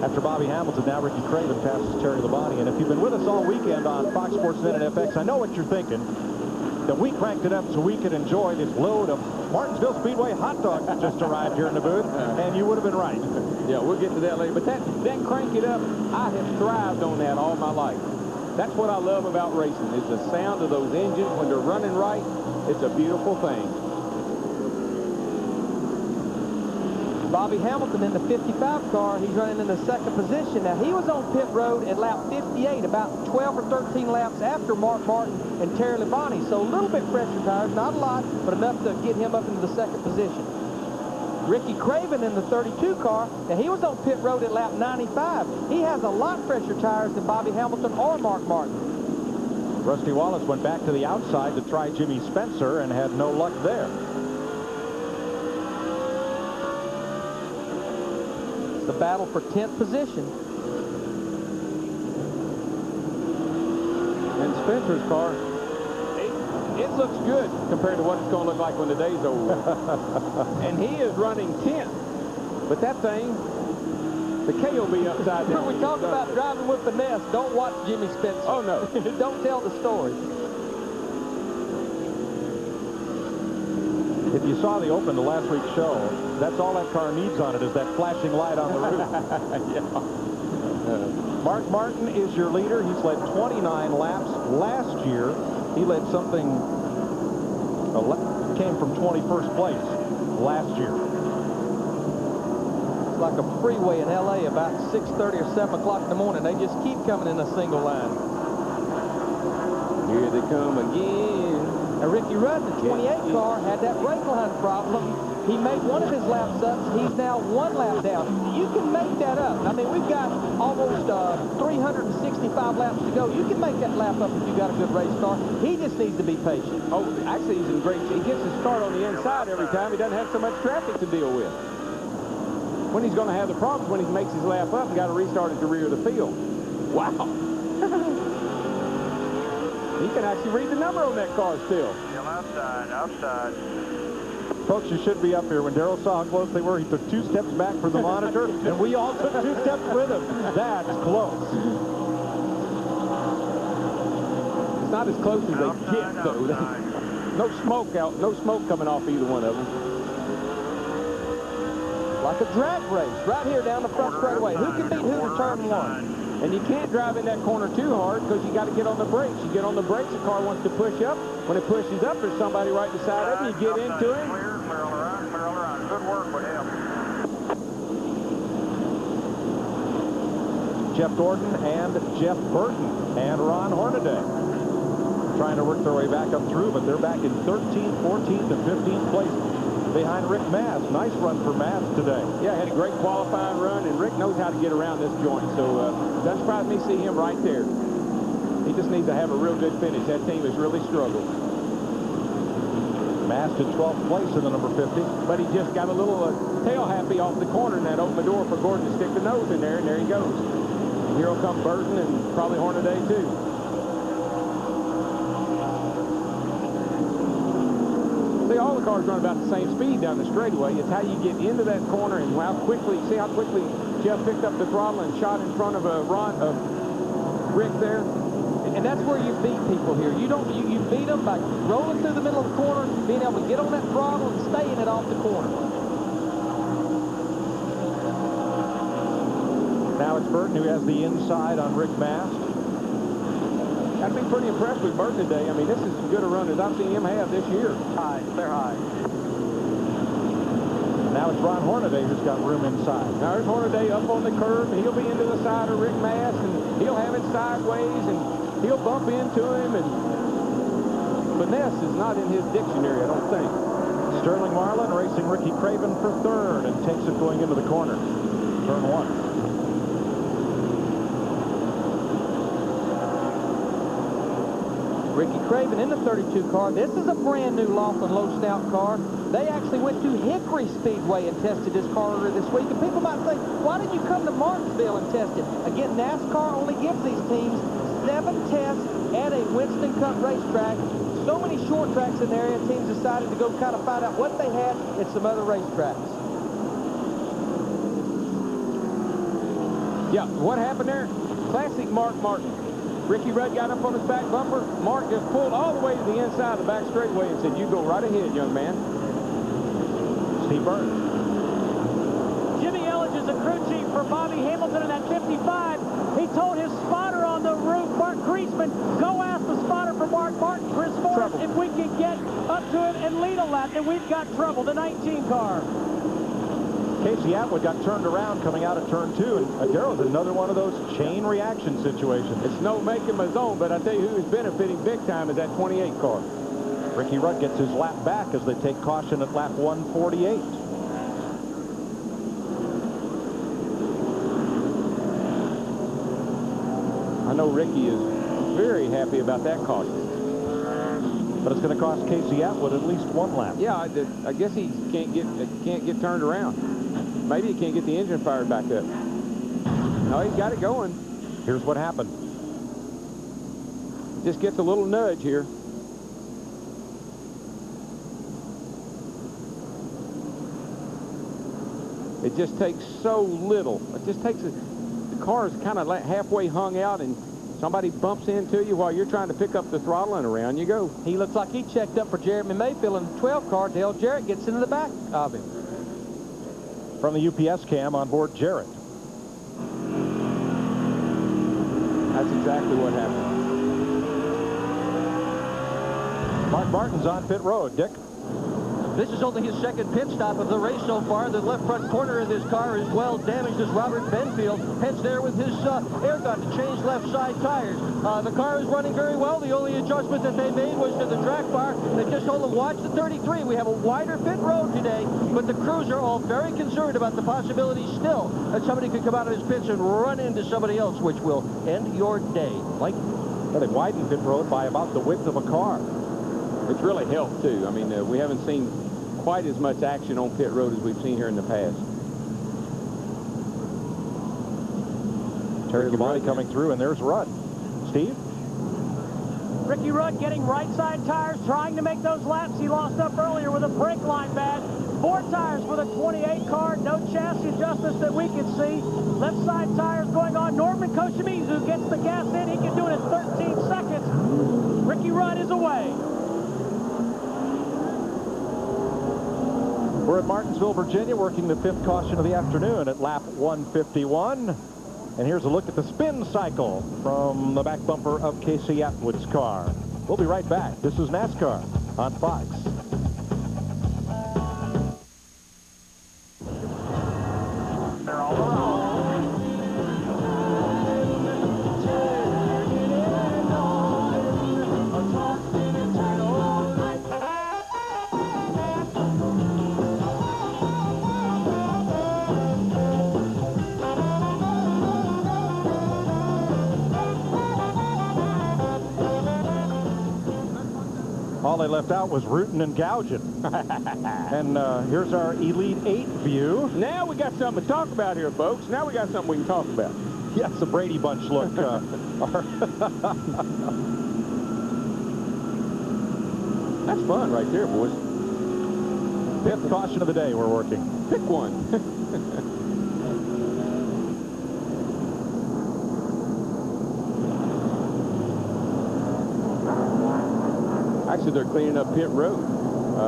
After Bobby Hamilton, now Ricky Craven passes Terry Labonte. And if you've been with us all weekend on Fox Sports Net and FX, I know what you're thinking, that we cranked it up so we could enjoy this load of Martinsville Speedway hot dogs that just arrived here in the booth, and you would have been right. Yeah, we'll get to that later. But that crank it up, I have thrived on that all my life. That's what I love about racing, is the sound of those engines when they're running right. It's a beautiful thing. Bobby Hamilton in the 55 car, he's running in the 2nd position. Now, he was on pit road at lap 58, about 12 or 13 laps after Mark Martin and Terry Labonte. So a little bit fresher tires, not a lot, but enough to get him up into the 2nd position. Ricky Craven in the 32 car, and he was on pit road at lap 95. He has a lot fresher tires than Bobby Hamilton or Mark Martin. Rusty Wallace went back to the outside to try Jimmy Spencer and had no luck there. It's the battle for 10th position. And Spencer's car, it looks good compared to what it's going to look like when the day's over. And he is running 10th. But that thing, the K will be upside down. When we talk about driving with finesse, don't watch Jimmy Spencer. Oh, no. Don't tell the story. If you saw the open to last week's show, that's all that car needs on it is that flashing light on the roof. Yeah. Mark Martin is your leader. He's led 29 laps. Last year, he led something, came from 21st place last year. It's like a freeway in L.A. about 6:30 or 7 o'clock in the morning. They just keep coming in a single line. Here they come again. Now, Ricky Rudd, the 28 car, had that brake line problem. He made one of his laps up. He's now 1 lap down. You can make that up. I mean, we've got almost 365 laps to go. You can make that lap up if you got a good race car. He just needs to be patient. Oh, actually, he's in great shape. He gets his start on the inside every time. He doesn't have so much traffic to deal with. When he's going to have the problems when he makes his lap up and got to restart at the rear of the field. Wow. He can actually read the number on that car still. Still outside, outside. Folks, you should be up here. When Darrell saw how close they were, he took 2 steps back for the monitor, and we all took 2 steps with him. That's close. It's not as close as they get, though. No smoke out, no smoke coming off either one of them. Like a drag race, right here down the front straightaway. Who can beat who to turn 1? And you can't drive in that corner too hard because you got to get on the brakes. You get on the brakes, the car wants to push up. When it pushes up, there's somebody right beside of him. You get into him. Clear all around, clear all around. Good work with him. Jeff Gordon and Jeff Burton and Ron Hornaday trying to work their way back up through, but they're back in 13th, 14th, and 15th place behind Rick Mast. Nice run for Mast today. Yeah, had a great qualifying run, and Rick knows how to get around this joint, so doesn't surprise me to see him right there. He just needs to have a real good finish. That team has really struggled. Mast in 12th place in the number 50. But he just got a little tail happy off the corner, and that opened the door for Gordon to stick the nose in there, and there he goes. And here will come Burton and probably Hornaday, too. See, all the cars run about the same speed down the straightaway. It's how you get into that corner and how quickly, see how quickly Jeff picked up the throttle and shot in front of Rick there. And that's where you beat people here. You beat them by rolling through the middle of the corner, being able to get on that throttle and staying it off the corner. Now it's Burton who has the inside on Rick Mast. I've been pretty impressed with Burton today. I mean, this is as good a run as I've seen him have this year. High, they're high. Now it's Ron Hornaday who's got room inside. Now there's Hornaday up on the curb. He'll be into the side of Rick Mast, and he'll have it sideways, and he'll bump into him, and finesse is not in his dictionary, I don't think. Sterling Marlin racing Ricky Craven for 3rd and takes it going into the corner. Turn 1. Ricky Craven in the 32 car. This is a brand new Laughlin low snout car. They actually went to Hickory Speedway and tested this car earlier this week. And people might say, why didn't you come to Martinsville and test it? Again, NASCAR only gives these teams 7 tests at a Winston Cup racetrack. So many short tracks in the area, teams decided to go kind of find out what they had at some other racetracks. Yeah, what happened there? Classic Mark Martin. Ricky Rudd got up on his back bumper. Mark just pulled all the way to the inside of the back straightaway and said, you go right ahead, young man. Steve Burton. Jimmy Elledge is a crew chief for Bobby Hamilton in that 55. He told his spotter on the roof, Mark Griezmann, go ask the spotter for Mark Martin, Chris Forrest, if we can get up to him and lead a lap, and we've got trouble, the 19 car. Casey Atwood got turned around coming out of turn 2, and Darrell's another one of those chain reaction situations. It's no making his own, but I tell you who's benefiting big time is that 28 car. Ricky Rudd gets his lap back as they take caution at lap 148. I know Ricky is very happy about that caution. But it's going to cost Casey Atwood at least 1 lap. Yeah, I guess he can't get turned around. Maybe he can't get the engine fired back up. No, he's got it going. Here's what happened. Just gets a little nudge here. It just takes so little. It just takes the car is kind of like halfway hung out, and somebody bumps into you while you're trying to pick up the throttle, and around you go. He looks like he checked up for Jeremy Mayfield in the 12 car. Dale Jarrett gets into the back of him. From the UPS cam on board Jarrett. That's exactly what happened. Mark Martin's on pit road. Dick? This is only his second pit stop of the race so far. The left front corner of this car is well damaged as Robert Benfield heads there with his air gun to change left side tires. The car is running very well. The only adjustment that they made was to the track bar. They just told them, watch the 33. We have a wider pit road today, but the crews are all very concerned about the possibility still that somebody could come out of his pits and run into somebody else, which will end your day. Mike? Well, they widened pit road by about the width of a car. It's really helped, too. I mean, we haven't seen quite as much action on pit road as we've seen here in the past. Terry Labonte coming through, and there's Rudd. Steve? Ricky Rudd getting right side tires, trying to make those laps he lost up earlier with a brake line bad. 4 tires for the 28 car, no chassis adjustments that we can see. Left side tires going on. Norman Koshimizu gets the gas in. He can do it in 13 seconds. Ricky Rudd is away. We're at Martinsville, Virginia, working the 5th caution of the afternoon at lap 151. And here's a look at the spin cycle from the back bumper of Casey Atwood's car. We'll be right back. This is NASCAR on Fox. All they left out was rooting and gouging. And here's our Elite 8 view. Now we got something to talk about here, folks. Now we got something we can talk about. Yes, the Brady Bunch look. That's fun right there, boys. 5th caution of the day we're working. Pick one. Actually, they're cleaning up pit road.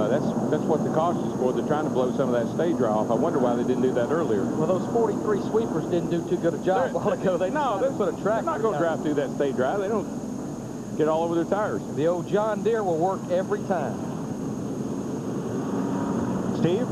That's what the caution's for. They're trying to blow some of that stay dry off. I wonder why they didn't do that earlier. Well, those 43 sweepers didn't do too good a job a while ago. They're not going to drive through that stay dry. They don't get all over their tires. The old John Deere will work every time. Steve?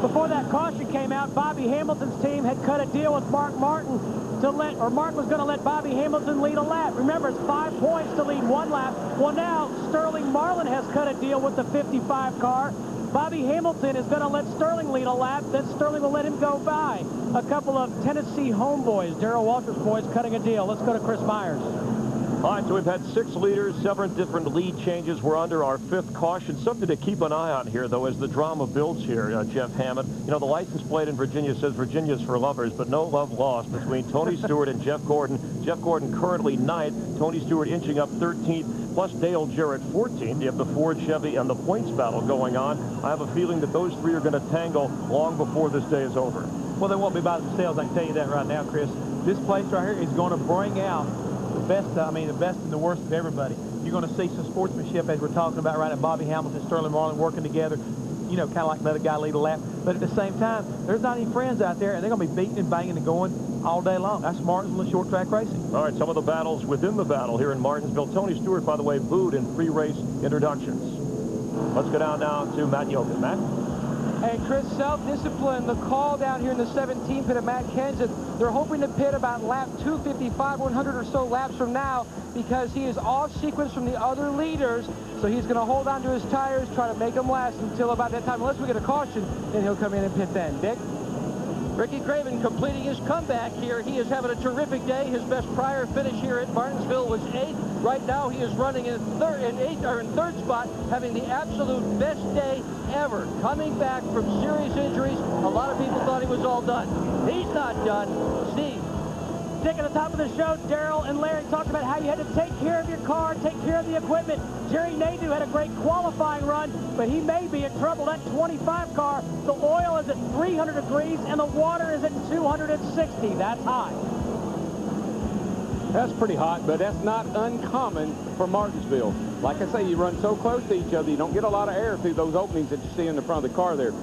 Before that caution came out, Bobby Hamilton's team had cut a deal with Mark Martin to Mark was going to let Bobby Hamilton lead a lap. Remember, it's 5 points to lead 1 lap. Well, now Sterling Marlin has cut a deal with the 55 car. Bobby Hamilton is going to let Sterling lead a lap. Then Sterling will let him go by. A couple of Tennessee homeboys, Darrell Walters' boys, cutting a deal. Let's go to Chris Myers. All right, so we've had 6 leaders, 7 different lead changes. We're under our 5th caution. Something to keep an eye on here, though, as the drama builds here, Jeff Hammond. You know, the license plate in Virginia says Virginia's for lovers, but no love lost between Tony Stewart and Jeff Gordon. Jeff Gordon currently 9th, Tony Stewart inching up 13th, plus Dale Jarrett 14th. You have the Ford, Chevy, and the points battle going on. I have a feeling that those 3 are going to tangle long before this day is over. Well, they won't be by themselves, I can tell you that right now, Chris. This place right here is going to bring out the best and the worst of everybody. You're going to see some sportsmanship, as we're talking about right now. Bobby Hamilton, Sterling Marlin working together, you know, kind of like another guy lead a lap. But at the same time, there's not any friends out there, and they're going to be beating and banging and going all day long. That's Martinsville short track racing. All right, some of the battles within the battle here in Martinsville. Tony Stewart, by the way, booed in pre-race introductions. Let's go down now to Matt Yogan. Matt? Hey, Chris, self-discipline, the call down here in the 17th pit of Matt Kenseth. They're hoping to pit about lap 255, 100 or so laps from now, because he is off sequence from the other leaders. So he's going to hold on to his tires, try to make them last until about that time. Unless we get a caution, then he'll come in and pit then. Dick? Ricky Craven completing his comeback here. He is having a terrific day. His best prior finish here at Martinsville was 8th. Right now he is running in third spot, having the absolute best day ever. Coming back from serious injuries. A lot of people thought he was all done. He's not done. Steve. Dick, at the top of the show, Daryl and Larry talked about how you had to take care of your car, take care of the equipment. Jerry Nadeau had a great qualifying run, but he may be in trouble. That 25 car, the oil is at 300 degrees and the water is at 260. That's high. That's pretty hot, but that's not uncommon for Martinsville. Like I say, you run so close to each other, you don't get a lot of air through those openings that you see in the front of the car there.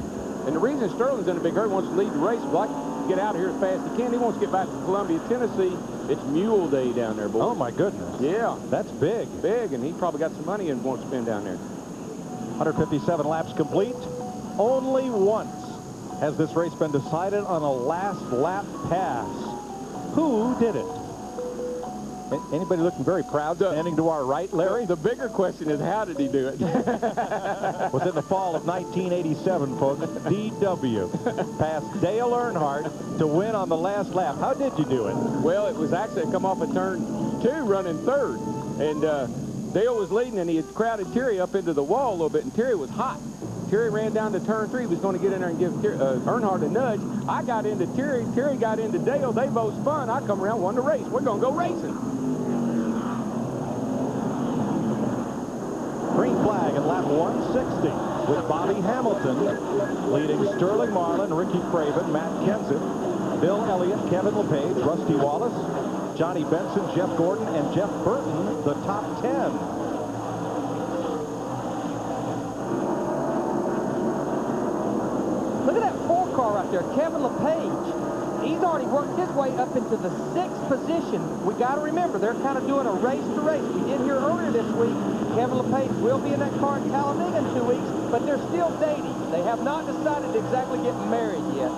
And the reason Sterling's in a big hurry, wants to lead the race, like get out of here as fast as he can. He wants to get back to Columbia, Tennessee. It's Mule Day down there, boy. Oh, my goodness. Yeah. That's big. Big, and he probably got some money and wants to spend down there. 157 laps complete. Only once has this race been decided on a last lap pass. Who did it? Anybody looking very proud standing to our right, Larry? The bigger question is, how did he do it? Was in the fall of 1987, folks. DW passed Dale Earnhardt to win on the last lap. How did you do it? Well, it was actually come off of turn 2, running third. And Dale was leading, and he had crowded Terry up into the wall a little bit, and Terry was hot. Terry ran down to turn 3. He was going to get in there and give Earnhardt a nudge. I got into Terry. Terry got into Dale. They both spun. I come around, won the race. We're going to go racing. Green flag at lap 160 with Bobby Hamilton leading Sterling Marlin, Ricky Craven, Matt Kenseth, Bill Elliott, Kevin LePage, Rusty Wallace, Johnny Benson, Jeff Gordon, and Jeff Burton, the top 10. Look at that 4 car right there, Kevin LePage. He's already worked his way up into the 6th position. We got to remember, they're kind of doing a race to race. We did hear earlier this week, Kevin LePage will be in that car in Talladega in 2 weeks, but they're still dating. They have not decided to exactly get married yet.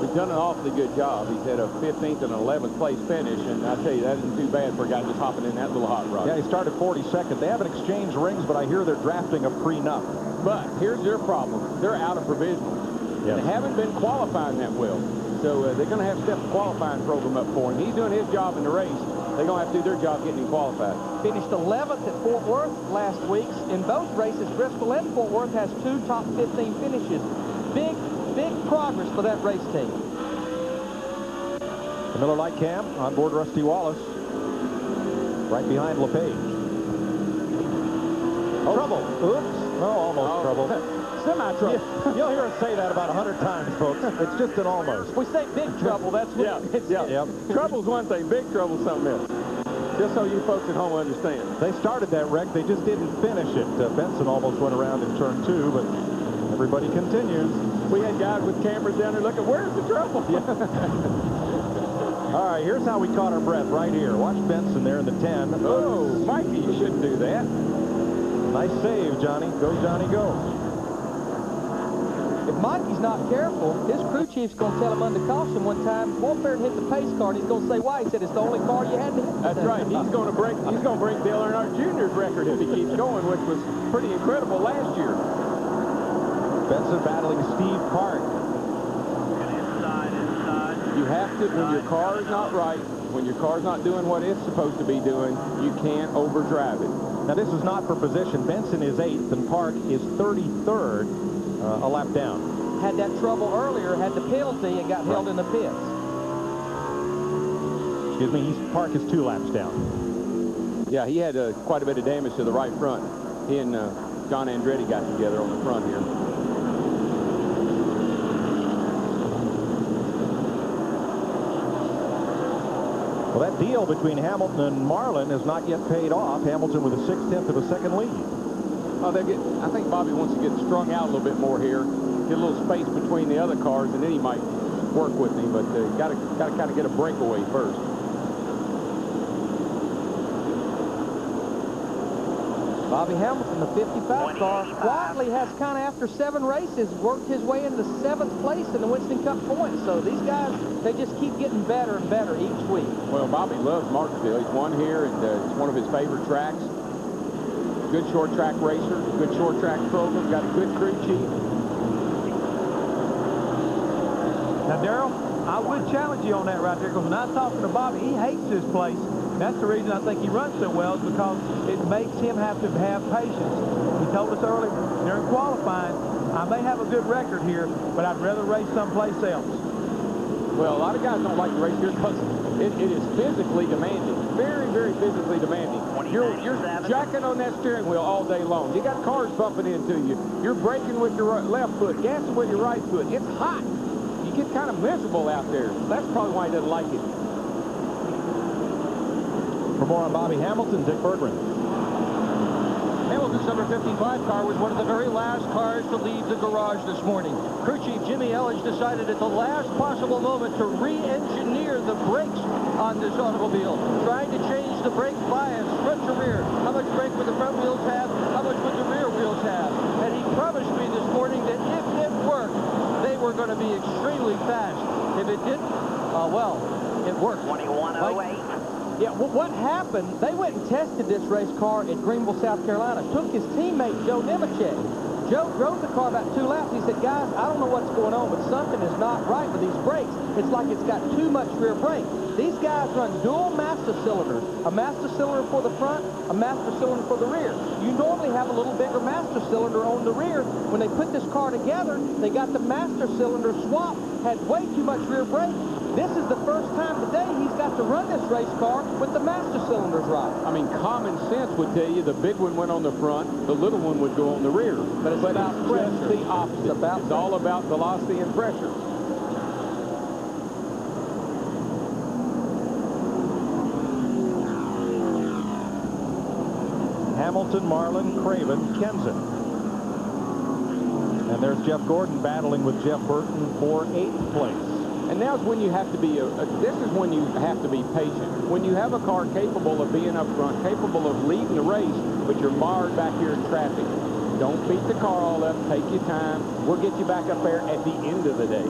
We've done an awfully good job. He's had a 15th and 11th place finish, and I tell you, that isn't too bad for a guy just hopping in that little hot rod. Yeah, he started 42nd. They haven't exchanged rings, but I hear they're drafting a prenup. But here's their problem. They're out of provisionals. Yes. They haven't been qualifying that well. So they're going to have to step the qualifying program up for him. He's doing his job in the race. They're going to have to do their job getting him qualified. Finished 11th at Fort Worth last week. In both races, Bristol and Fort Worth has 2 top 15 finishes. Big progress for that race team. The Miller Lite Cam on board Rusty Wallace. Right behind LePage. Oh. Trouble. Oops. Oh, almost trouble. Semi-trouble. You'll hear us say that about 100 times, folks. It's just an almost. If we say big trouble, that's what Yep. Trouble's one thing. Big trouble's something else. Just so you folks at home understand. They started that wreck. They just didn't finish it. Benson almost went around in turn 2, but everybody continues. We had guys with cameras down there looking, where's the trouble? All right, here's how we caught our breath right here. Watch Benson there in the 10. Oh, Mikey, you shouldn't do that. Nice save, Johnny. Go, Johnny, go. If Mikey's not careful, his crew chief's going to tell him under caution one time, Wolford hit the pace car, and he's going to say why. He said it's the only car you had to hit. That's right. He's going to break Dale Earnhardt Jr.'s record if he keeps going, which was pretty incredible last year. Benson battling Steve Park. You have to, when your car is not right, when your car's not doing what it's supposed to be doing, you can't overdrive it. Now, this is not for position. Benson is 8th, and Park is 33rd, a lap down. Had that trouble earlier, had the penalty, and got held in the pits. Excuse me, Park is 2 laps down. Yeah, he had quite a bit of damage to the right front. He and John Andretti got together on the front here. Well, that deal between Hamilton and Marlin has not yet paid off. Hamilton with a 6/10 of a second lead. Oh, I think Bobby wants to get strung out a little bit more here, get a little space between the other cars, and then he might work with him. But got to kind of get a breakaway first. Bobby Hamilton, the 55 car, quietly has kind of, after 7 races, worked his way into 7th place in the Winston Cup points. So these guys, they just keep getting better and better each week. Well, Bobby loves Martinsville. He's won here, and it's one of his favorite tracks. Good short track racer, good short track program, got a good crew chief. Now, Daryl, I would challenge you on that right there, because when I was talking to Bobby, he hates this place. That's the reason I think he runs so well, is because it makes him have to have patience. He told us earlier during qualifying, I may have a good record here, but I'd rather race someplace else. Well, a lot of guys don't like to race here because it is physically demanding. Very, very physically demanding. You're jacking on that steering wheel all day long. You got cars bumping into you. You're braking with your left foot, gassing with your right foot. It's hot. You get kind of miserable out there. That's probably why he doesn't like it. For more on Bobby Hamilton, Dick Berggren. Hamilton's number 55 car was one of the very last cars to leave the garage this morning. Crew Chief Jimmy Elledge decided at the last possible moment to re-engineer the brakes on this automobile, trying to change the brake bias, front to rear. How much brake would the front wheels have? How much would the rear wheels have? And he promised me this morning that if it worked, they were going to be extremely fast. If it didn't, well, it worked. 2108. Yeah, well, what happened, they went and tested this race car at Greenville, South Carolina. Took his teammate, Joe Nemechek. Joe drove the car about 2 laps. He said, guys, I don't know what's going on, but something is not right with these brakes. It's like it's got too much rear brake. These guys run dual master cylinder. A master cylinder for the front, a master cylinder for the rear. You normally have a little bigger master cylinder on the rear. When they put this car together, they got the master cylinder swapped, had way too much rear brake. This is the first time today he's got to run this race car with the master cylinders right. I mean, common sense would tell you the big one went on the front, the little one would go on the rear. But it's about pressure. Just the opposite. It's all about velocity and pressure. Hamilton, Marlin, Craven, Kenzen. And there's Jeff Gordon battling with Jeff Burton for 8th place. And now's when you have to be, this is when you have to be patient. When you have a car capable of being up front, capable of leading the race, but you're mired back here in traffic. Don't beat the car all up. Take your time. We'll get you back up there at the end of the day.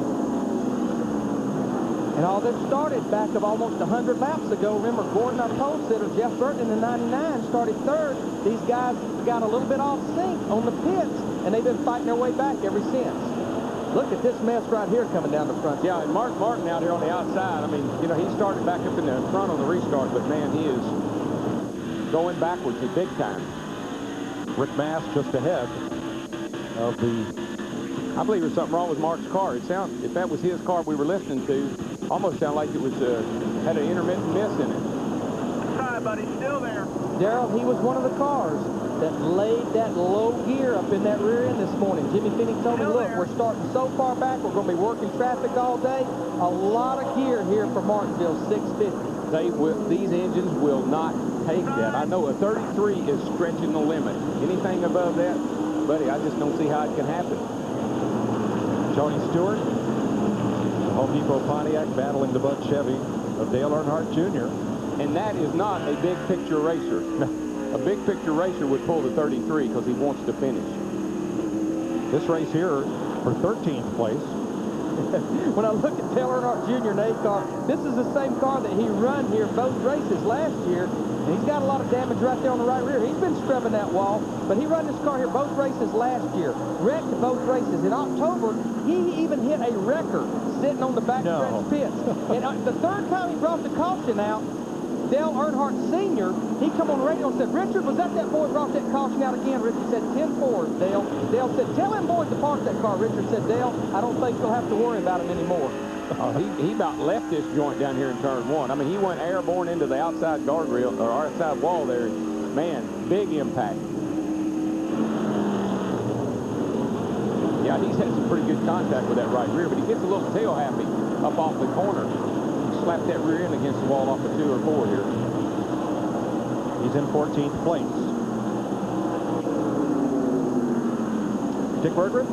And all this started back of almost 100 laps ago. Remember, Gordon, our pole sitter, Jeff Burton in the 99 started 3rd. These guys got a little bit off sync on the pits, and they've been fighting their way back ever since. Look at this mess right here coming down the front. Yeah, and Mark Martin out here on the outside. I mean, you know, he started back up in the front on the restart, but man, he is going backwards big time. Rick Mass just ahead of the... I believe there's something wrong with Mark's car. It sounds, if that was his car we were listening to, almost sounded like it was had an intermittent miss in it. Hi, buddy, still there. Darrell, he was one of the cars that laid that low gear up in that rear end this morning. Jimmy Finney told me, look, we're starting so far back, we're going to be working traffic all day. A lot of gear here for Martinsville 650. These engines will not take that. I know a 33 is stretching the limit. Anything above that, buddy, I just don't see how it can happen. Tony Stewart, Home Depot Pontiac battling the Bud Chevy of Dale Earnhardt Jr. And that is not a big picture racer. A big picture racer would pull the 33 because he wants to finish. This race here for 13th place. When I look at Dale Earnhardt Jr. in A car, this is the same car that he run here both races last year. And he's got a lot of damage right there on the right rear. He's been scrubbing that wall, but he run this car here both races last year. Wrecked both races. In October, he even hit a wrecker sitting on the back stretch pits. And the 3rd time he brought the caution out, Dale Earnhardt Sr., he come on the radio and said, Richard, was that boy brought that caution out again? Richard said, 10-4, Dale. Dale said, tell him boys to park that car. Richard said, Dale, I don't think you'll have to worry about him anymore. He about left this joint down here in turn 1. I mean, he went airborne into the outside guardrail, or outside wall there. Man, big impact. Yeah, he's had some pretty good contact with that right rear, but he gets a little tail happy up off the corner. Slap that rear end against the wall off of 2 or 4 here. He's in 14th place. Dick Berggren?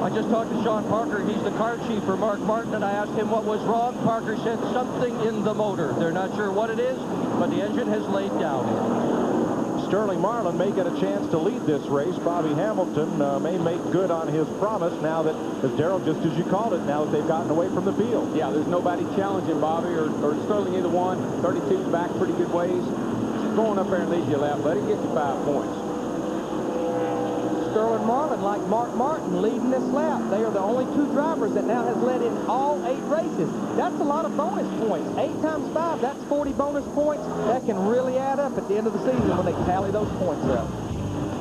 I just talked to Sean Parker. He's the car chief for Mark Martin, and I asked him what was wrong. Parker said something in the motor. They're not sure what it is, but the engine has laid down. Sterling Marlin may get a chance to lead this race. Bobby Hamilton may make good on his promise now that, as Darrell, just as you called it, now that they've gotten away from the field. Yeah, there's nobody challenging Bobby or Sterling, either one. 32's back pretty good ways. Just going up there and lead you a lap, buddy. Get you 5 points. Sterling Marlin, like Mark Martin, leading this lap. They are the only 2 drivers that now has led in all 8 races. That's a lot of bonus points. 8 times 5, that's 40 bonus points. That can really add up at the end of the season when they tally those points up.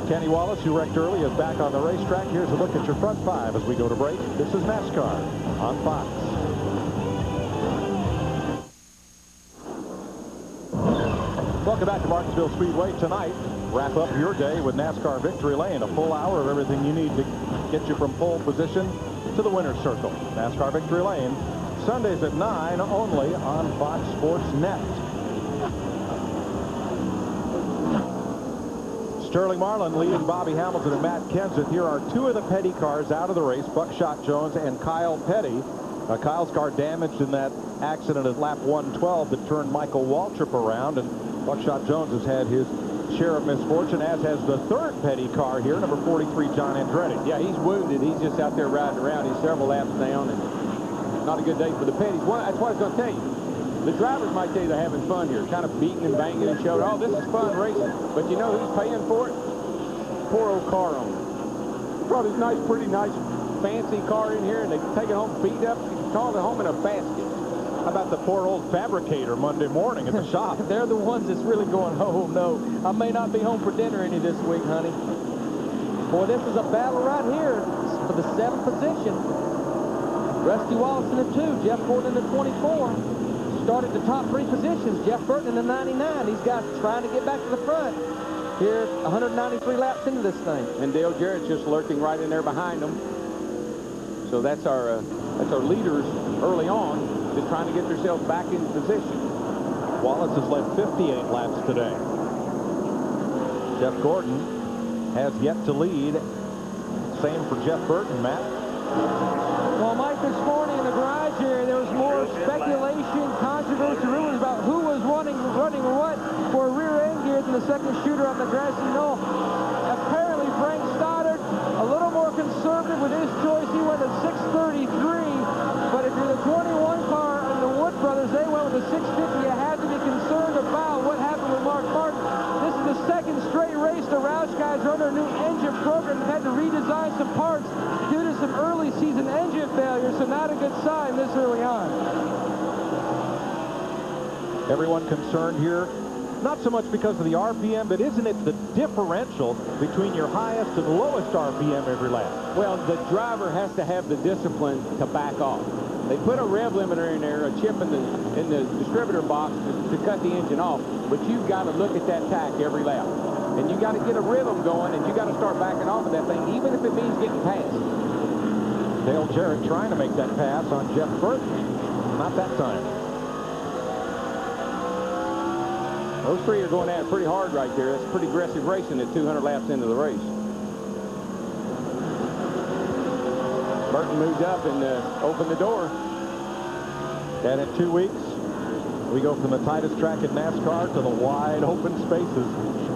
Kenny Wallace, who wrecked early, is back on the racetrack. Here's a look at your front 5 as we go to break. This is NASCAR on Fox. Welcome back to Martinsville Speedway. Tonight, wrap up your day with NASCAR Victory Lane. A full hour of everything you need to get you from pole position to the winner's circle. NASCAR Victory Lane, Sundays at 9 only on Fox Sports Net. Sterling Marlin leading Bobby Hamilton and Matt Kenseth. Here are 2 of the Petty cars out of the race, Buckshot Jones and Kyle Petty. Kyle's car damaged in that accident at lap 112 that turned Michael Waltrip around, and Buckshot Jones has had his share of misfortune, as has the 3rd Petty car here, number 43, John Andretti. Yeah, he's wounded. He's just out there riding around. He's several laps down, and not a good day for the Petties. Well, that's what I was going to tell you. The drivers might tell you they're having fun here, kind of beating and banging and showing, oh, this is fun racing. But you know who's paying for it? Poor old car owner. Brought his nice, pretty nice, fancy car in here, and they take it home beat up, called it home in a basket. How about the poor old fabricator Monday morning at the shop? They're the ones that's really going, oh, no, I may not be home for dinner any this week, honey. Boy, this is a battle right here for the 7th position. Rusty Wallace in the 2, Jeff Gordon in the 24. Started the top 3 positions. Jeff Burton in the 99. These guys trying to get back to the front. Here, 193 laps into this thing. And Dale Jarrett's just lurking right in there behind them. So that's our leaders early on, just trying to get themselves back in position. Wallace has led 58 laps today. Jeff Gordon has yet to lead. Same for Jeff Burton, Matt. Well, Mike, this morning in the garage here, there was more speculation, controversy, rumors about who was running what for a rear end gear than the second shooter on the grassy knoll. Apparently, Frank Stoddard, a little more conservative with his choice. He went to 633, but if you're the 21 car and the Wood brothers, they went with the 650. You had to be concerned about what happened with Mark Martin. This is the 2nd straight race the Roush guys are under a new engine program. Had to redesign some parts due to some early season engine failure, so not a good sign this early on. Everyone concerned here, not so much because of the RPM, but isn't it the differential between your highest and lowest RPM every lap? Well, the driver has to have the discipline to back off. They put a rev limiter in there, a chip in the distributor box to cut the engine off, but you've got to look at that tack every lap. And you got to get a rhythm going, and you got to start backing off of that thing, even if it means getting past. Dale Jarrett trying to make that pass on Jeff Burton. Not that time. Those 3 are going at it pretty hard right there. That's pretty aggressive racing at 200 laps into the race. Burton moved up and opened the door. And in 2 weeks, we go from the tightest track in NASCAR to the wide open spaces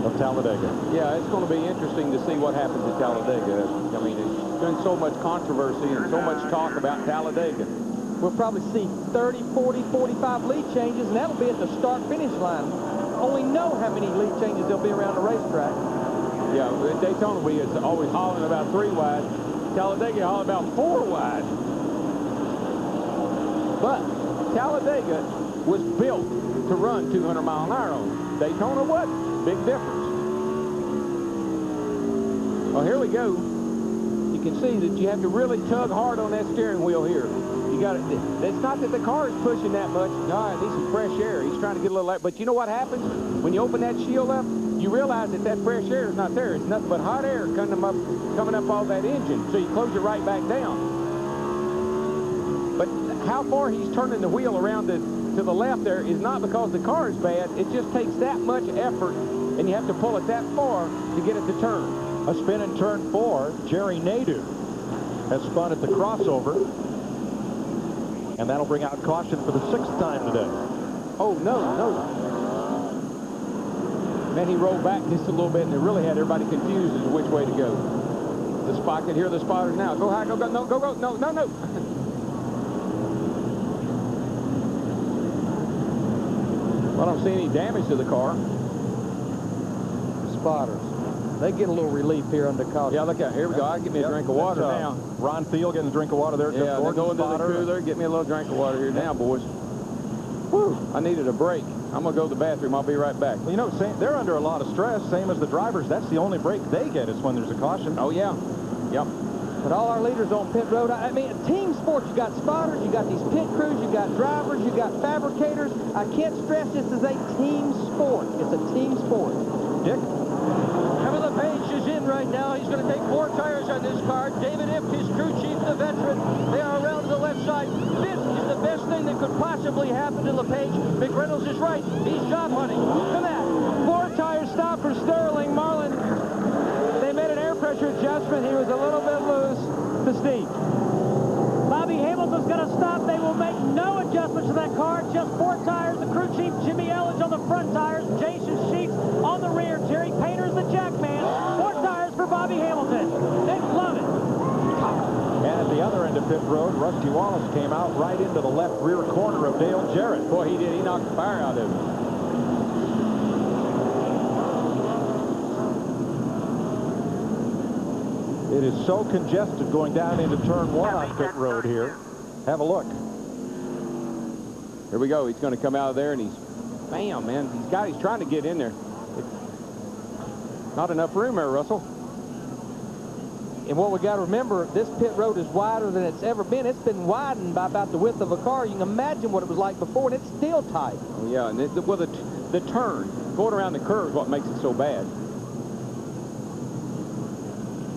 of Talladega. Yeah, it's going to be interesting to see what happens at Talladega. I mean, there's been so much controversy and so much talk about Talladega. We'll probably see 30, 40, 45 lead changes, and that'll be at the start-finish line. Only know how many lead changes there'll be around the racetrack. Yeah, at Daytona, we is always hollering about 3 wide. Talladega hollering about 4 wide. But Talladega was built to run 200 mile an hour on. Daytona wasn't. Big difference. Well, here we go. You can see that you have to really tug hard on that steering wheel here. You got it. It's not that the car is pushing that much. No, I need some fresh air. He's trying to get a little air. But you know what happens? When you open that shield up, you realize that that fresh air is not there. It's nothing but hot air coming up off that engine. So you close it right back down. But how far he's turning the wheel around to the left there is not because the car is bad. It just takes that much effort, and you have to pull it that far to get it to turn. A spin in turn 4. Jerry Nadeau has spun at the crossover. And that'll bring out caution for the 6th time today. Oh, no. Then he rolled back just a little bit, and it really had everybody confused as to which way to go. The spot can hear the spotters now. Go high, go, no, go. No. Well, I don't see any damage to the car. Spotters. They get a little relief here under caution. Yeah, look out. Here we go. I'll get me a drink of water now. Ron Thiel getting a drink of water there. Yeah, they're going to the cooler. Get me a little drink of water here now, boys. Whew, I needed a break. I'm going to go to the bathroom. I'll be right back. Well, you know, they're under a lot of stress, same as the drivers. That's the only break they get is when there's a caution. Oh, yeah. Yep. But all our leaders on pit road, I mean, team sports, you got spotters, you got these pit crews, you got drivers, you got fabricators. I can't stress this is a team sport. It's a team sport. Dick? Kevin LePage is in right now. He's going to take 4 tires on this car. David Ift, his crew chief, the veteran. They are around to the left side. This is the best thing that could possibly happen to LePage. McReynolds is right. He's job hunting. Look at that. 4-tire stop for Sterling. Marlin, they made an air pressure adjustment. He was a little bit loose to Steve. Bobby Hamilton's going to stop. They will make no adjustments to that car. Just 4 tires. The crew chief, Jimmy Elledge, on the front tires. Jason Sheets on the rear. Terry Painter's the jack man. 4 tires for Bobby Hamilton. They love it. And at the other end of pit road, Rusty Wallace came out right into the left rear corner of Dale Jarrett. Boy, he did. He knocked the fire out of him. It is so congested going down into turn 1 on pit road here. Have a look. Here we go. He's going to come out of there, and he's, bam, man. He's trying to get in there. Not enough room there, Russell. And what we got to remember, this pit road is wider than it's ever been. It's been widened by about the width of a car. You can imagine what it was like before, and it's still tight. Oh, yeah, and the turn, going around the curve is what makes it so bad.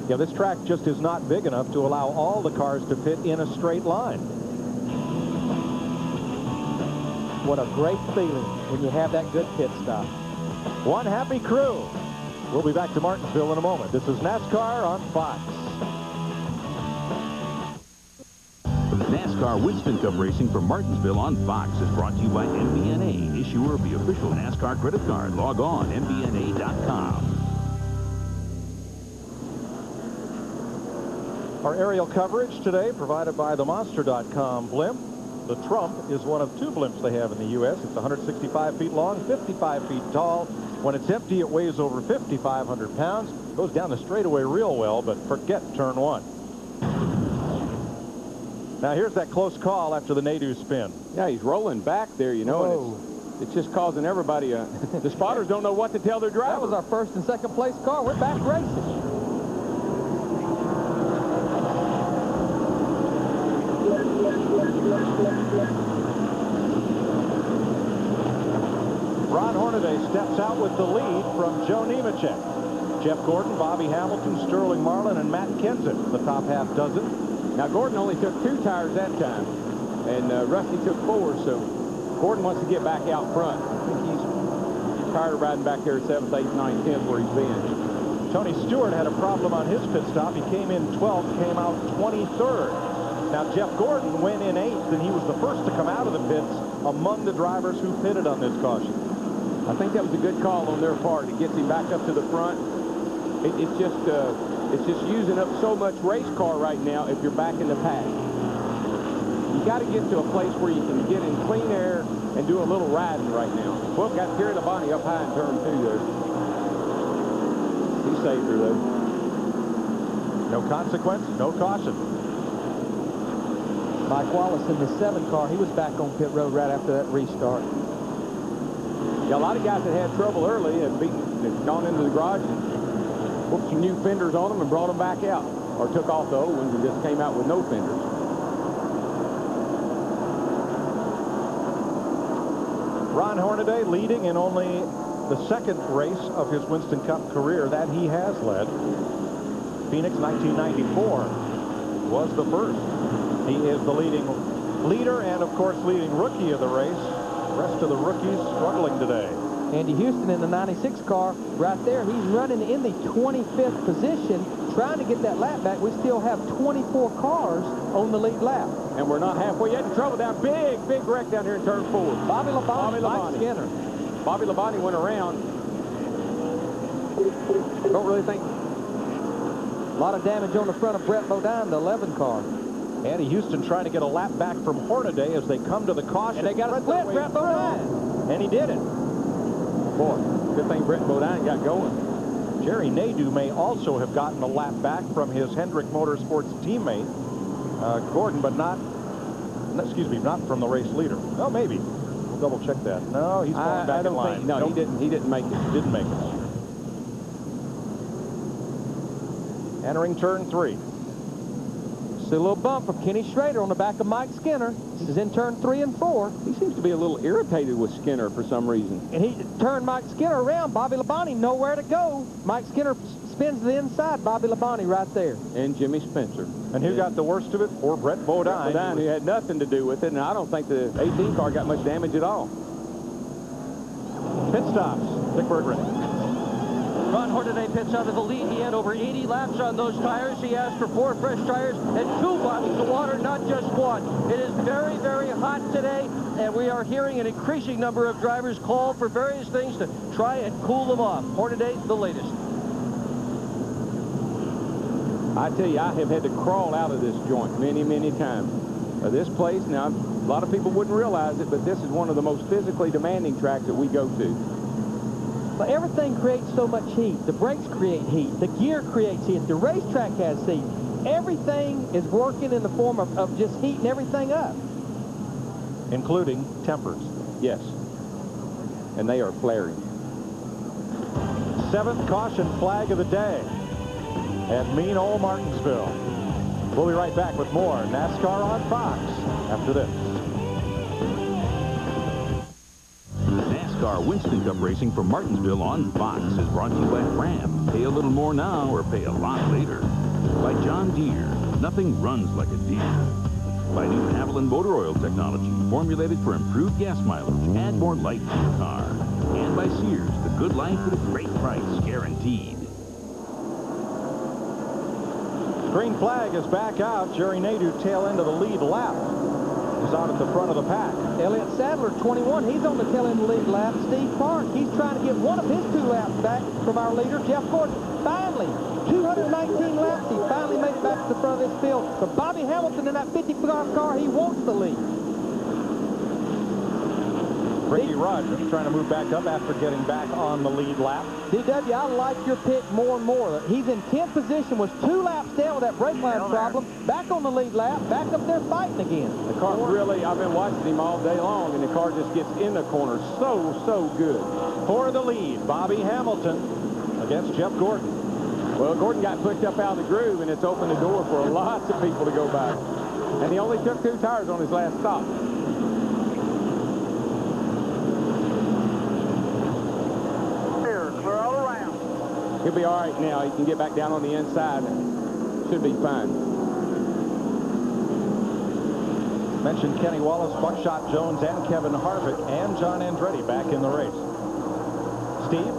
Yeah, this track just is not big enough to allow all the cars to fit in a straight line. What a great feeling when you have that good pit stop. One happy crew. We'll be back to Martinsville in a moment. This is NASCAR on Fox. NASCAR Winston Cup Racing from Martinsville on Fox is brought to you by MBNA, issuer of the official NASCAR credit card. Log on, mbna.com. Our aerial coverage today provided by the Monster.com blimp. The Trump is one of 2 blimps they have in the U.S. It's 165 feet long, 55 feet tall. When it's empty, it weighs over 5,500 pounds. Goes down the straightaway real well, but forget turn 1. Now here's that close call after the Nadu spin. Yeah, he's rolling back there, you know, and it's just causing everybody, the spotters don't know what to tell their driver. That was our first and second place car. We're back racing. Ron Hornaday steps out with the lead from Joe Nemechek. Jeff Gordon, Bobby Hamilton, Sterling Marlin, and Matt Kenseth, the top half dozen. Now, Gordon only took 2 tires that time, and Rusty took 4, so Gordon wants to get back out front. I think he's tired of riding back there 7th, 8th, 9th, 10th where he's been. Tony Stewart had a problem on his pit stop. He came in 12th, came out 23rd. Now, Jeff Gordon went in 8th, and he was the first to come out of the pits among the drivers who pitted on this caution. I think that was a good call on their part. It gets him back up to the front. It's just using up so much race car right now if you're back in the pack. You got to get to a place where you can get in clean air and do a little riding right now. Well, got Terry Labonte up high in turn 2 there. He saved her, though. No consequence, no caution. Mike Wallace in the 7 car, he was back on pit road right after that restart. Yeah, a lot of guys that had trouble early have gone into the garage and put some new fenders on them and brought them back out, or took off the old ones and just came out with no fenders. Ron Hornaday leading in only the 2nd race of his Winston Cup career that he has led. Phoenix 1994 was the first. He is the leading leader and, of course, leading rookie of the race. The rest of the rookies struggling today. Andy Houston in the 96 car right there. He's running in the 25th position, trying to get that lap back. We still have 24 cars on the lead lap. And we're not halfway yet in trouble down. Big wreck down here in turn 4. Bobby Labonte, Mike Skinner. Bobby Labonte went around. Don't really think. A lot of damage on the front of Brett Bodine, the 11 car. Andy Houston trying to get a lap back from Hornaday as they come to the caution. And they got a split, Brett Bodine. And he did it. Boy, good thing Brett Bodine got going. Jerry Nadeau may also have gotten a lap back from his Hendrick Motorsports teammate, Gordon, but not from the race leader. Well, maybe. We'll double check that. No, he's falling back in line. No, nope. He didn't make it. Didn't make it. Entering turn 3. See a little bump from Kenny Schrader on the back of Mike Skinner. This is in turn 3 and 4. He seems to be a little irritated with Skinner for some reason. And he turned Mike Skinner around. Bobby Labonte nowhere to go. Mike Skinner spins to the inside. Bobby Labonte right there. And Jimmy Spencer. And who got the worst of it? Poor Brett Bodine. Bodine, who had nothing to do with it, and I don't think the 18 car got much damage at all. Pit stops. Dick Berggren. Ron Hornaday pits out of the lead. He had over 80 laps on those tires. He asked for 4 fresh tires and 2 bottles of water, not just 1. It is very, very hot today, and we are hearing an increasing number of drivers call for various things to try and cool them off. Hornaday, the latest. I tell you, I have had to crawl out of this joint many, many times. This place, now, a lot of people wouldn't realize it, but this is one of the most physically demanding tracks that we go to. But everything creates so much heat. The brakes create heat. The gear creates heat. The racetrack has heat. Everything is working in the form of just heating everything up. Including tempers. Yes. And they are flaring. 7th caution flag of the day at mean old Martinsville. We'll be right back with more NASCAR on Fox after this. NASCAR Winston Cup racing from Martinsville on Fox is brought to you by Ram. Pay a little more now or pay a lot later. By John Deere. Nothing runs like a deer. By new Haviland motor oil technology, formulated for improved gas mileage, add more life to your car. And by Sears, the good life at a great price, guaranteed. Green flag is back out. Jerry Nadeau tail end of the lead lap. He's out at the front of the pack. Elliott Sadler, 21, he's on the tail end of the lead lap. Steve Park, he's trying to get one of his 2 laps back from our leader, Jeff Gordon. Finally, 219 laps, he finally made it back to the front of this field. But Bobby Hamilton in that 55 car, he wants the lead. Ricky Rudd trying to move back up after getting back on the lead lap. DW, I like your pick more and more. He's in 10th position, was 2 laps down with that brake line problem. Back on the lead lap, back up there fighting again. The car really, I've been watching him all day long, and the car just gets in the corner so good. For the lead, Bobby Hamilton against Jeff Gordon. Well, Gordon got pushed up out of the groove, and it's opened the door for lots of people to go by. And he only took 2 tires on his last stop. He'll be all right now. He can get back down on the inside. Should be fine. Mentioned Kenny Wallace, Buckshot Jones, and Kevin Harvick, and John Andretti back in the race. Steve?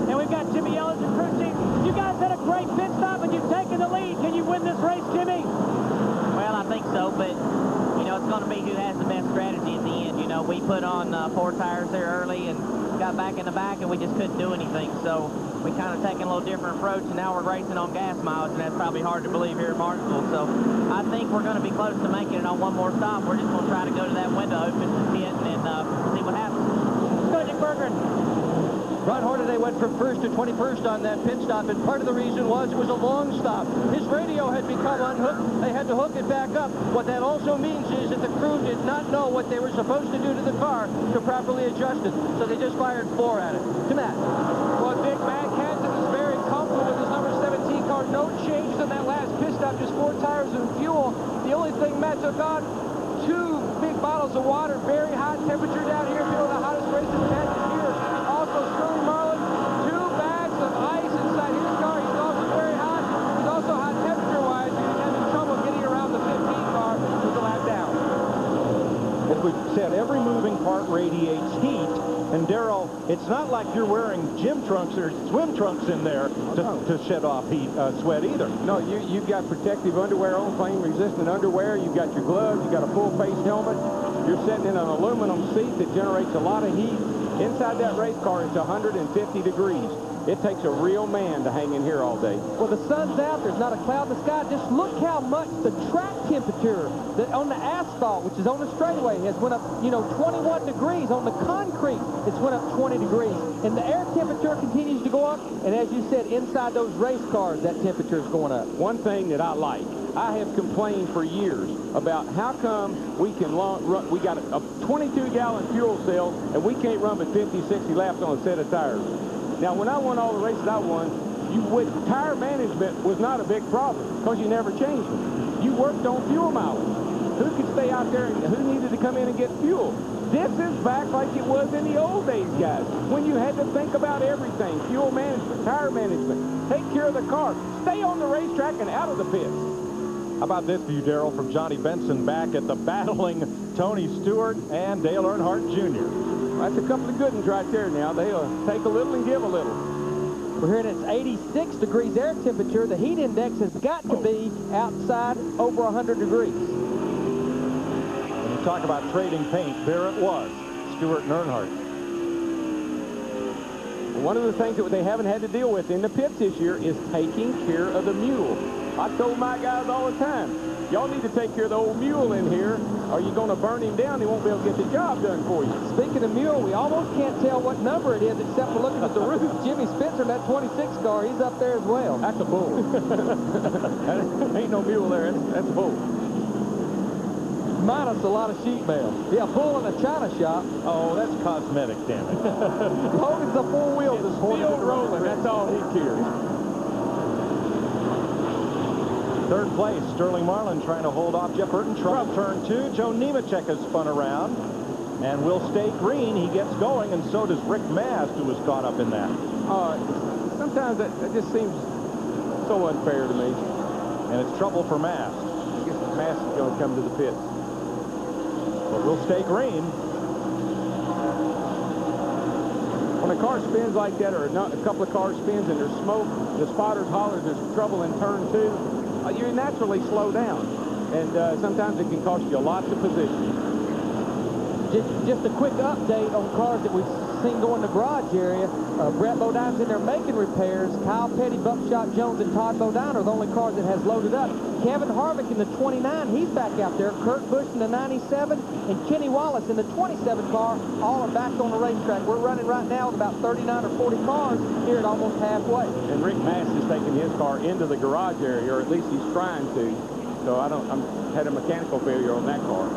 And we've got Jimmy Ellis and crew chief. You guys had a great pit stop, and you've taken the lead. Can you win this race, Jimmy? Well, I think so, but, you know, it's going to be who has the best strategy at the end. You know, we put on 4 tires there early and got back in the back, and we just couldn't do anything. So we kind of taken a little different approach, and now we're racing on gas mileage, and that's probably hard to believe here at Martinsville. So I think we're going to be close to making it on one more stop. We're just going to try to go to that window, open the pit, and see what happens. Let's go, Dick Berggren. Ron Hornaday went from 1st to 21st on that pit stop, and part of the reason was it was a long stop. His radio had become unhooked. They had to hook it back up. What that also means is that the crew did not know what they were supposed to do to the car to properly adjust it, so they just fired 4 at it. To Matt. Well, Dick, Matt Hansen is very comfortable with his number 17 car. No changes on that last pit stop, just 4 tires and fuel. The only thing Matt took on, 2 big bottles of water, very hot temperature down here, middle of the hottest race in the past year. Also, Sterling Marlin, 2 bags of ice inside his car. He's also very hot. He's also hot temperature-wise. He's having trouble getting around the 15 car with the lap down. As we said, every moving part radiates heat. And Darrell, it's not like you're wearing gym trunks or swim trunks in there to shed off heat, sweat either. No, you've got protective underwear on, flame-resistant underwear. You've got your gloves. You've got a full-face helmet. You're sitting in an aluminum seat that generates a lot of heat. Inside that race car, it's 150 degrees. It takes a real man to hang in here all day. Well, the sun's out. There's not a cloud in the sky. Just look how much the track temperature that on the asphalt, which is on the straightaway, has went up, 21 degrees. On the concrete, it's went up 20 degrees. And the air temperature continues to go up. And as you said, inside those race cars, that temperature is going up. One thing that I like, I have complained for years about how come we can run, we got a 22-gallon fuel cell, and we can't run but 50, 60 laps on a set of tires. Now, when I won all the races I won, tire management was not a big problem because you never changed them. You worked on fuel mileage. Who could stay out there and who needed to come in and get fuel? This is back like it was in the old days, guys, when you had to think about everything. Fuel management, tire management, take care of the car, stay on the racetrack and out of the pits. How about this view, Darrell, from Johnny Benson back at the battling Tony Stewart and Dale Earnhardt Jr. That's a couple of good ones right there now. They'll take a little and give a little. We're hearing it's 86 degrees air temperature. The heat index has got to be outside over 100 degrees. When you talk about trading paint, there it was, Stewart and Earnhardt. One of the things that they haven't had to deal with in the pits this year is taking care of the mule. I told my guys all the time, y'all need to take care of the old mule in here, or you're going to burn him down. He won't be able to get the job done for you. Speaking of mule, we almost can't tell what number it is except for looking at the roof. Jimmy Spencer in that 26 car, he's up there as well. That's a bull. Ain't no mule there. That's a bull. Minus a lot of sheet mail. Yeah, bull in a china shop. Oh, that's cosmetic, damn it. Hogan's a four-wheel this morning. Still rolling. That's all he cares. Third place, Sterling Marlin trying to hold off Jeff Burton. Trouble turn 2. Joe Nemechek has spun around and will stay green. He gets going, and so does Rick Mast, who was caught up in that. Sometimes that just seems so unfair to me. And it's trouble for Mast. I guess Mast is going to come to the pits. But we'll stay green. When a car spins like that, or a couple of cars spins and there's smoke, the spotters holler there's trouble in turn 2. You naturally slow down, and sometimes it can cost you lots of position. Just a quick update on cars that we've seen go in the garage area. Brett Bodine's in there making repairs. Kyle Petty, Buckshot Jones, and Todd Bodine are the only cars that has loaded up. Kevin Harvick in the 29, he's back out there. Kurt Busch in the 97, and Kenny Wallace in the 27 car, all are back on the racetrack. We're running right now with about 39 or 40 cars here at almost halfway. And Rick Mast is taking his car into the garage area, or at least he's trying to. So I'm had a mechanical failure on that car.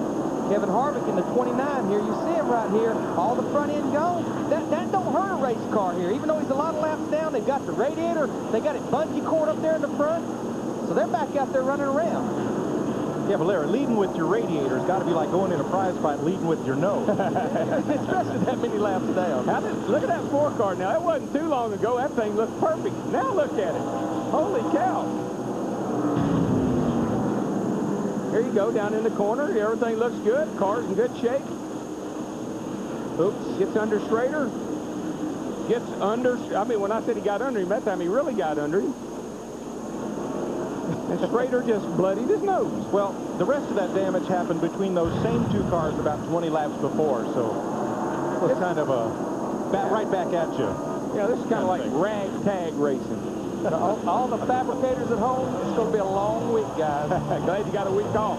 Kevin Harvick in the 29 here. You see him right here. All the front end gone. That don't hurt a race car here. Even though he's a lot of laps down, they've got the radiator. They got it bungee cord up there in the front. So they're back out there running around. Yeah, but Larry, leading with your radiator's got to be like going in a prize fight leading with your nose. Especially that many laps down. Look at that 4 car now. It wasn't too long ago. That thing looked perfect. Now look at it. Holy cow. Here you go, down in the corner. Everything looks good. Car's in good shape. Oops, gets under Schrader. Gets under, I mean, when I said he got under him, that time he really got under him. And Schrader just bloodied his nose. Well, the rest of that damage happened between those same 2 cars about 20 laps before, so it was kind of a right back at you. Yeah, this is kind of like ragtag racing. All the fabricators at home, it's going to be a long week, guys. Glad you got a week off.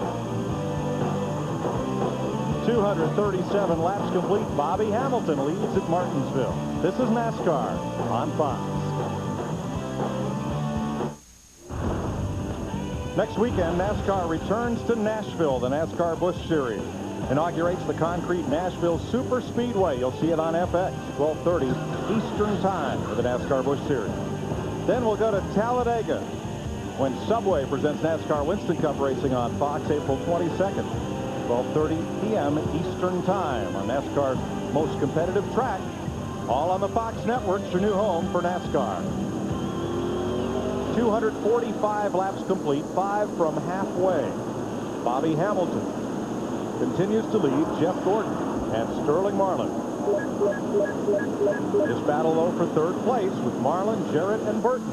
237 laps complete. Bobby Hamilton leads at Martinsville. This is NASCAR on Fox. Next weekend, NASCAR returns to Nashville. The NASCAR Busch Series inaugurates the concrete Nashville Super Speedway. You'll see it on FX, 12:30 Eastern Time for the NASCAR Busch Series. Then we'll go to Talladega when Subway presents NASCAR Winston Cup racing on Fox April 22nd, 12:30 p.m. Eastern Time on NASCAR's most competitive track. All on the Fox Network's your new home for NASCAR. 245 laps complete, 5 from halfway. Bobby Hamilton continues to lead Jeff Gordon and Sterling Marlin. This battle, though, for 3rd place with Marlin, Jarrett, and Burton.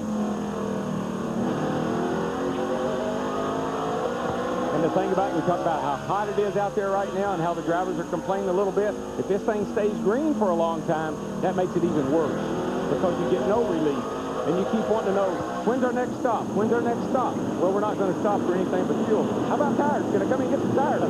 And the thing about it, we talk about how hot it is out there right now and how the drivers are complaining a little bit. If this thing stays green for a long time, that makes it even worse because you get no relief. And you keep wanting to know, when's our next stop? When's our next stop? Well, we're not going to stop for anything but fuel. How about tires? Can I come and get some tires?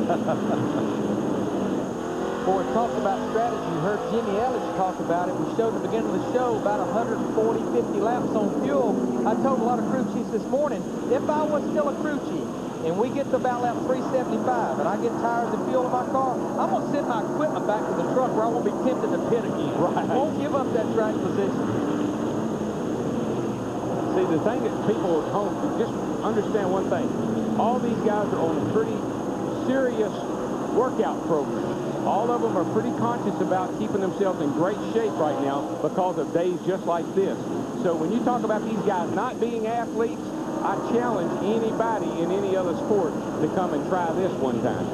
Before we talked about strategy, you heard Jimmy Ellis talk about it. We showed at the beginning of the show about 140, 50 laps on fuel. I told a lot of crew chiefs this morning, if I was still a crew chief and we get to about lap 375 and I get tires and fuel in my car, I'm going to send my equipment back to the truck where I won't be tempted to pit again. Right. I won't give up that track position. See, the thing that people at home, just understand one thing. All these guys are on a pretty serious workout program. All of them are pretty conscious about keeping themselves in great shape right now because of days just like this. So when you talk about these guys not being athletes, I challenge anybody in any other sport to come and try this one time.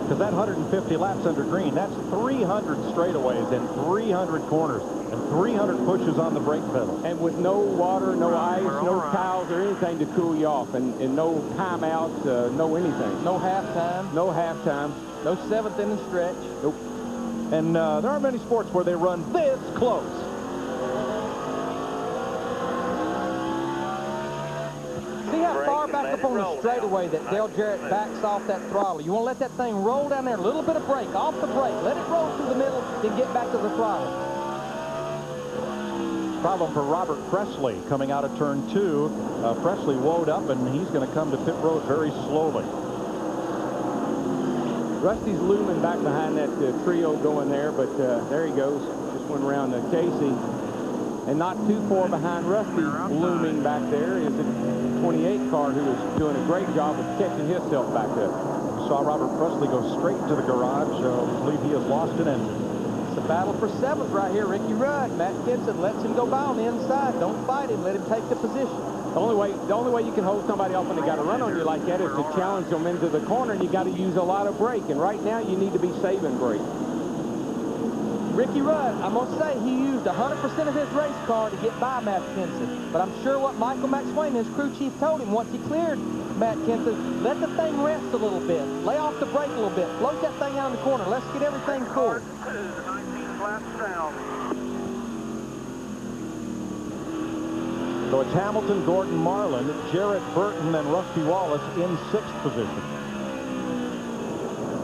Because that 150 laps under green, that's 300 straightaways and 300 corners and 300 pushes on the brake pedal. And with no water, no ice, no towels or anything to cool you off, and no timeouts, no anything. No halftime. No halftime. No seventh inning stretch. Nope. And there aren't many sports where they run this close. See how far back up on the straightaway that Dale Jarrett backs off that throttle. You want to let that thing roll down there, a little bit of brake, off the brake. Let it roll through the middle, then get back to the throttle. Problem for Robert Presley coming out of turn 2. Presley woed up, and he's going to come to pit road very slowly. Rusty's looming back behind that trio going there, but there he goes. Just went around Casey. And not too far behind Rusty, looming back there, is the 28 car who is doing a great job of catching himself back up. We saw Robert Presley go straight to the garage. I believe he has lost an engine. It's a battle for 7th right here. Ricky Rudd. Matt Kinson lets him go by on the inside. Don't fight him. Let him take the position. The only way you can hold somebody off when they got to run on you like that is to challenge them into the corner, and you got to use a lot of brake. And right now, you need to be saving brake. Ricky Rudd, I'm going to say he used 100% of his race car to get by Matt Kinson. But I'm sure what Michael McSwain, his crew chief, told him once he cleared Matt Kinson, let the thing rest a little bit. Lay off the brake a little bit. Float that thing out in the corner. Let's get everything cool. So it's Hamilton, Gordon, Marlin, Jarrett Burton, and Rusty Wallace in 6th position.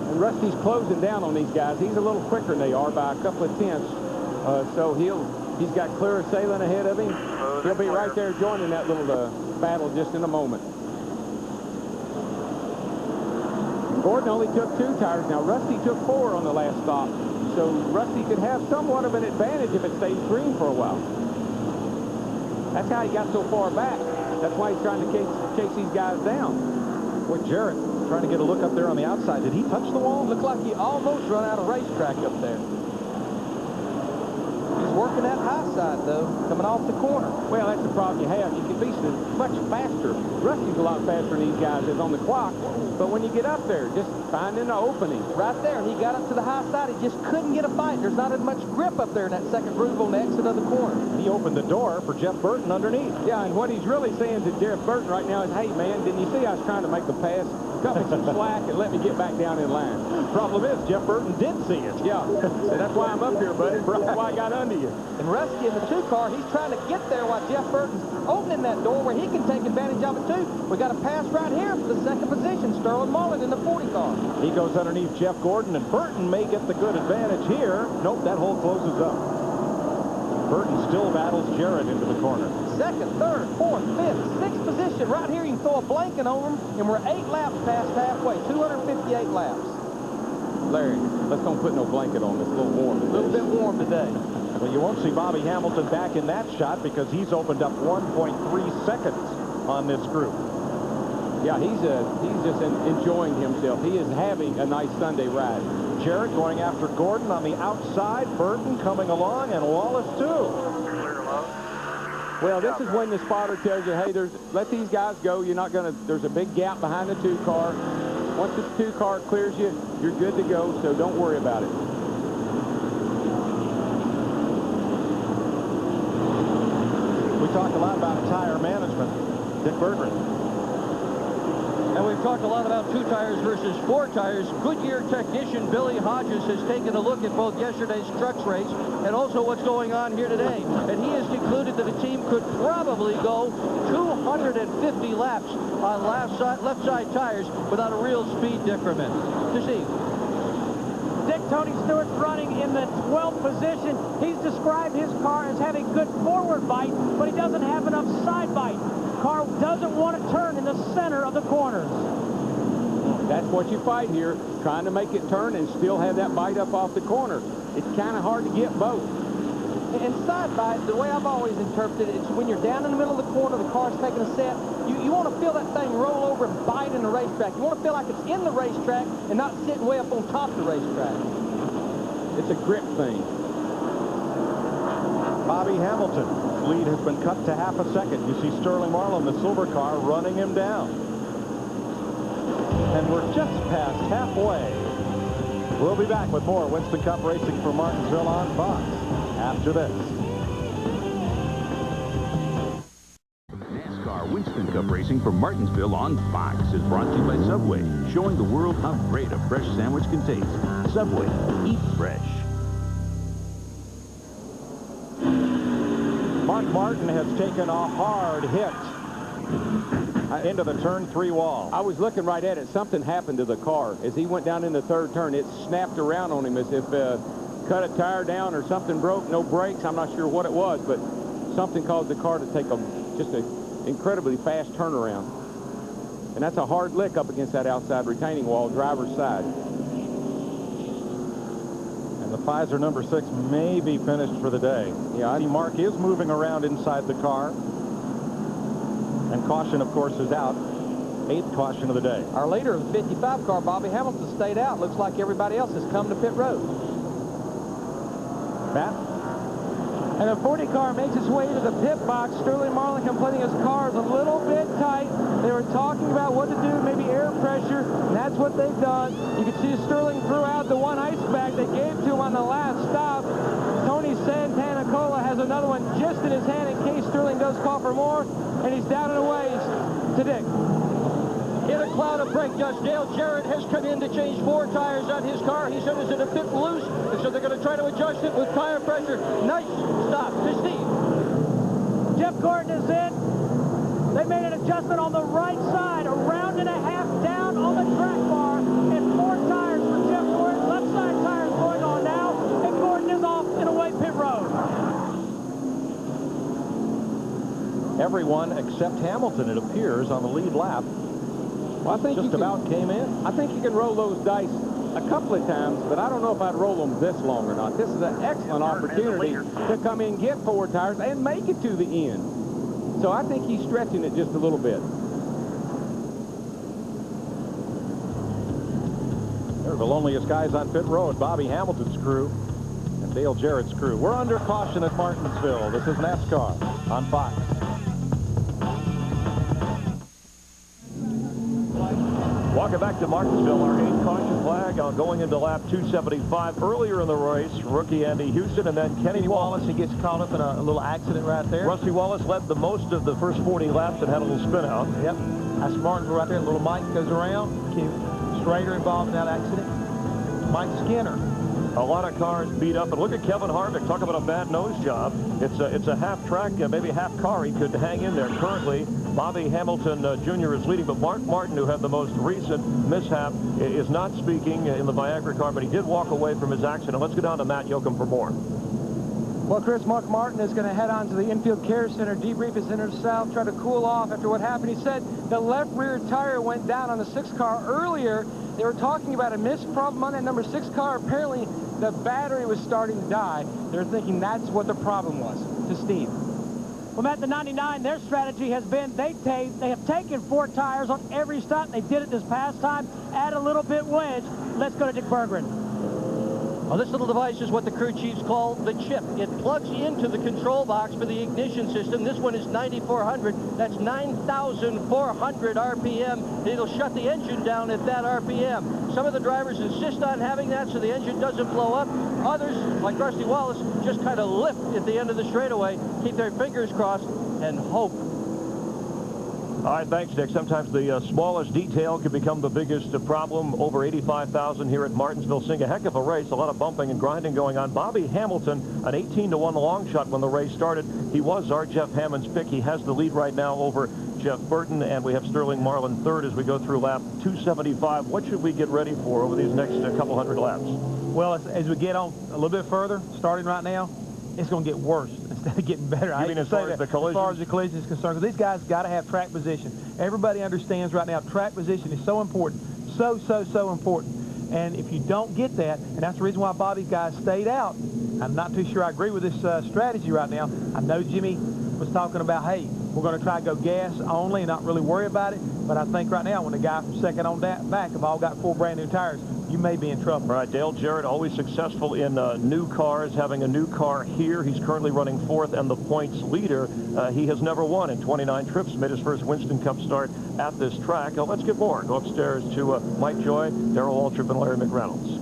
And Rusty's closing down on these guys. He's a little quicker than they are by a couple of tenths. So he's got Clear Sailing ahead of him. He'll be right there joining that little battle just in a moment. Gordon only took 2 tires. Now, Rusty took 4 on the last stop. So Rusty could have somewhat of an advantage if it stays green for a while. That's how he got so far back. That's why he's trying to chase these guys down. Boy, Jarrett trying to get a look up there on the outside. Did he touch the wall? Looked like he almost run out of racetrack up there. He's working that high side, though, coming off the corner. Well, that's the problem you have. You can be much faster. Rusty's a lot faster than these guys is on the clock. But when you get up there, just finding an opening. Right there, he got up to the high side. He just couldn't get a fight. There's not as much grip up there in that second groove on the exit of the corner. He opened the door for Jeff Burton underneath. Yeah, and what he's really saying to Jeff Burton right now is, hey, man, didn't you see I was trying to make the pass? Cut me some slack and let me get back down in line. Problem is, Jeff Burton did see it. Yeah, and that's why I'm up here, buddy. That's why I got under you. And Rusty in the 2 car, he's trying to get there while Jeff Burton's opening that door where he can take advantage of it, too. We got a pass right here for the 2nd position. Sterling Mullen in the 40 car. He goes underneath Jeff Gordon, and Burton may get the good advantage here. Nope, that hole closes up. Burton still battles Jarrett into the corner. 2nd, 3rd, 4th, 5th, 6th position. Right here, you can throw a blanket over them, and we're 8 laps past halfway. 258 laps. Larry, let's don't put no blanket on. It's a little warm today. A little bit warm today. Well, you won't see Bobby Hamilton back in that shot because he's opened up 1.3 seconds on this group. Yeah, he's just enjoying himself. He is having a nice Sunday ride. Jarrett going after Gordon on the outside. Burton coming along, and Wallace too. Well, this is when the spotter tells you, hey, let these guys go. You're not going to, there's a big gap behind the 2 car. Once the 2 car clears you, you're good to go, so don't worry about it. We talk a lot about tire management. Dick Berggren. And we've talked a lot about 2 tires versus 4 tires. Goodyear technician Billy Hodges has taken a look at both yesterday's trucks race and also what's going on here today. And he has concluded that a team could probably go 250 laps on left side tires without a real speed decrement. To see. Dick, Tony Stewart's running in the 12th position. He's described his car as having good forward bite, but he doesn't have enough side bite. Car doesn't want to turn in the center of the corners. That's what you fight here, trying to make it turn and still have that bite up off the corner. It's kind of hard to get both. And side bite, the way I've always interpreted it, is when you're down in the middle of the corner, the car's taking a set, you want to feel that thing roll over and bite in the racetrack. You want to feel like it's in the racetrack and not sitting way up on top of the racetrack. It's a grip thing. Bobby Hamilton's lead has been cut to half a second. You see Sterling Marlin, the silver car, running him down. And we're just past halfway. We'll be back with more Winston Cup racing from Martinsville on Fox after this. NASCAR Winston Cup racing from Martinsville on Fox is brought to you by Subway, showing the world how great a fresh sandwich can taste. Subway, eat fresh. Mark Martin has taken a hard hit into the turn 3 wall. I was looking right at it. Something happened to the car. As he went down in the third turn, it snapped around on him as if cut a tire down or something broke. No brakes. I'm not sure what it was, but something caused the car to take just an incredibly fast turnaround. And that's a hard lick up against that outside retaining wall, driver's side. And the Pfizer number 6 may be finished for the day. Yeah, I see Mark is moving around inside the car. And caution, of course, is out. 8th caution of the day. Our leader of the 55 car, Bobby Hamilton, stayed out. Looks like everybody else has come to pit road. Matt? And the 40 car makes its way to the pit box. Sterling Marlin complaining his car is a little bit tight. They were talking about what to do, maybe air pressure, and that's what they've done. You can see Sterling threw out the one ice bag they gave to him on the last stop. Tony Santanacola has another one just in his hand in case Sterling does call for more, and he's down and away to Dick. In a cloud of brake dust, Dale Jarrett has come in to change 4 tires on his car. He said it's a bit loose, and so they're going to try to adjust it with tire pressure. Nice stop to Steve. Jeff Gordon is in. They made an adjustment on the right side, a round and a half down on the track bar, and 4 tires for Jeff Gordon. Left side tires going on now, and Gordon is off and away pit road. Everyone except Hamilton, it appears, on the lead lap. Well, I think just about came in. I think you can roll those dice a couple of times, but I don't know if I'd roll them this long or not. This is an excellent opportunity to come in, get 4 tires, and make it to the end. So I think he's stretching it just a little bit. They're the loneliest guys on pit road, Bobby Hamilton's crew and Dale Jarrett's crew. We're under caution at Martinsville. This is NASCAR on Fox. Welcome back to Martinsville. Our 8th caution flag going into lap 275. Earlier in the race, rookie Andy Houston and then Kenny Wallace. He gets caught up in a little accident right there. Rusty Wallace led the most of the first 40 laps and had a little spin out. Yep. That's Martinsville right there. Little Mike goes around. Schrader involved in that accident. Mike Skinner. A lot of cars beat up. And look at Kevin Harvick. Talk about a bad nose job. It's a half track, maybe half car. He could hang in there. Currently, Bobby Hamilton Jr. is leading, but Mark Martin, who had the most recent mishap, is not speaking in the Viagra car, but he did walk away from his accident. Let's go down to Matt Yoakum for more. Well, Chris, Mark Martin is going to head on to the infield care center, debrief his inner south, try to cool off after what happened. He said the left rear tire went down on the 6 car earlier. They were talking about a missed problem on that number 6 car. Apparently, the battery was starting to die. They're thinking that's what the problem was. To Steve. Well, Matt, the 99, their strategy has been they have taken 4 tires on every stop. They did it this past time. Add a little bit wedge. Let's go to Dick Berggren. Well, this little device is what the crew chiefs call the chip. It plugs into the control box for the ignition system. This one is 9,400. That's 9,400 RPM. It'll shut the engine down at that RPM. Some of the drivers insist on having that so the engine doesn't blow up. Others, like Rusty Wallace, just kind of lift at the end of the straightaway, keep their fingers crossed, and hope. All right, thanks, Dick. Sometimes the smallest detail can become the biggest problem. Over 85,000 here at Martinsville, seeing a heck of a race. A lot of bumping and grinding going on. Bobby Hamilton, an 18-1 long shot when the race started. He was our Jeff Hammond's pick. He has the lead right now over Jeff Burton, and we have Sterling Marlin third as we go through lap 275. What should we get ready for over these next couple hundred laps? Well, as we get on a little bit further, starting right now, it's going to get worse instead of getting better. You mean as far as the collision? As far as the collision is concerned, because these guys got to have track position. Everybody understands right now track position is so important, so important. And if you don't get that, and that's the reason why Bobby's guys stayed out. I'm not too sure I agree with this strategy right now. I know Jimmy was talking about, hey, we're going to try to go gas only and not really worry about it. But I think right now, when the guy from second on that back have all got 4 brand new tires, you may be in trouble. All right, Dale Jarrett, always successful in new cars, having a new car here. He's currently running 4th and the points leader. He has never won in 29 trips, made his first Winston Cup start at this track. Let's get more. Go upstairs to Mike Joy, Darrell Waltrip, and Larry McReynolds.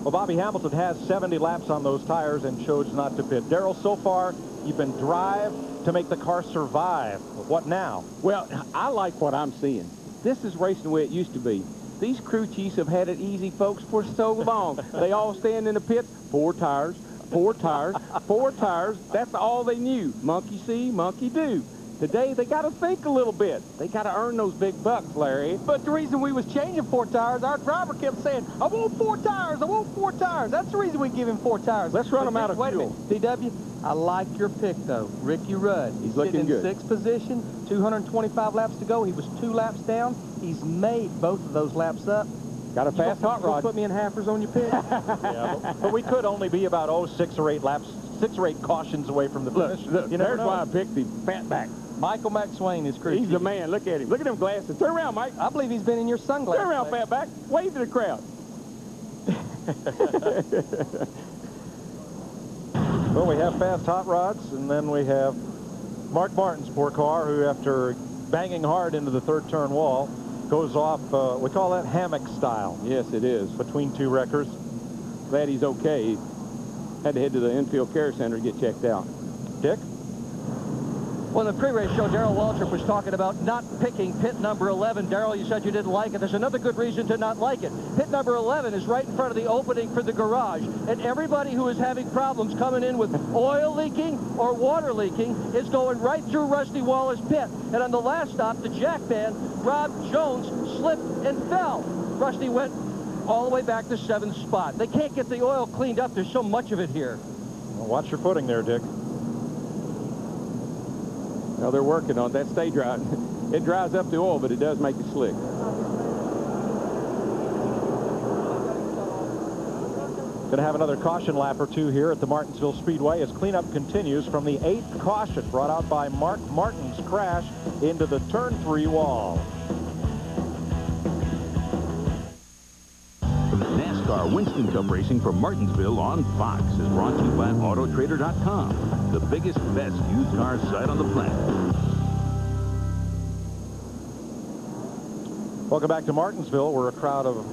Well, Bobby Hamilton has 70 laps on those tires and chose not to pit. Darrell, so far, you've been drive to make the car survive. What now? Well, I like what I'm seeing. This is racing the way it used to be. These crew chiefs have had it easy, folks, for so long. They all stand in the pits, 4 tires, 4 tires, 4 tires. That's all they knew. Monkey see, monkey do. Today, they got to think a little bit. They got to earn those big bucks, Larry. But the reason we was changing 4 tires, our driver kept saying, I want 4 tires, I want 4 tires. That's the reason we give him 4 tires. Let's run them out of wait fuel. A minute, DW, I like your pick, though. Ricky Rudd. He's looking good. In 6th position, 225 laps to go. He was 2 laps down. He's made both of those laps up. Got a fast hot rod. Put me in halfers on your pick. Yeah, but we could only be about, 6 or 8 laps, 6 or 8 cautions away from the finish. Look, there's why I picked the fatback. Michael McSwain is crew He's chief. the man. Look at him. Look at them glasses. Turn around, Mike. I believe he's been in your sunglasses. Turn around, fatback. Wave to the crowd. Well, we have fast hot rods, and then we have Mark Martin's poor car, who, after banging hard into the 3rd turn wall, goes off, we call that hammock style. Yes, it is. Between 2 wreckers. Glad he's okay. He had to head to the infield care center to get checked out. Dick? Well, in the pre-race show, Darrell Waltrip was talking about not picking pit number 11. Darrell, you said you didn't like it. There's another good reason to not like it. Pit number 11 is right in front of the opening for the garage, and everybody who is having problems coming in with oil leaking or water leaking is going right through Rusty Waller's pit. And on the last stop, the jack man, Rob Jones, slipped and fell. Rusty went all the way back to 7th spot. They can't get the oil cleaned up. There's so much of it here. Well, watch your footing there, Dick. Well, they're working on that. Stay dry. It dries up the oil, but it does make it slick. Going to have another caution lap or 2 here at the Martinsville Speedway as cleanup continues from the 8th caution brought out by Mark Martin's crash into the turn 3 wall. NASCAR Winston Cup racing from Martinsville on Fox is brought to you by Autotrader.com, the biggest, best used car site on the planet. Welcome back to Martinsville, where a crowd of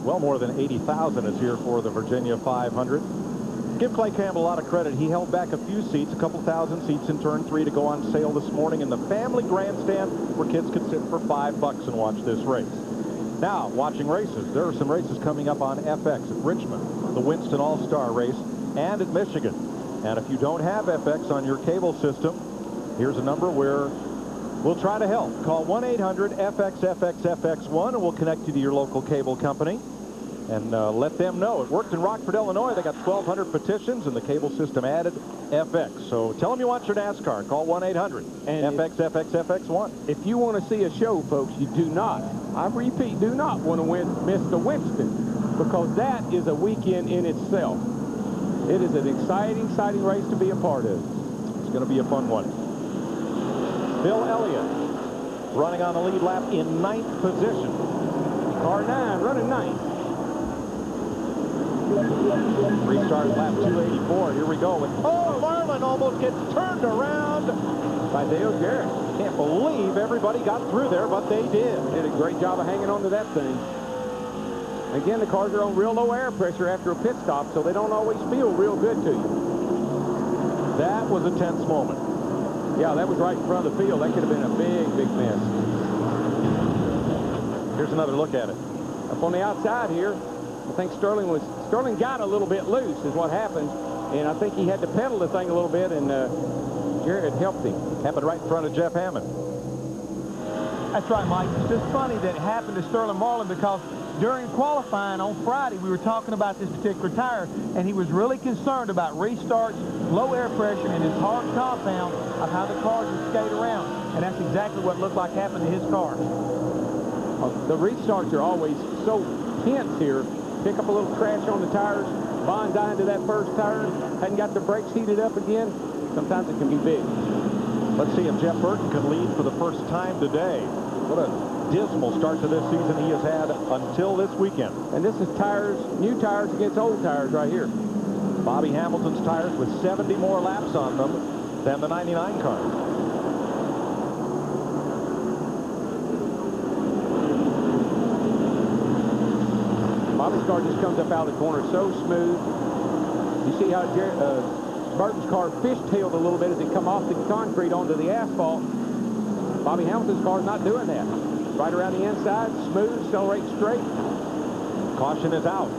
well more than 80,000 is here for the Virginia 500. Give Clay Campbell a lot of credit. He held back a few seats, a couple thousand seats in turn 3 to go on sale this morning in the family grandstand where kids could sit for $5 and watch this race. Now, watching races, there are some races coming up on FX at Richmond, the Winston All-Star race, and at Michigan. And if you don't have FX on your cable system, here's a number where we'll try to help. Call 1-800-FX-FX-FX1 and we'll connect you to your local cable company and let them know. It worked in Rockford, Illinois. They got 1,200 petitions and the cable system added FX. So tell them you want your NASCAR. Call 1-800-FX-FX-FX1. If you want to see a show, folks, you do not, I repeat, do not want to miss the Winston, because that is a weekend in itself. It is an exciting race to be a part of. It's going to be a fun one. Bill Elliott running on the lead lap in 9th position. Car 9 running 9th. Restart lap 284. Here we go. And Marlin almost gets turned around by Dale Jarrett. Can't believe everybody got through there, but they did. Did a great job of hanging on to that thing. Again, the cars are on real low air pressure after a pit stop, so they don't always feel real good to you. That was a tense moment. Yeah, that was right in front of the field. That could have been a big, big mess. Here's another look at it. Up on the outside here, I think Sterling got a little bit loose is what happened, and I think he had to pedal the thing a little bit, and Jared helped him. Happened right in front of Jeff Hammond. That's right, Mike. It's just funny that it happened to Sterling Marlin because during qualifying on Friday, we were talking about this particular tire, and he was really concerned about restarts, low air pressure, and his hard compound of how the cars would skate around. And that's exactly what looked like happened to his car. The restarts are always so tense here. Pick up a little crash on the tires, Bond dying to that first tire, hadn't got the brakes heated up again. Sometimes it can be big. Let's see if Jeff Burton can lead for the first time today. What a dismal start to this season he has had until this weekend. And this is new tires against old tires right here. Bobby Hamilton's tires with 70 more laps on them than the 99 cars. Bobby's car just comes up out of the corner so smooth. You see how Burton's car fishtailed a little bit as it come off the concrete onto the asphalt. Bobby Hamilton's car's not doing that. Right around the inside, smooth, accelerate straight. Caution is out.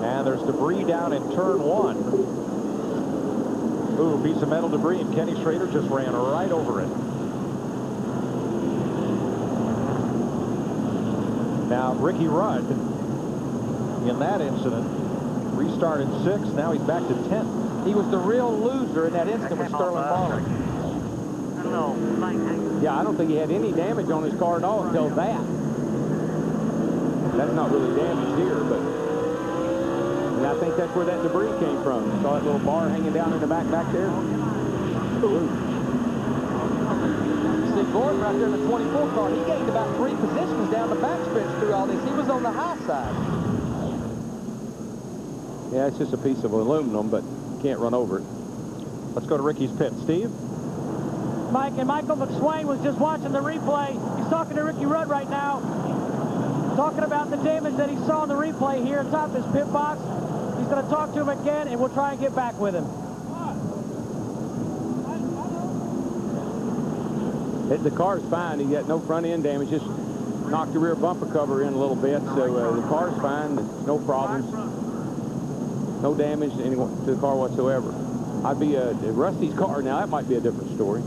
And there's debris down in turn 1. Ooh, piece of metal debris, and Kenny Schrader just ran right over it. Now, Ricky Rudd, in that incident, restarted 6th. Now he's back to 10th. He was the real loser in that incident with Sterling Marlin. Yeah, I don't think he had any damage on his car at all until that. That's not really damaged here, but and I think that's where that debris came from. You saw that little bar hanging down in the back there? Ooh. See Gordon right there in the 24 car, he gained about 3 positions down the backstretch through all this. He was on the high side. Yeah, it's just a piece of aluminum, but can't run over it. Let's go to Ricky's pit. Steve? Mike, and Michael McSwain was just watching the replay. He's talking to Ricky Rudd right now, talking about the damage that he saw in the replay here inside this pit box. He's going to talk to him again, and we'll try and get back with him. The car's fine. He got no front end damage. Just knocked the rear bumper cover in a little bit, so the car's fine. No problems. No damage to the car whatsoever. I'd be Rusty's car now. That might be a different story.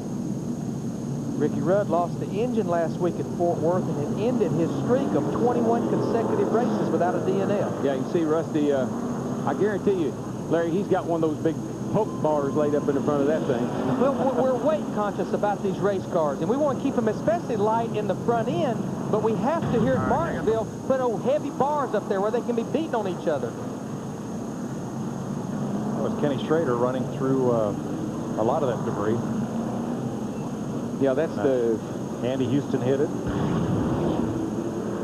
Ricky Rudd lost the engine last week at Fort Worth, and it ended his streak of 21 consecutive races without a DNF. Yeah, you see Rusty, I guarantee you, Larry, he's got one of those big poke bars laid up in the front of that thing. Well, we're weight conscious about these race cars, and we want to keep them especially light in the front end, but we have to, here at Martinsville, put old heavy bars up there where they can be beating on each other. That was Kenny Schrader running through a lot of that debris. Yeah, that's Andy Houston hit it.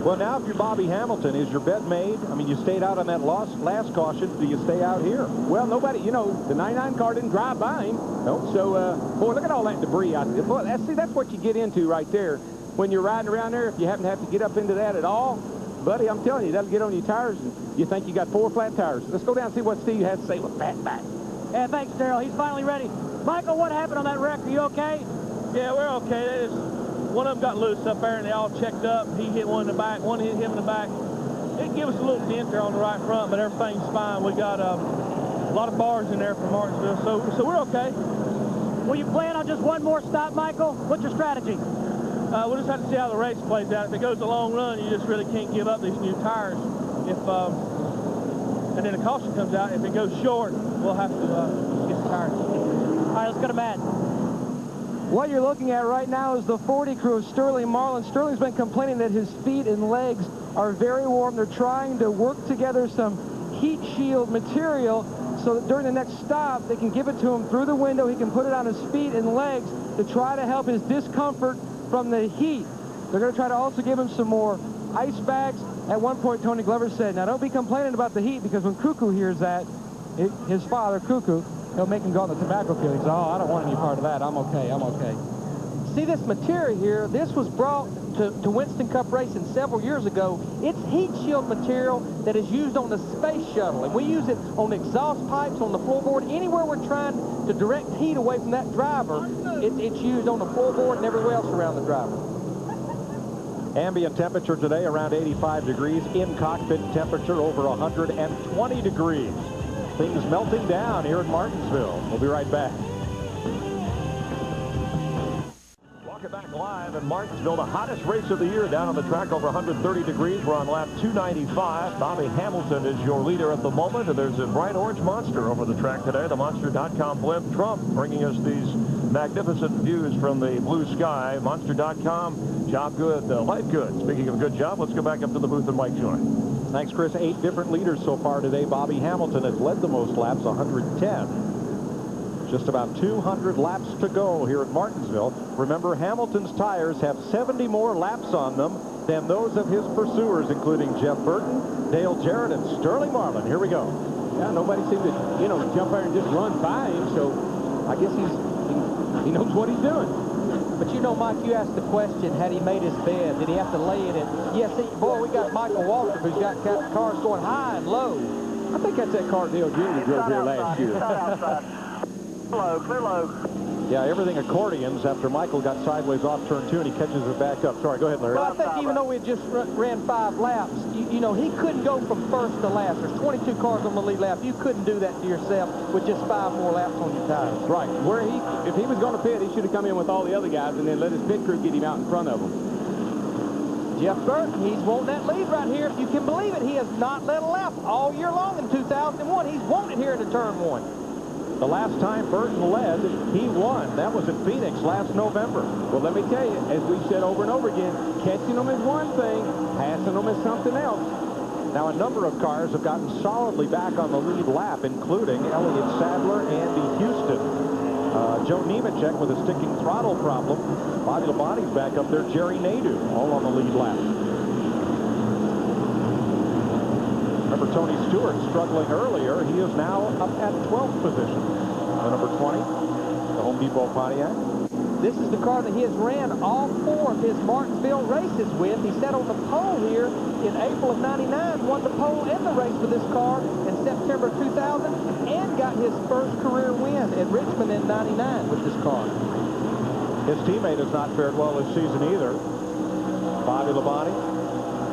Well, now if you're Bobby Hamilton, is your bet made? I mean, you stayed out on that last caution. Do you stay out here? Well, nobody, you know, the 99 car didn't drive by him. Nope. So, boy, look at all that debris out there. Boy, that's what you get into right there. When you're riding around there, if you happen to have to get up into that at all, buddy, I'm telling you, that'll get on your tires, and you think you got 4 flat tires. Let's go down and see what Steve has to say with Fatback. Yeah, thanks, Darrell. He's finally ready. Michael, what happened on that wreck? Are you okay? Yeah, we're okay. One of them got loose up there, and they all checked up. He hit one in the back. One hit him in the back. It gave us a little dent there on the right front, but everything's fine. We got a lot of bars in there from Martinsville, so we're okay. Will you plan on just one more stop, Michael? What's your strategy? We'll just have to see how the race plays out. If it goes a long run, you just really can't give up these new tires. And then the caution comes out. If it goes short, we'll have to get the tires. All right, let's go to Matt. What you're looking at right now is the 40 crew of Sterling Marlin. Sterling's been complaining that his feet and legs are very warm. They're trying to work together some heat shield material so that during the next stop, they can give it to him through the window. He can put it on his feet and legs to try to help his discomfort from the heat. They're going to try to also give him some more ice bags. At one point, Tony Glover said, now don't be complaining about the heat, because when Cuckoo hears that, his father, Cuckoo, he'll make him go on the tobacco field. He says, oh, I don't want any part of that. I'm okay. I'm okay. See this material here? This was brought to Winston Cup racing several years ago. It's heat shield material that is used on the space shuttle. And we use it on exhaust pipes, on the floorboard. Anywhere we're trying to direct heat away from that driver, it's used on the floorboard and everywhere else around the driver. Ambient temperature today around 85 degrees. In cockpit temperature over 120 degrees. Things melting down here in Martinsville. We'll be right back. Welcome back live in Martinsville, the hottest race of the year down on the track over 130 degrees. We're on lap 295. Bobby Hamilton is your leader at the moment, and there's a bright orange monster over the track today, the Monster.com blimp. Trump bringing us these magnificent views from the blue sky. Monster.com, job good, life good. Speaking of good job, let's go back up to the booth and Mike Joy. Thanks, Chris. 8 different leaders so far today. Bobby Hamilton has led the most laps, 110. Just about 200 laps to go here at Martinsville. Remember, Hamilton's tires have 70 more laps on them than those of his pursuers, including Jeff Burton, Dale Jarrett, and Sterling Marlin. Here we go. Yeah, nobody seemed to, you know, jump there and just run by him, so I guess he knows what he's doing. But you know, Mike, you asked the question, had he made his bed? Did he have to lay in it? Yes, boy, we got Michael Walker, who's got cars going high and low. I think that's that car Dale Jr. drove here last year. Low, clear low. Yeah, everything accordions after Michael got sideways off turn 2 and he catches it back up. Sorry, go ahead, Larry. Well, I think even though we just ran 5 laps, you know, he couldn't go from first to last. There's 22 cars on the lead lap. You couldn't do that to yourself with just 5 more laps on your tires. Right. If he was going to pit, he should have come in with all the other guys and then let his pit crew get him out in front of him. Jeff Burton, he's wanting that lead right here. If you can believe it, he has not led a lap all year long in 2001. He's wanted here into turn 1. The last time Burton led, he won. That was in Phoenix last November. Well, let me tell you, as we've said over and over again, catching them is one thing, passing them is something else. Now, a number of cars have gotten solidly back on the lead lap, including Elliott Sadler, Andy Houston, Joe Nemechek with a sticking throttle problem. Bobby Labonte's back up there, Jerry Nadeau, all on the lead lap. Remember, Tony Stewart struggling earlier. He is now up at 12th position. The number 20, the Home Depot Pontiac. This is the car that he has ran all 4 of his Martinsville races with. He sat on the pole here in April of '99, won the pole and the race with this car in September 2000, and got his first career win at Richmond in '99 with this car. His teammate has not fared well this season either. Bobby Labonte,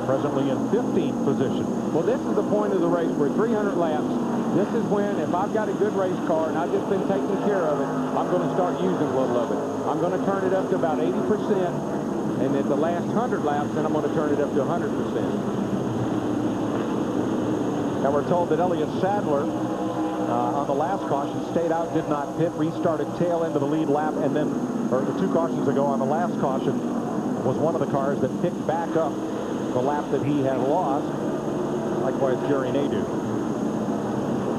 presently in 15th position. Well, this is the point of the race. We're 300 laps. This is when, if I've got a good race car and I've just been taking care of it, I'm going to start using a little of it. I'm going to turn it up to about 80%, and at the last 100 laps, then I'm going to turn it up to 100%. Now we're told that Elliott Sadler, on the last caution, stayed out, did not pit, restarted tail end of the lead lap, and then, or the 2 cautions ago on the last caution, was one of the cars that picked back up the lap that he had lost. Likewise, Jerry Nadeau.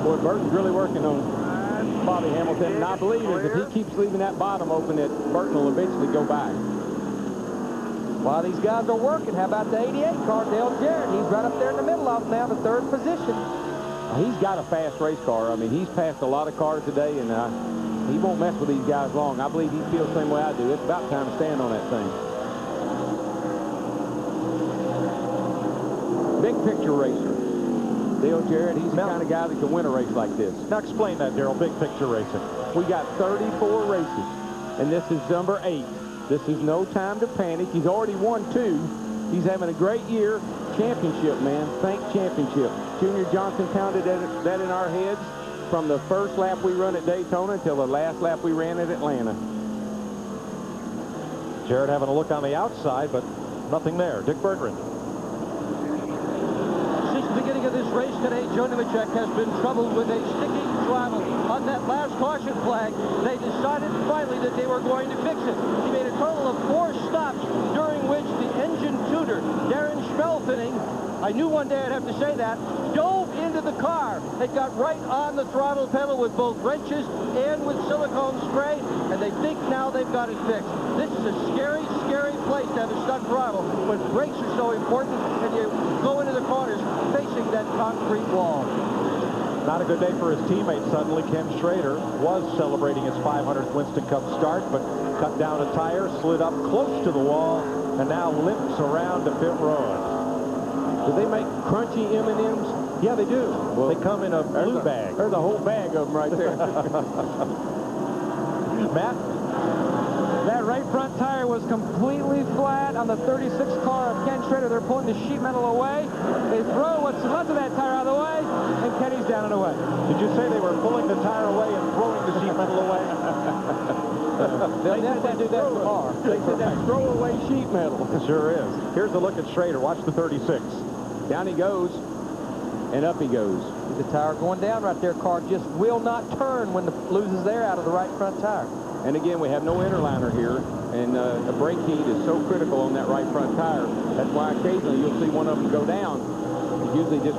Boy, Burton's really working on Bobby Hamilton, and I believe if he keeps leaving that bottom open, that Burton will eventually go by. While these guys are working, how about the 88 car, Dale Jarrett? He's right up there in the middle of them now, the 3rd position. He's got a fast race car. I mean, he's passed a lot of cars today, and he won't mess with these guys long. I believe he feels the same way I do. It's about time to stand on that thing. Big picture racer. Dale Jarrett, he's the kind of guy that can win a race like this. Now explain that, Darrell, big picture racing. We got 34 races, and this is number 8. This is no time to panic. He's already won 2. He's having a great year. Championship, man. Think championship. Junior Johnson pounded that in our heads from the first lap we run at Daytona until the last lap we ran at Atlanta. Jarrett having a look on the outside, but nothing there. Dick Berggren. Of this race today, Joe Nemechek has been troubled with a sticking throttle. On that last caution flag, they decided finally that they were going to fix it. He made a total of 4 stops, during which the engine tutor, Darren Schmelfening, I knew one day I'd have to say that, dove into the car. They got right on the throttle pedal with both wrenches and with silicone spray, and they think now they've got it fixed. This is a scary, scary place to have a stuck throttle when brakes are so important and you go into the corners facing that concrete wall. Not a good day for his teammate suddenly. Ken Schrader was celebrating his 500th Winston Cup start, but cut down a tire, slid up close to the wall, and now limps around to pit road. Do they make crunchy M&Ms? Yeah, they do. Well, they come in a blue bag. There's a whole bag of them right there. Matt? That right front tire was completely flat. I on the 36 car of Ken Schrader. They're pulling the sheet metal away. They throw what's left of that tire out of the way, and Kenny's down and away. Did you say they were pulling the tire away and throwing the sheet metal away? They'll definitely do that tomorrow. They said that throwaway sheet metal. It sure is. Here's a look at Schrader. Watch the 36. Down he goes, and up he goes. The tire going down right there. Car just will not turn when it loses air out of the right front tire. And again, we have no interliner here, and the brake heat is so critical on that right front tire. That's why occasionally you'll see one of them go down. It usually just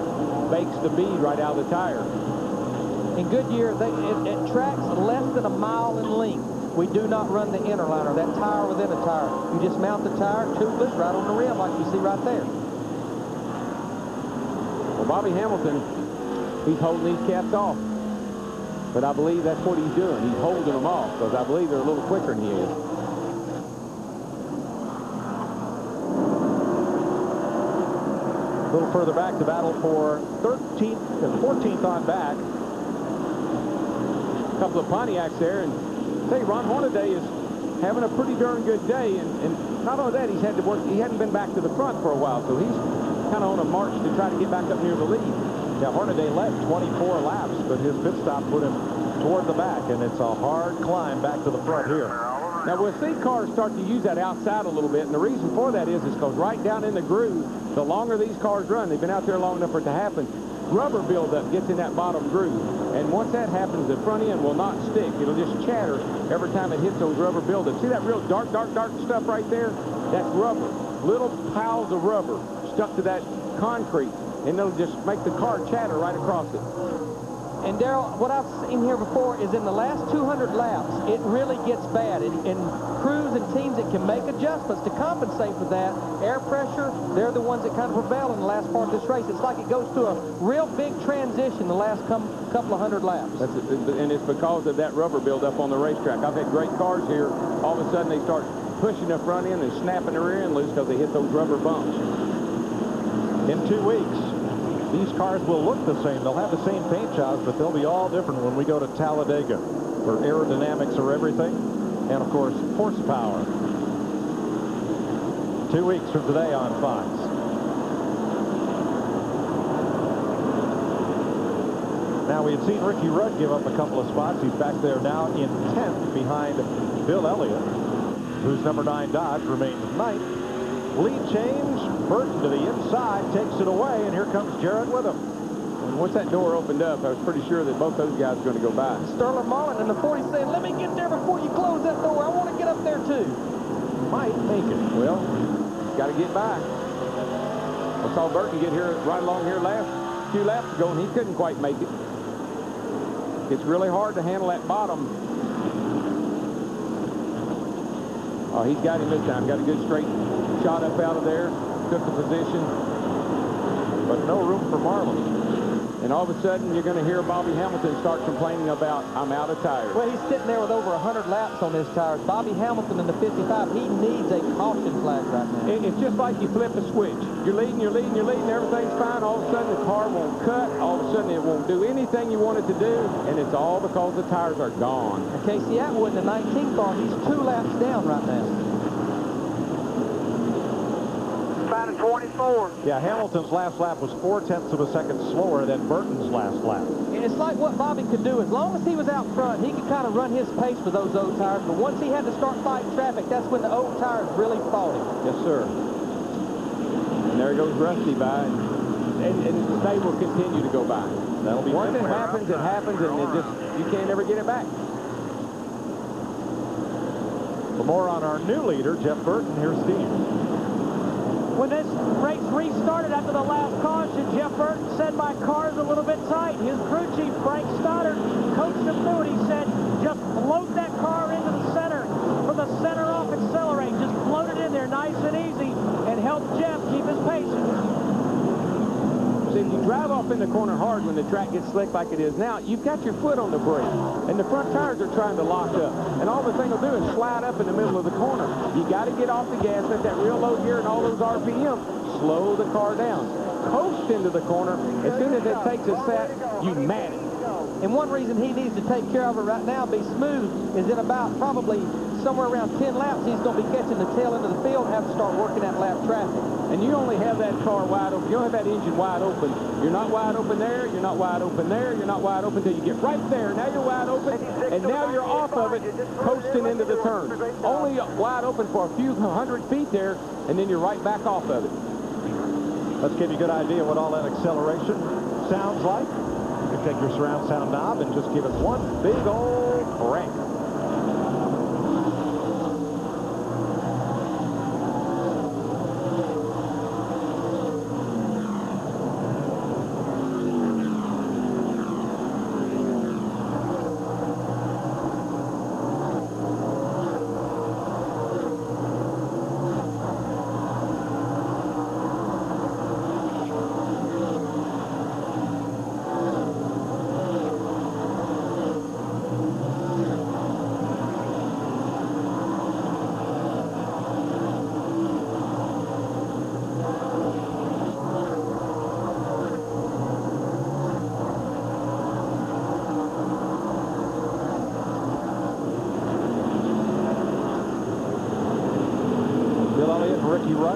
bakes the bead right out of the tire. In Goodyear, it tracks less than a mile in length. We do not run the interliner, that tire within a tire. You just mount the tire tubeless right on the rim like you see right there. Well, Bobby Hamilton, he's holding these caps off. But I believe that's what he's doing. He's holding them off because I believe they're a little quicker than he is. A little further back, the battle for 13th and 14th on back. A couple of Pontiacs there, and say Ron Hornaday is having a pretty darn good day, and not only that, he's had to work. He hadn't been back to the front for a while, so he's kind of on a march to try to get back up near the lead. Yeah, Hornaday led 24 laps, but his pit stop put him toward the back, and it's a hard climb back to the front here. Now, we'll see cars start to use that outside a little bit, and the reason for that is because right down in the groove, the longer these cars run, they've been out there long enough for it to happen, rubber buildup gets in that bottom groove. And once that happens, the front end will not stick. It'll just chatter every time it hits those rubber buildups. See that real dark stuff right there? That's rubber. Little piles of rubber stuck to that concrete, and it'll just make the car chatter right across it. And Darrell, what I've seen here before is in the last 200 laps, it really gets bad. And crews and teams that can make adjustments to compensate for that, air pressure, they're the ones that kind of prevail in the last part of this race. It's like it goes to a real big transition the last couple of hundred laps. And it's because of that rubber buildup on the racetrack. I've had great cars here. All of a sudden, they start pushing the front end and snapping the rear end loose because they hit those rubber bumps. In 2 weeks, these cars will look the same. They'll have the same paint jobs, but they'll be all different when we go to Talladega, where aerodynamics are everything, and of course, horsepower. 2 weeks from today on Fox. Now, we had seen Ricky Rudd give up a couple of spots. He's back there now in 10th behind Bill Elliott, whose number 9 Dodge remains 9th. Lead change, Burton to the inside, takes it away, and here comes Jarrett with him. And once that door opened up, I was pretty sure that both those guys were going to go by. Sterling Marlin in the 40 saying, let me get there before you close that door. I want to get up there, too. Might make it. Well, got to get by. I saw Burton get here right along here last few laps ago, and he couldn't quite make it. It's really hard to handle that bottom. Oh, he's got him this time. Got a good straight shot up out of there. Took the position. But no room for Marlin. And all of a sudden, you're going to hear Bobby Hamilton start complaining about, I'm out of tires. Well, he's sitting there with over 100 laps on his tires. Bobby Hamilton in the 55, he needs a caution flag right now. It's just like you flip a switch. You're leading, everything's fine. All of a sudden, the car won't cut. All of a sudden, it won't do anything you want it to do, and it's all because the tires are gone. And Casey Atwood in the 19th car, he's 2 laps down right now. 24. Yeah, Hamilton's last lap was 0.4 of a second slower than Burton's last lap. And it's like what Bobby could do. As long as he was out front, he could kind of run his pace with those old tires. But once he had to start fighting traffic, that's when the old tires really fought him. Yes, sir. And there goes Rusty by. And they will continue to go by. That'll be once it happens, and it just, you can't ever get it back. For more on our new leader, Jeff Burton, here's Steve. When this race restarted after the last caution, Jeff Burton said my car's a little bit tight. His crew chief, Frank Stoddard, coached him through it. He said, just float that car into the center. From the center off, accelerate. Just float it in there nice and easy and help Jeff keep his pace. See, if you drive off in the corner hard when the track gets slick like it is now, you've got your foot on the brake, and the front tires are trying to lock up. And all the thing will do is slide up in the middle of the corner. You got to get off the gas, let that real low gear and all those RPM, slow the car down. Coast into the corner. As soon as it takes a set, you man it. And one reason he needs to take care of it right now, be smooth, is in about probably somewhere around 10 laps, he's going to be catching the tail end of the field and have to start working that lap traffic. And you only have that car wide open. You don't have that engine wide open. You're not wide open there. You're not wide open there. You're not wide open until you get right there. Now you're wide open, and now you're off of it, coasting into the turn. Only wide open for a few hundred feet there, and then you're right back off of it. Let's give you a good idea what all that acceleration sounds like. You can take your surround sound knob and just give it one big old crank.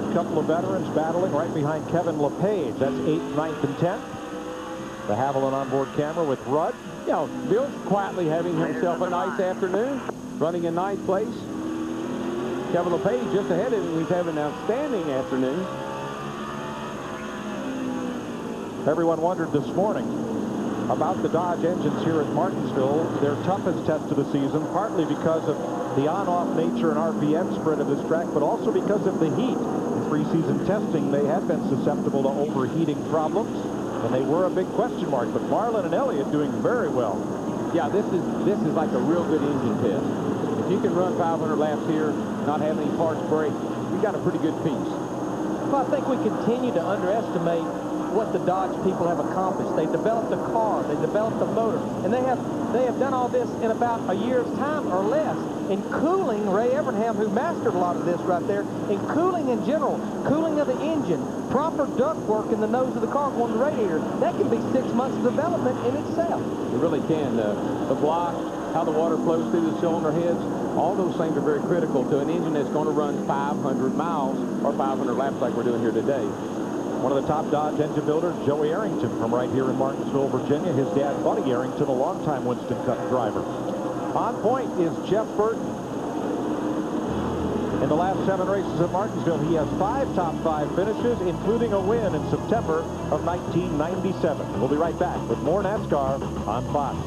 A couple of veterans battling right behind Kevin LePage. That's 8th, 9th, and 10th. The Haviland onboard camera with Rudd. You know, Bill's quietly having himself a nice afternoon, running in ninth place. Kevin LePage just ahead of him. He's having an outstanding afternoon. Everyone wondered this morning about the Dodge engines here at Martinsville, their toughest test of the season, partly because of the on-off nature and RPM spread of this track, but also because of the heat. In preseason testing, they had been susceptible to overheating problems, and they were a big question mark. But Marlin and Elliott doing very well. Yeah, this is like a real good engine test. If you can run 500 laps here, not have any parts break, you got a pretty good piece. Well, I think we continue to underestimate what the Dodge people have accomplished. They developed a car, they developed a motor, and they have done all this in about a year's time or less. In cooling, Ray Evernham, who mastered a lot of this right there, in cooling in general, cooling of the engine, proper duct work in the nose of the car going to the radiator, that can be 6 months of development in itself. It really can. The block, how the water flows through the cylinder heads, all those things are very critical to an engine that's going to run 500 miles or 500 laps like we're doing here today. One of the top Dodge engine builders, Joey Arrington, from right here in Martinsville, Virginia. His dad, Buddy Arrington, a longtime Winston Cup driver. On point is Jeff Burton. In the last 7 races at Martinsville, he has 5 top 5 finishes, including a win in September of 1997. We'll be right back with more NASCAR on Fox.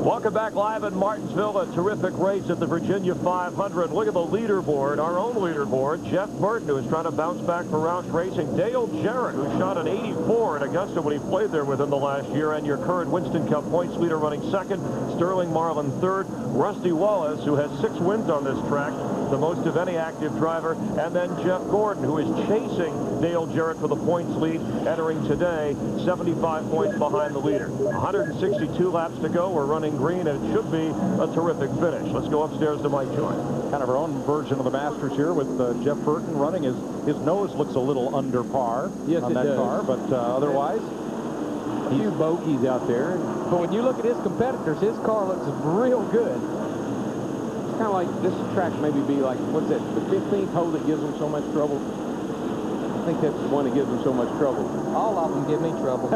Welcome back live in Martinsville. A terrific race at the Virginia 500. Look at the leaderboard, our own leaderboard. Jeff Burton, who is trying to bounce back for Roush Racing. Dale Jarrett, who shot an 84 at Augusta when he played there within the last year. And your current Winston Cup points leader running second. Sterling Marlin third. Rusty Wallace, who has 6 wins on this track, the most of any active driver. And then Jeff Gordon, who is chasing Dale Jarrett for the points lead, entering today 75 points behind the leader. 162 laps to go. We're running green, and it should be a terrific finish. Let's go upstairs to Mike Joy. Kind of our own version of the Masters here with Jeff Burton running. His nose looks a little under par on that car, but otherwise, a few bogeys out there. But when you look at his competitors, his car looks real good. It's kind of like this track maybe be like, what's that, the 15th hole that gives them so much trouble? I think that's the one that gives them so much trouble. All of them give me trouble.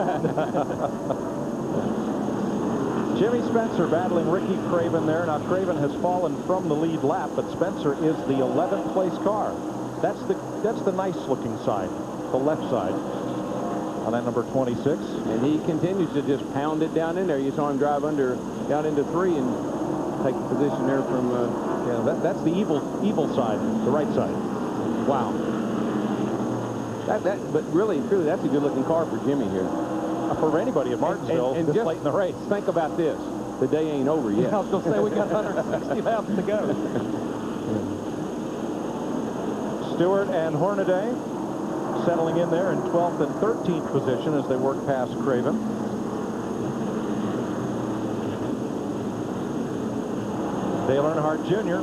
Jimmy Spencer battling Ricky Craven there. Now, Craven has fallen from the lead lap, but Spencer is the 11th place car. That's the nice-looking side, the left side, on that number 26. And he continues to just pound it down in there. You saw him drive down into 3 and take the position there from... yeah, that's the evil side, the right side. Wow. But really, truly, that's a good-looking car for Jimmy here. For anybody at Martinsville and this just late in the race. Think about this. The day ain't over yet. Yeah, I was going to say, we got 160 laps to go. Stewart and Hornaday settling in there in 12th and 13th position as they work past Craven. Dale Earnhardt Jr.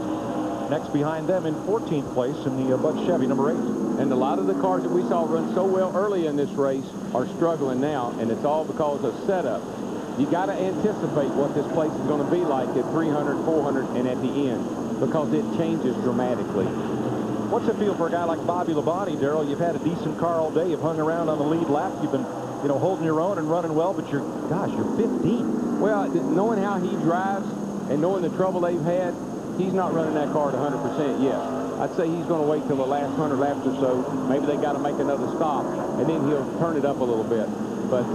next behind them in 14th place in the Bud Chevy number 8. And a lot of the cars that we saw run so well early in this race are struggling now, and it's all because of setup. You got to anticipate what this place is going to be like at 300, 400, and at the end, because it changes dramatically. What's it feel for a guy like Bobby Labonte, Darrell? You've had a decent car all day. You've hung around on the lead lap. You've been, you know, holding your own and running well, but you're 15. Well, knowing how he drives and knowing the trouble they've had, he's not running that car at 100% yet. I'd say he's going to wait till the last 100 laps or so. Maybe they got to make another stop, and then he'll turn it up a little bit. But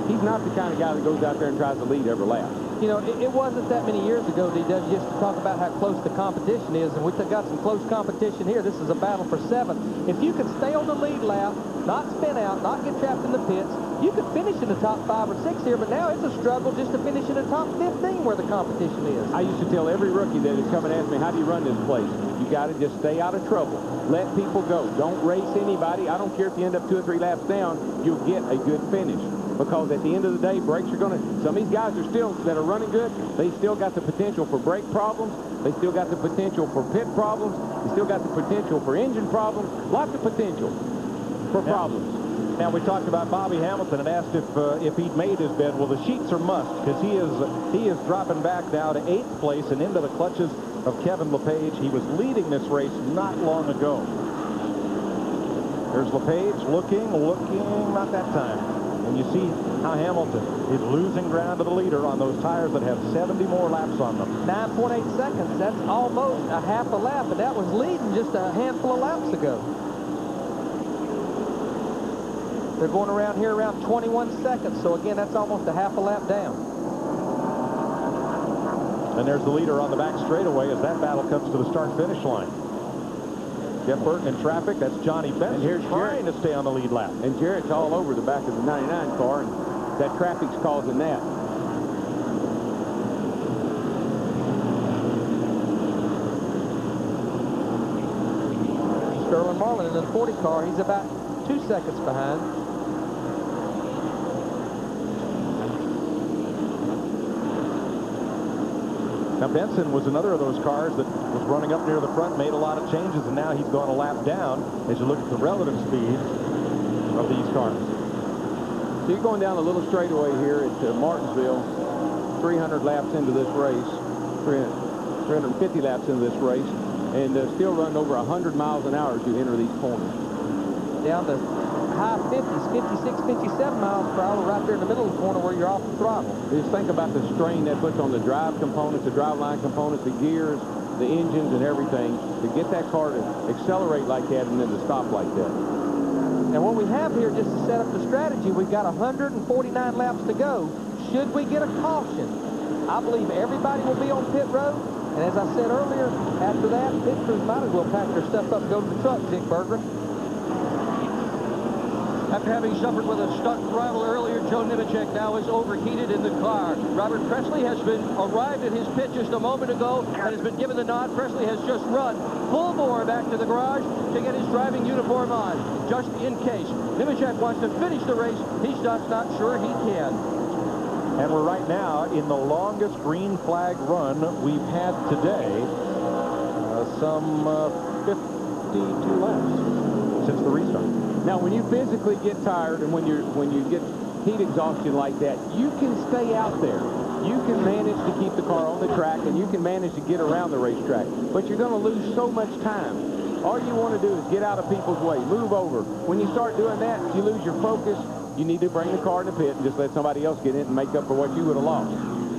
he's not the kind of guy that goes out there and tries to lead every lap. You know, it wasn't that many years ago, DW, just to talk about how close the competition is, and we've got some close competition here. This is a battle for 7th. If you could stay on the lead lap, not spin out, not get trapped in the pits, you could finish in the top 5 or 6 here, but now it's a struggle just to finish in the top 15 where the competition is. I used to tell every rookie that is coming and ask me, how do you run this place? You got to just stay out of trouble. Let people go. Don't race anybody. I don't care if you end up 2 or 3 laps down, you'll get a good finish. Because at the end of the day, brakes are going to, some of these guys that are running good, they still got the potential for brake problems. They still got the potential for pit problems. They still got the potential for engine problems. Lots of potential for problems. Now, we talked about Bobby Hamilton and asked if he'd made his bed. Well, the sheets are must, because he is dropping back now to 8th place and into the clutches of Kevin LePage. He was leading this race not long ago. There's LePage looking, not that time. And you see how Hamilton is losing ground to the leader on those tires that have 70 more laps on them. 9.8 seconds. That's almost a half a lap, and that was leading just a handful of laps ago. They're going around here around 21 seconds, so again, that's almost a half a lap down. And there's the leader on the back straightaway as that battle comes to the start-finish line. Jeff Burton in traffic. That's Johnny Benson. And here's trying to stay on the lead lap. And Jarrett's all over the back of the 99 car, and that traffic's causing that. Sterling Marlin in the 40 car. He's about 2 seconds behind. Now, Benson was another of those cars that was running up near the front, made a lot of changes, and now he's gone a lap down as you look at the relative speed of these cars. So you're going down a little straightaway here at Martinsville, 300 laps into this race, 350 laps into this race, and still running over 100 miles an hour as you enter these corners. Down to high 50s, 56, 57 miles per hour right there in the middle of the corner where you're off the throttle. Just think about the strain that puts on the drive components, the driveline components, the gears, the engines, and everything to get that car to accelerate like that and then to stop like that. And what we have here, just to set up the strategy, we've got 149 laps to go. Should we get a caution, I believe everybody will be on pit road. And as I said earlier, after that, pit crews might as well pack their stuff up and go to the truck, Dick Berger. After having suffered with a stuck throttle earlier, Joe Nemechek now is overheated in the car. Robert Presley has arrived at his pit just a moment ago and has been given the nod. Presley has just run full bore back to the garage to get his driving uniform on, just in case. Nemechek wants to finish the race. He's not sure he can. And we're right now in the longest green flag run we've had today, some 52 laps since the restart. Now, when you physically get tired and when you get heat exhaustion like that, you can stay out there. You can manage to keep the car on the track, and you can manage to get around the racetrack. But you're going to lose so much time. All you want to do is get out of people's way, move over. When you start doing that, you lose your focus. You need to bring the car in the pit and just let somebody else get in and make up for what you would have lost.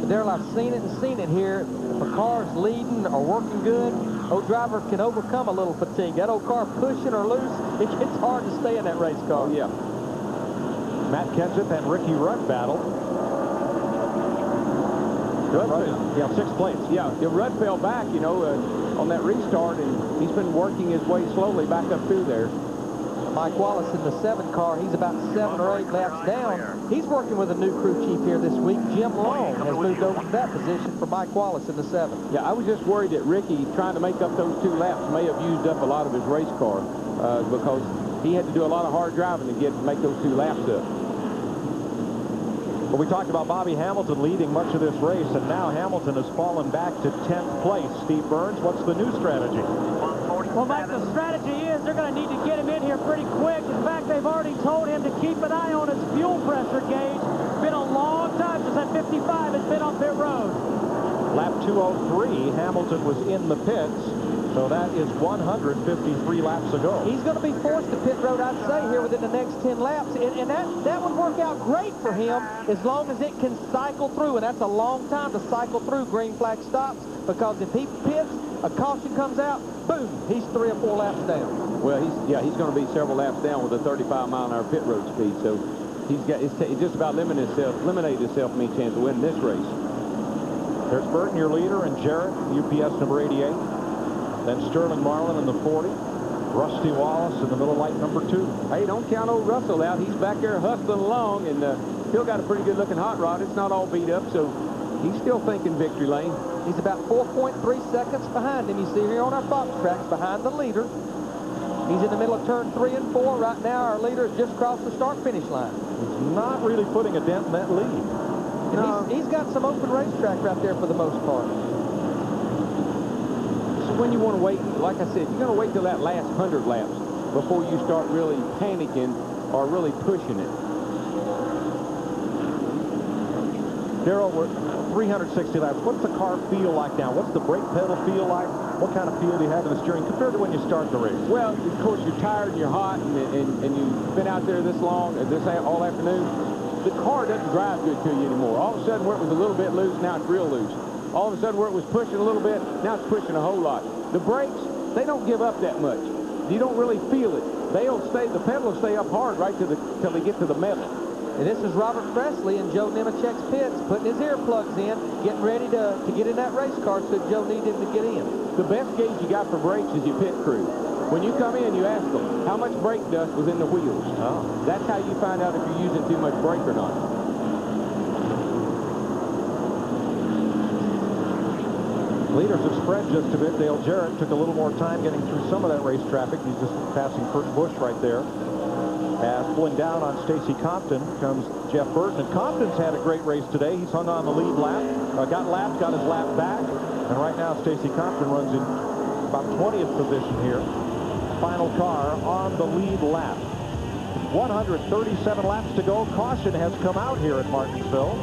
Darrell, I've seen it here. If a car's leading or working good, old driver can overcome a little fatigue. That old car pushing or loose, it gets hard to stay in that race car. Oh, yeah. Matt Kenseth and Ricky Rudd battle. Yeah, 6th place. Yeah, Rudd fell back, you know, on that restart, and he's been working his way slowly back up through there. Mike Wallace in the 7 car, he's about 7 or 8 laps down. He's working with a new crew chief here this week. Jim Long has moved over to that position for Mike Wallace in the 7. Yeah, I was just worried that Ricky, trying to make up those 2 laps, may have used up a lot of his race car because he had to do a lot of hard driving to make those 2 laps up. Well, we talked about Bobby Hamilton leading much of this race, and now Hamilton has fallen back to 10th place. Steve Burns, what's the new strategy? Well, Mike, the strategy is they're going to need to get him in here pretty quick. In fact, they've already told him to keep an eye on his fuel pressure gauge Been a long time since that 55 has been on pit road. Lap 203, Hamilton was in the pits. So that is 153 laps ago. He's going to be forced to pit road, I'd say, here within the next 10 laps. And that would work out great for him as long as it can cycle through. And that's a long time to cycle through green flag stops, because if he pits, a caution comes out, boom, he's 3 or 4 laps down. Well, he's going to be several laps down with a 35-mile-an-hour pit road speed. So he's just about eliminated himself from any chance of winning this race. There's Burton, your leader, and Jarrett, UPS number 88. Then Sterling Marlin in the 40. Rusty Wallace in the middle light number 2. Hey, don't count old Russell out. He's back there hustling along, and still got a pretty good-looking hot rod. It's not all beat up, so he's still thinking victory lane. He's about 4.3 seconds behind him. You see here on our box tracks behind the leader. He's in the middle of turn 3 and 4. Right now, our leader has just crossed the start-finish line. He's not really putting a dent in that lead. No. He's got some open racetrack right there for the most part. When you want to wait, like I said, you're going to wait till that last 100 laps before you start really panicking or really pushing it. Darrell, we're 360 laps. What's the car feel like now? What's the brake pedal feel like? What kind of feel do you have in the steering compared to when you start the race? Well, of course, you're tired and you're hot, and you've been out there this long, all afternoon. The car doesn't drive good to you anymore. All of a sudden, where it was a little bit loose, now it's real loose. All of a sudden, where it was pushing a little bit, now it's pushing a whole lot. The brakes, they don't give up that much. You don't really feel it. The pedal will stay up hard right till they get to the metal. And this is Robert Presley in Joe Nemechek's pits, putting his earplugs in, getting ready to get in that race car so Joe needed him to get in. The best gauge you got for brakes is your pit crew. When you come in, you ask them, how much brake dust was in the wheels? Oh. That's how you find out if you're using too much brake or not. Leaders have spread just a bit. Dale Jarrett took a little more time getting through some of that race traffic. He's just passing Kurt Busch right there. As pulling down on Stacy Compton comes Jeff Burton. And Compton's had a great race today. He's hung on the lead lap, got his lap back. And right now, Stacy Compton runs in about 20th position here. Final car on the lead lap. 137 laps to go. Caution has come out here at Martinsville.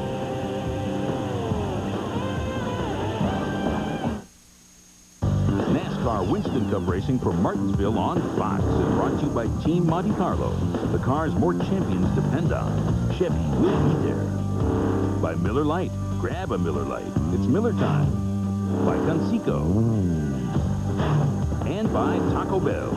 NASCAR Winston Cup racing for Martinsville on Fox is brought to you by Team Monte Carlo. The cars more champions depend on. Chevy will be there. By Miller Lite. Grab a Miller Lite. It's Miller time. By Conseco. And by Taco Bell.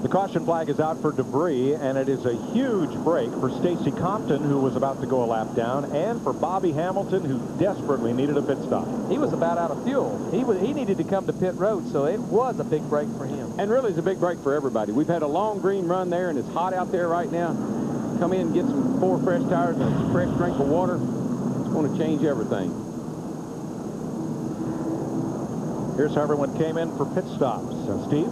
The caution flag is out for debris, and it is a huge break for Stacy Compton, who was about to go a lap down, and for Bobby Hamilton, who desperately needed a pit stop. He was about out of fuel. He needed to come to pit road, so it was a big break for him. And really, it's a big break for everybody. We've had a long green run there, and it's hot out there right now. Come in and get some 4 fresh tires and a fresh drink of water. It's going to change everything. Here's how everyone came in for pit stops. Steve?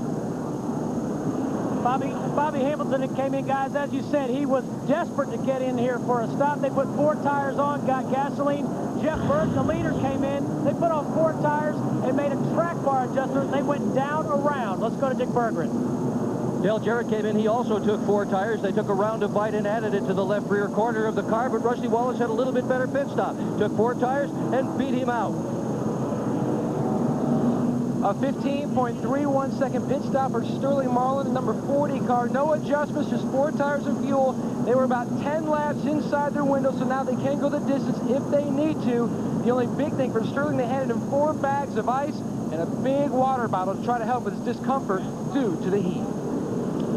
Bobby Hamilton that came in, guys, as you said, he was desperate to get in here for a stop. They put 4 tires on, got gasoline. Jeff Burton, the leader, came in. They put on 4 tires and made a track bar adjustment. They went down around. Let's go to Dick Berggren. Dale Jarrett came in. He also took 4 tires. They took a round of bite and added it to the left rear corner of the car, but Rusty Wallace had a little bit better pit stop. Took 4 tires and beat him out. A 15.31 second pit stop for Sterling Marlin, the number 40 car. No adjustments, just 4 tires of fuel. They were about 10 laps inside their window, so now they can go the distance if they need to. The only big thing for Sterling, they handed him 4 bags of ice and a big water bottle to try to help with his discomfort due to the heat.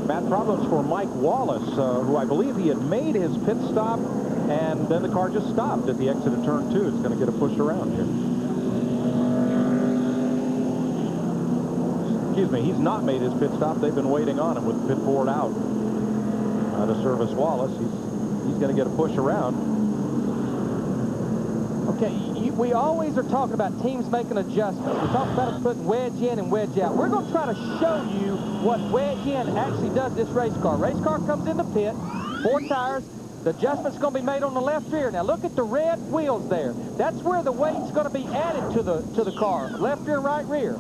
Bad problems for Mike Wallace, who I believe he had made his pit stop, and then the car just stopped at the exit of turn 2. It's going to get a push around here. Excuse me, he's not made his pit stop. They've been waiting on him with the pit board out to service Wallace. He's going to get a push around. Okay, we always are talking about teams making adjustments. We talk about us putting wedge in and wedge out. We're going to try to show you what wedge in actually does this race car. Race car comes in the pit, 4 tires. The adjustment's going to be made on the left rear. Now look at the red wheels there. That's where the weight's going to be added to the car, left rear, right rear.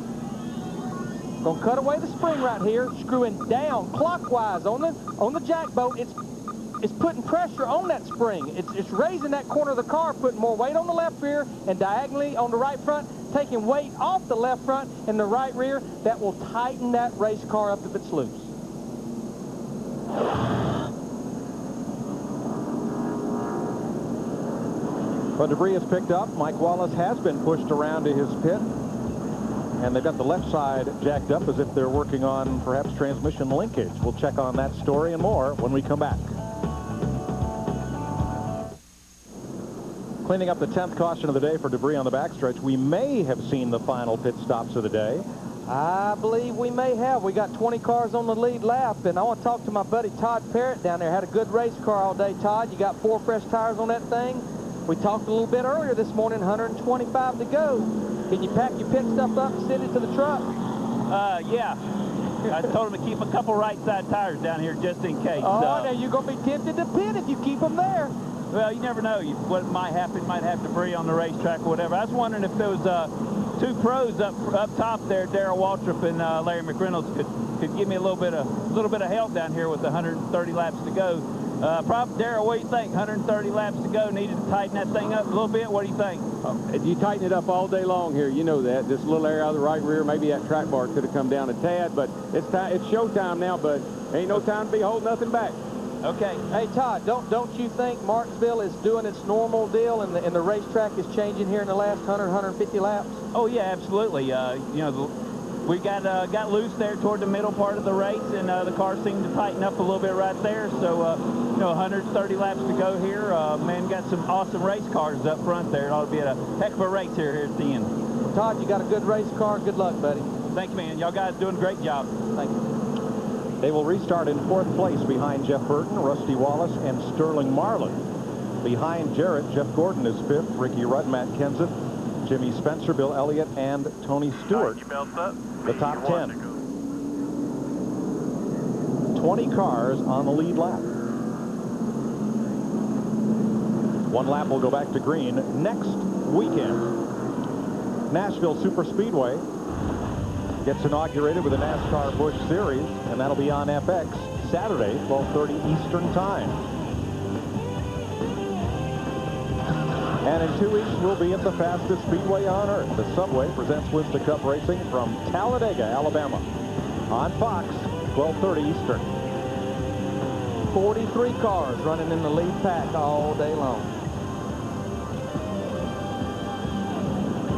Gonna cut away the spring right here, screwing down clockwise on the jack boat. It's putting pressure on that spring. It's raising that corner of the car, putting more weight on the left rear and diagonally on the right front, taking weight off the left front and the right rear. That will tighten that race car up if it's loose. But debris is picked up. Mike Wallace has been pushed around to his pit. And they've got the left side jacked up as if they're working on perhaps transmission linkage. We'll check on that story and more when we come back. Cleaning up the 10th caution of the day for debris on the backstretch. We may have seen the final pit stops of the day. I believe we may have. We got 20 cars on the lead lap, and I want to talk to my buddy Todd Parrott down there. Had a good race car all day, Todd. You got 4 fresh tires on that thing. We talked a little bit earlier this morning, 125 to go. Can you pack your pit stuff up and send it to the truck? Yeah. I told him to keep a couple right side tires down here just in case. Oh, now you're going to be tempted to pit if you keep them there. Well, you never know what might happen. Might have debris on the racetrack or whatever. I was wondering if there was 2 pros up top there, Darrell Waltrip and Larry McReynolds, could give me a little bit of help down here with 130 laps to go. Darrell, what do you think? 130 laps to go. Needed to tighten that thing up a little bit. What do you think? You tighten it up all day long here. You know that. This little area out of the right rear, maybe that track bar could have come down a tad, but it's showtime now, but ain't no time to be holding nothing back. Okay. Hey, Todd, don't you think Martinsville is doing its normal deal and the racetrack is changing here in the last 100, 150 laps? Oh, yeah, absolutely. You know, we got loose there toward the middle part of the race, and the car seemed to tighten up a little bit right there. So, you know, 130 laps to go here. Man, got some awesome race cars up front there. It ought to be a heck of a race here at the end. Well, Todd, you got a good race car. Good luck, buddy. Thanks, man. Y'all guys doing a great job. Thank you. They will restart in 4th place behind Jeff Burton, Rusty Wallace, and Sterling Marlin. Behind Jarrett, Jeff Gordon is 5th, Ricky Rudd, Matt Kenseth, Jimmy Spencer, Bill Elliott, and Tony Stewart. The top 10. 20 cars on the lead lap. 1 lap will go back to green next weekend. Nashville Super Speedway gets inaugurated with the NASCAR Busch Series, and that'll be on FX Saturday, 12:30 Eastern Time. And in 2 weeks, we'll be at the fastest speedway on earth. The Subway presents Winston Cup Racing from Talladega, Alabama, on Fox, 12:30 Eastern. 43 cars running in the lead pack all day long.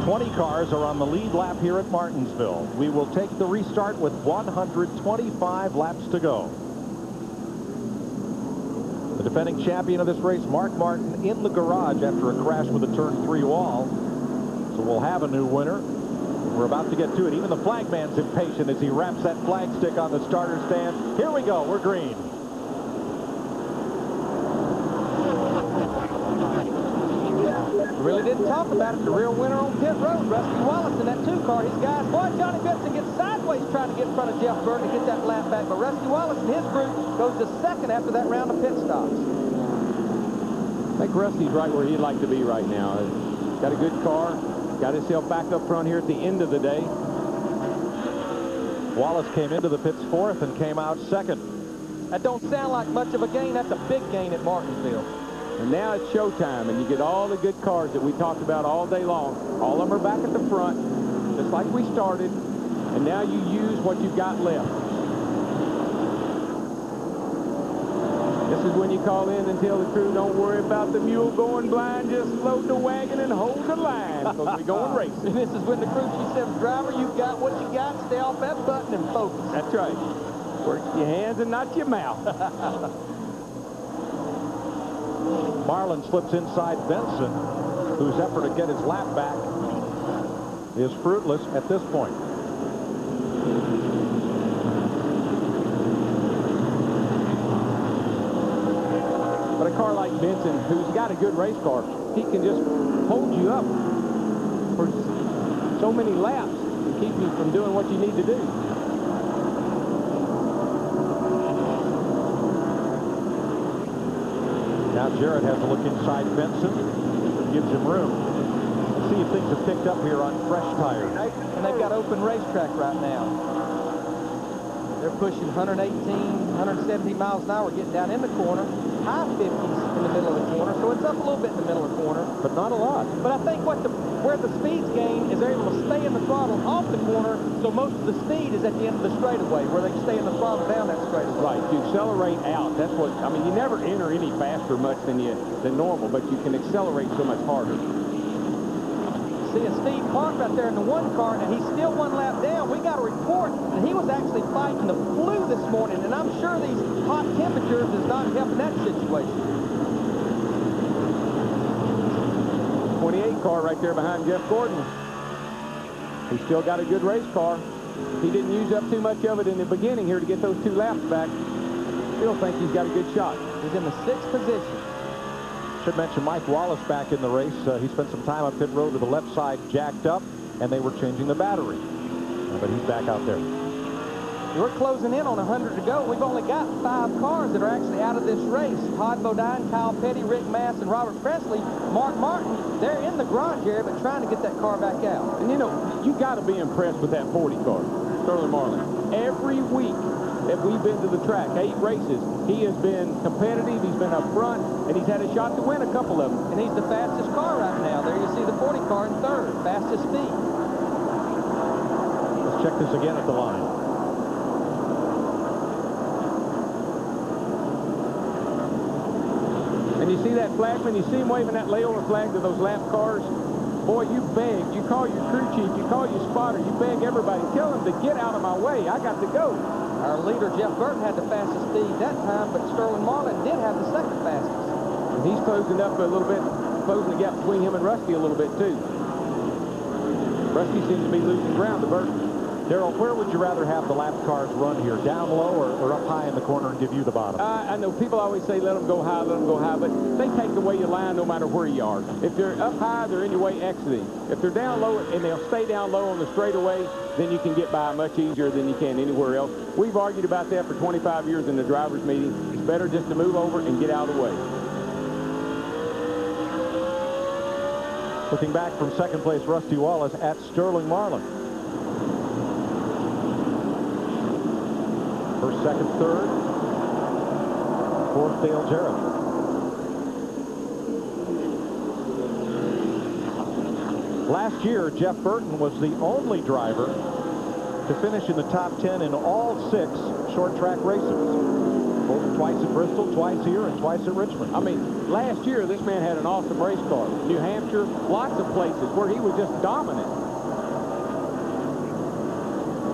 20 cars are on the lead lap here at Martinsville. We will take the restart with 125 laps to go. The defending champion of this race, Mark Martin, in the garage after a crash with a turn 3 wall. So we'll have a new winner. We're about to get to it. Even the flagman's impatient as he wraps that flag stick on the starter stand. Here we go. We're green. Really didn't talk about it. The real winner on pit road, Rusty Wallace in that 2 car. His guys, boy, Johnny Benson gets sideways trying to get in front of Jeff Burton to get that lap back. But Rusty Wallace and his group goes to 2nd after that round of pit stops. I think Rusty's right where he'd like to be right now. Got a good car. Got himself back up front here at the end of the day. Wallace came into the pits 4th and came out 2nd. That don't sound like much of a gain. That's a big gain at Martinsville. And now it's showtime, and you get all the good cars that we talked about all day long. All of them are back at the front, just like we started, and now you use what you've got left. This is when you call in and tell the crew, don't worry about the mule going blind, just load the wagon and hold the line, because we're going racing. And this is when the crew chief says, driver, you've got what you got, stay off that button and focus. That's right. Work your hands and not your mouth. Marlin slips inside Benson, whose effort to get his lap back is fruitless at this point. But a car like Benson, who's got a good race car, he can just hold you up for so many laps and keep you from doing what you need to do. Now Jarrett has a look inside Benson, gives him room. Let's see if things have picked up here on fresh tires. And they've got open racetrack right now. They're pushing 118, 117 miles an hour, getting down in the corner. High 50s in the middle of the corner, so it's up a little bit in the middle of the corner. But not a lot. But I think where the speed's gained is they're able to stay in the throttle off the corner, so most of the speed is at the end of the straightaway, where they can stay in the throttle down that straightaway. Right, to accelerate out. That's what, I mean, you never enter any faster much than normal, but you can accelerate so much harder. See a Steve Clark right there in the one car, and he's still one lap down. We got a report that he was actually fighting the flu this morning, and I'm sure these hot temperatures is not helping that situation. 28 car right there behind Jeff Gordon. He's still got a good race car. He didn't use up too much of it in the beginning here to get those 2 laps back. Still think he's got a good shot. He's in the 6th position. Should mention Mike Wallace back in the race. He spent some time up pit road with the left side jacked up, and they were changing the battery. But he's back out there. We're closing in on 100 to go. We've only got 5 cars that are actually out of this race. Todd Bodine, Kyle Petty, Rick Mass, and Robert Presley. Mark Martin, they're in the garage area, but trying to get that car back out. And you know, you got to be impressed with that 40 car, Sterling Marlin. Every week that we've been to the track, 8 races, he has been competitive, he's been up front, and he's had a shot to win a couple of them. And he's the fastest car right now. There you see the 40 car in 3rd, fastest speed. Let's check this again at the line. And you see that flagman, you see him waving that layover flag to those lap cars. Boy, you beg, you call your crew chief, you call your spotter, you beg everybody, tell them to get out of my way, I got to go. Our leader, Jeff Burton, had the fastest speed that time, but Sterling Marlin did have the 2nd fastest. And he's closing up a little bit, closing the gap between him and Rusty a little bit, too. Rusty seems to be losing ground to Burton. Darrell, where would you rather have the lap cars run here? Down low or up high in the corner and give you the bottom? I know people always say let them go high, but they take the way you line no matter where you are. If they're up high, they're anyway exiting. If they're down low and they'll stay down low on the straightaway, then you can get by much easier than you can anywhere else. We've argued about that for 25 years in the drivers' meeting. It's better just to move over and get out of the way. Looking back from 2nd place, Rusty Wallace at Sterling Marlin. 1st, 2nd, 3rd. 4th, Dale Jarrett. Last year, Jeff Burton was the only driver to finish in the top 10 in all 6 short track races. Twice at Bristol, twice here, and twice at Richmond. I mean, last year, this man had an awesome race car. New Hampshire, lots of places where he was just dominant.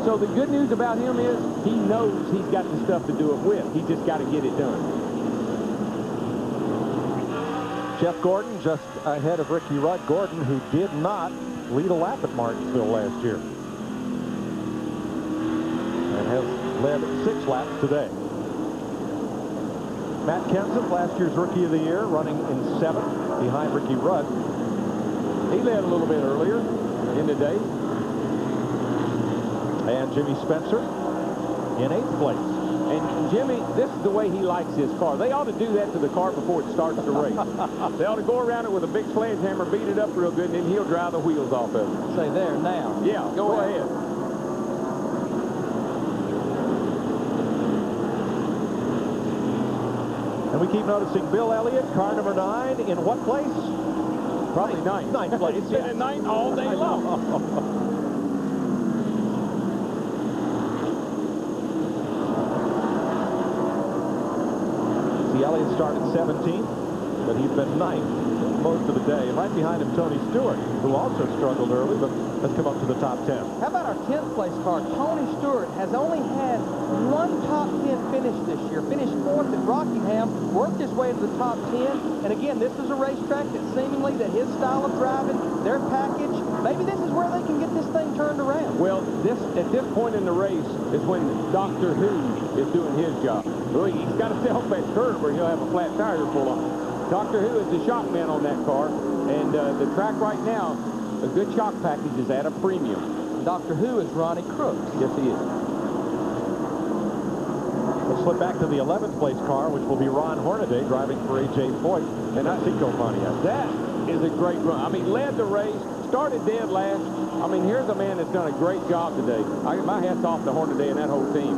So the good news about him is he knows he's got the stuff to do it with. He's just got to get it done. Jeff Gordon just ahead of Ricky Rudd. Gordon, who did not lead a lap at Martinsville last year, and has led 6 laps today. Matt Kenseth, last year's Rookie of the Year, running in 7th behind Ricky Rudd. He led a little bit earlier in the day. And Jimmy Spencer in 8th place. And Jimmy, this is the way he likes his car. They ought to do that to the car before it starts the race. They ought to go around it with a big sledgehammer, beat it up real good, and then he'll drive the wheels off of it. Say there now. Yeah, go ahead. And we keep noticing Bill Elliott, car number 9, in what place? Probably 9th. 9th place. He's been in 9th all day long. Elliott started 17th, but he's been 9th most of the day. And right behind him, Tony Stewart, who also struggled early, but has come up to the top 10. How about our 10th place car? Tony Stewart has only had 1 top 10 finish this year. Finished 4th at Rockingham, worked his way to the top 10. And again, this is a racetrack that seemingly that his style of driving, their package, maybe this is where they can get this thing turned around. Well, at this point in the race is when Doctor Who is doing his job. Well, he's got to stay off that curve or he'll have a flat tire to pull on. Doctor Who is the shock man on that car, and the track right now, a good shock package is at a premium. Doctor Who is Ronnie Crooks. Yes, he is. Let's slip back to the 11th place car, which will be Ron Hornaday driving for A.J. Foyt and Seco Pontiac. That is a great run. I mean, led the race, started dead last. I mean, here's a man that's done a great job today. My hat's off to Hornaday and that whole team.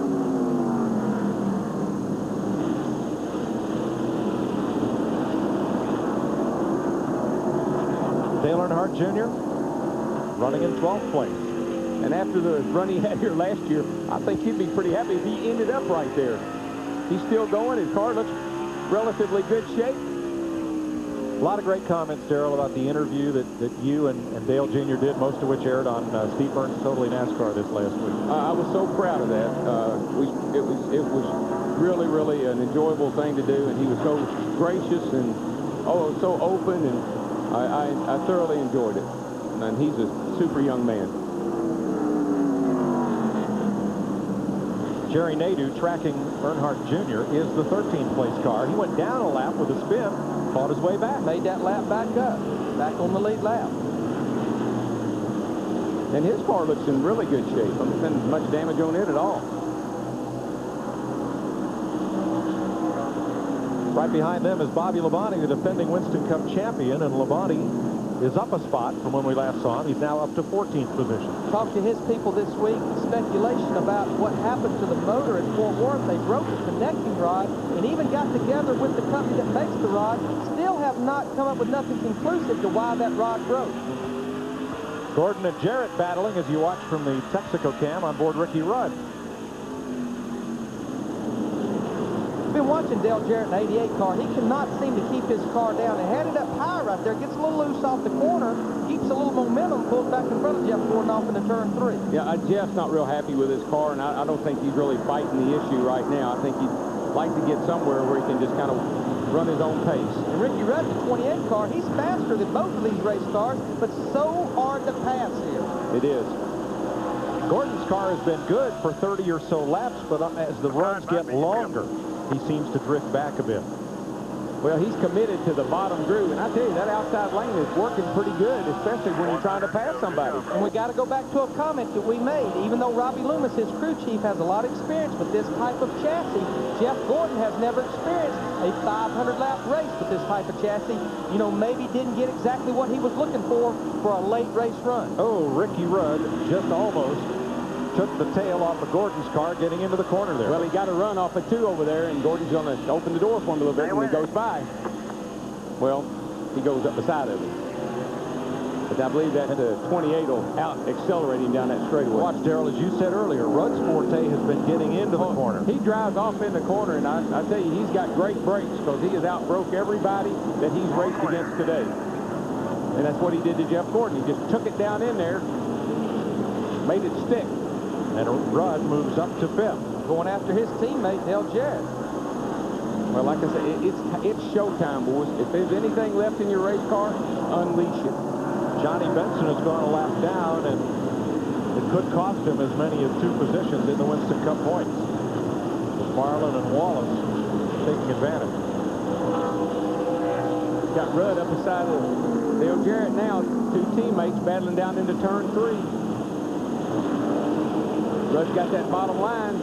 Dale Earnhardt Jr. running in 12th place. And after the run he had here last year, I think he'd be pretty happy if he ended up right there. He's still going. His car looks relatively good shape. A lot of great comments, Darrell, about the interview that you and Dale Jr. did, most of which aired on Steve Burns' Totally NASCAR this last week. I was so proud of that. It was really, really an enjoyable thing to do, and he was so gracious and so open, and I thoroughly enjoyed it. And he's a super young man. Jerry Nadeau, tracking Earnhardt Jr., is the 13th place car. He went down a lap with a spin, fought his way back. Made that lap back up, back on the lead lap. And his car looks in really good shape. I haven't been much damage on it at all. Right behind them is Bobby Labonte, the defending Winston Cup champion, and Labonte is up a spot from when we last saw him. He's now up to 14th position. Talked to his people this week, speculation about what happened to the motor at Fort Worth. They broke the connecting rod and even got together with the company that makes the rod. Still have not come up with nothing conclusive to why that rod broke. Gordon and Jarrett battling as you watch from the Texaco cam on board Ricky Rudd. Been watching Dale Jarrett in the 88 car. He cannot seem to keep his car down. They had it up high right there. Gets a little loose off the corner. Keeps a little momentum. Pulls back in front of Jeff Gordon off into turn 3. Yeah, Jeff's not real happy with his car, and I don't think he's really fighting the issue right now. I think he'd like to get somewhere where he can just kind of run his own pace. And Ricky Rudd, the 28 car, he's faster than both of these race cars, but so hard to pass here. It is. Gordon's car has been good for 30 or so laps, but as the runs get longer, he seems to drift back a bit. Well, he's committed to the bottom groove, and I tell you, that outside lane is working pretty good, especially when you're trying to pass somebody. And we got to go back to a comment that we made. Even though Robbie Loomis, his crew chief, has a lot of experience with this type of chassis, Jeff Gordon has never experienced a 500-lap race with this type of chassis. You know, maybe didn't get exactly what he was looking for a late race run. Oh, Ricky Rudd just almost took the tail off of Gordon's car getting into the corner there. Well, he got a run off of 2 over there, and Gordon's going to open the door for him a little bit when he goes by. Well, he goes up the side of him. But I believe that 28 will out-accelerate him down that straightaway. Watch, Darrell, as you said earlier, Rudd's forte has been getting into the corner. He drives off in the corner, and I tell you, he's got great brakes because he has outbroke everybody that he's raced against today. And that's what he did to Jeff Gordon. He just took it down in there, made it stick. And Rudd moves up to 5th. Going after his teammate, Dale Jarrett. Well, like I said, it's showtime, boys. If there's anything left in your race car, unleash it. Johnny Benson has gone a lap down, and it could cost him as many as 2 positions in the Winston Cup points. With Marlin and Wallace taking advantage. Got Rudd up beside of Dale Jarrett now. 2 teammates battling down into turn 3. Rudd's got that bottom line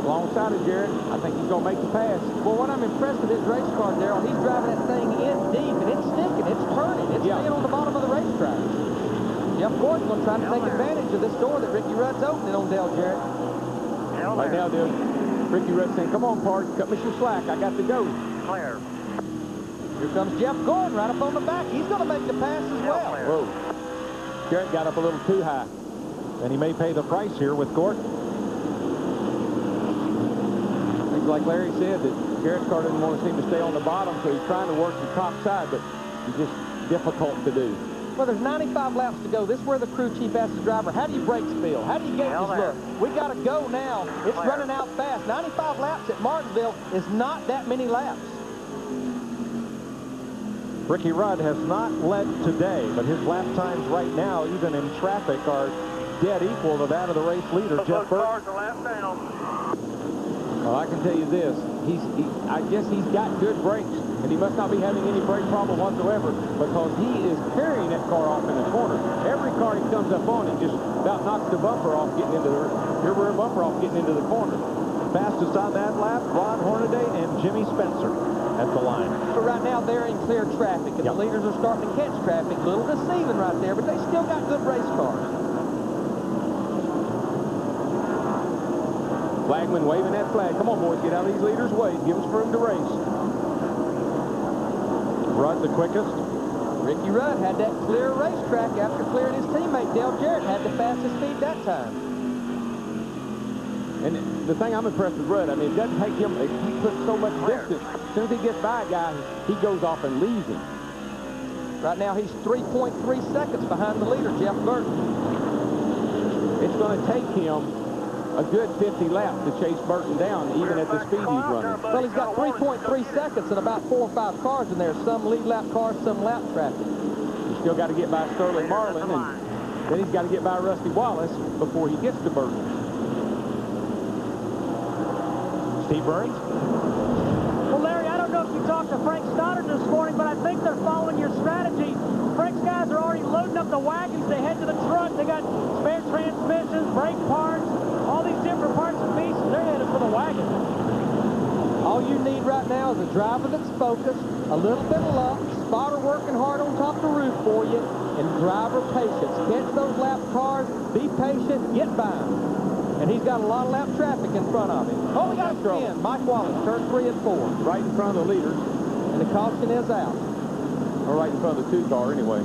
alongside of Jarrett. I think he's going to make the pass. Well, what I'm impressed with his race car, Darrell, he's driving that thing in deep, and it's sticking, it's turning, it's staying on the bottom of the racetrack. Jeff Gordon's going to try to take advantage of this door that Ricky Rudd's opening on Dale Jarrett. Right now, Ricky Rudd saying, come on, Pard, cut me some slack. I got to go. Clear. Here comes Jeff Gordon right up on the back. He's going to make the pass as well. Whoa. Jarrett got up a little too high. And he may pay the price here with Gordon. Seems like Larry said that Jarrett's car doesn't want to seem to stay on the bottom, so he's trying to work the top side, but it's just difficult to do. Well, there's 95 laps to go. This is where the crew chief asks the driver, how do you brakes feel? How do you gauges look? We got to go now. It's running out fast. 95 laps at Martinsville is not that many laps. Ricky Rudd has not led today, but his lap times right now, even in traffic, are dead equal to that of the race leader, Jeff Burton. Well, I can tell you this. I guess he's got good brakes, and he must not be having any brake problem whatsoever because he is carrying that car off in the corner. Every car he comes up on, he just about knocks the bumper off getting into the rear bumper off getting into the corner. Fastest on that lap, Ron Hornaday and Jimmy Spencer at the line. But right now, they're in clear traffic, and the leaders are starting to catch traffic. A little deceiving right there, but they still got good race cars. Flagman waving that flag. Come on, boys, get out of these leaders' way. Give us room to race. Rudd the quickest. Ricky Rudd had that clear racetrack after clearing his teammate. Dale Jarrett had the fastest speed that time. And the thing I'm impressed with Rudd, I mean, it doesn't take him, he puts so much distance. As soon as he gets by a guy, he goes off and leaves him. Right now, he's 3.3 seconds behind the leader, Jeff Burton. It's going to take him a good 50 laps to chase Burton down, even at the speed he's running. Well, he's got 3.3 seconds and about 4 or 5 cars in there. Some lead lap cars, some lap traffic. He's still got to get by Sterling Marlin, and then he's got to get by Rusty Wallace before he gets to Burton. Steve Burns? Well, Larry, I don't know if you talked to Frank Stoddard this morning, but I think they're following your strategy. Frank's guys are already loading up the wagons. They head to the truck. They got spare transmissions, brake parts, all these different parts and pieces. They're headed for the wagon. All you need right now is a driver that's focused, a little bit of luck, spotter working hard on top of the roof for you, and driver patience. Catch those lap cars, be patient, get by them. And he's got a lot of lap traffic in front of him. Oh, we got a spin. Mike Wallace, turn 3 and 4. Right in front of the leaders. And the caution is out. Or right in front of the 2 car anyway.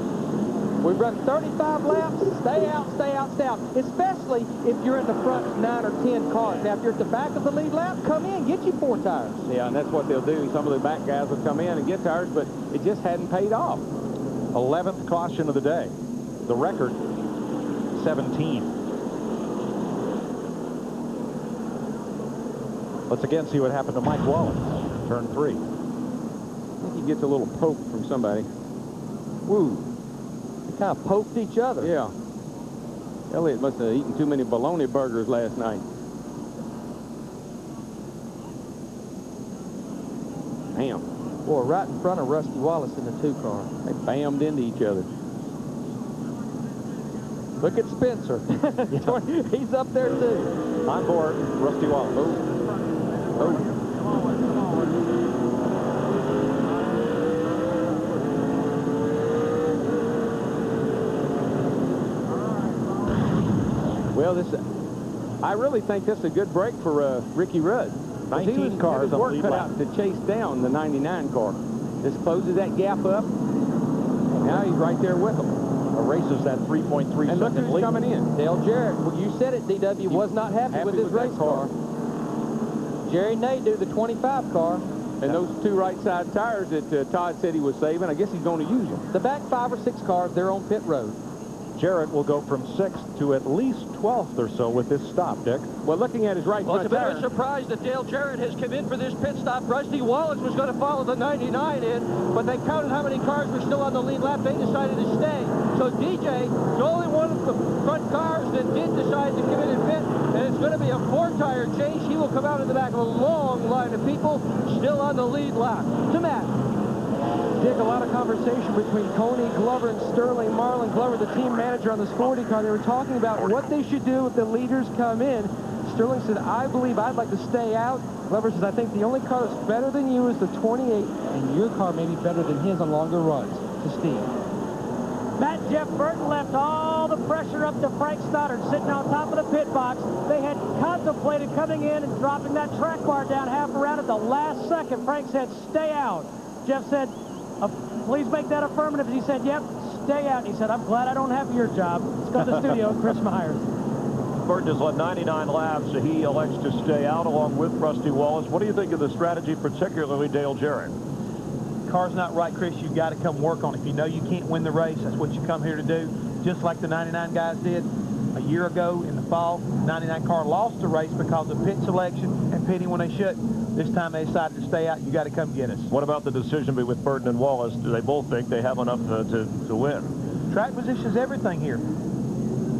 We've run 35 laps. Stay out, stay out, stay out. Especially if you're in the front 9 or 10 cars. Now, if you're at the back of the lead lap, come in, get you 4 tires. Yeah, and that's what they'll do. Some of the back guys will come in and get tires, but it just hadn't paid off. 11th caution of the day. The record, 17. Let's again see what happened to Mike Wallace. Turn 3. I think he gets a little poke from somebody. Woo. They kind of poked each other. Yeah. Elliott must have eaten too many bologna burgers last night. Bam. Boy, right in front of Rusty Wallace in the 2 car. They bammed into each other. Look at Spencer. He's up there, too. On board, Rusty Wallace. Oh. Well, I really think this is a good break for Ricky Rudd. 19 cars on the work lead cut lap. out to chase down the 99 car. This closes that gap up. Now he's right there with them. Erases that 3.3 and look second who's lead. coming in. Dale Jarrett. Well, you said it, DW, was not happy with his race car. Jerry Nadeau, the 25 car. And those 2 right side tires that Todd said he was saving, I guess he's going to use them. The back 5 or 6 cars, they're on pit road. Jarrett will go from 6th to at least 12th or so with this stop, Dick. Well, looking at his right Well, front it's a bit tire. of a surprise that Dale Jarrett has come in for this pit stop. Rusty Wallace was going to follow the 99 in, but they counted how many cars were still on the lead lap. They decided to stay. So DJ is only one of the front cars that did decide to come in and pit, and it's going to be a 4-tire change. He will come out in the back of a long line of people still on the lead lap. To Matt. Dick, a lot of conversation between Coney, Glover, and Sterling Marlin. Glover, the team manager on the Sporty car, they were talking about what they should do if the leaders come in. Sterling said, I believe I'd like to stay out. Glover says, I think the only car that's better than you is the 28, and your car may be better than his on longer runs. To Steve. Matt Jeff Burton left all the pressure up to Frank Stoddard sitting on top of the pit box. They had contemplated coming in and dropping that track bar down half around at the last second. Frank said, stay out. Jeff said, please make that affirmative. He said, yep, stay out. And he said, I'm glad I don't have your job. Let's go to the studio with Chris Myers. Burton has led 99 laps, so he elects to stay out along with Rusty Wallace. What do you think of the strategy, particularly Dale Jarrett? Car's not right, Chris. You've got to come work on it. If you know you can't win the race, that's what you come here to do. Just like the 99 guys did a year ago in the fall. The 99 car lost the race because of pit selection and pitting when they shouldn't. This time they decided to stay out. You got to come get us. What about the decision with Burton and Wallace? Do they both think they have enough to win? Track position is everything here.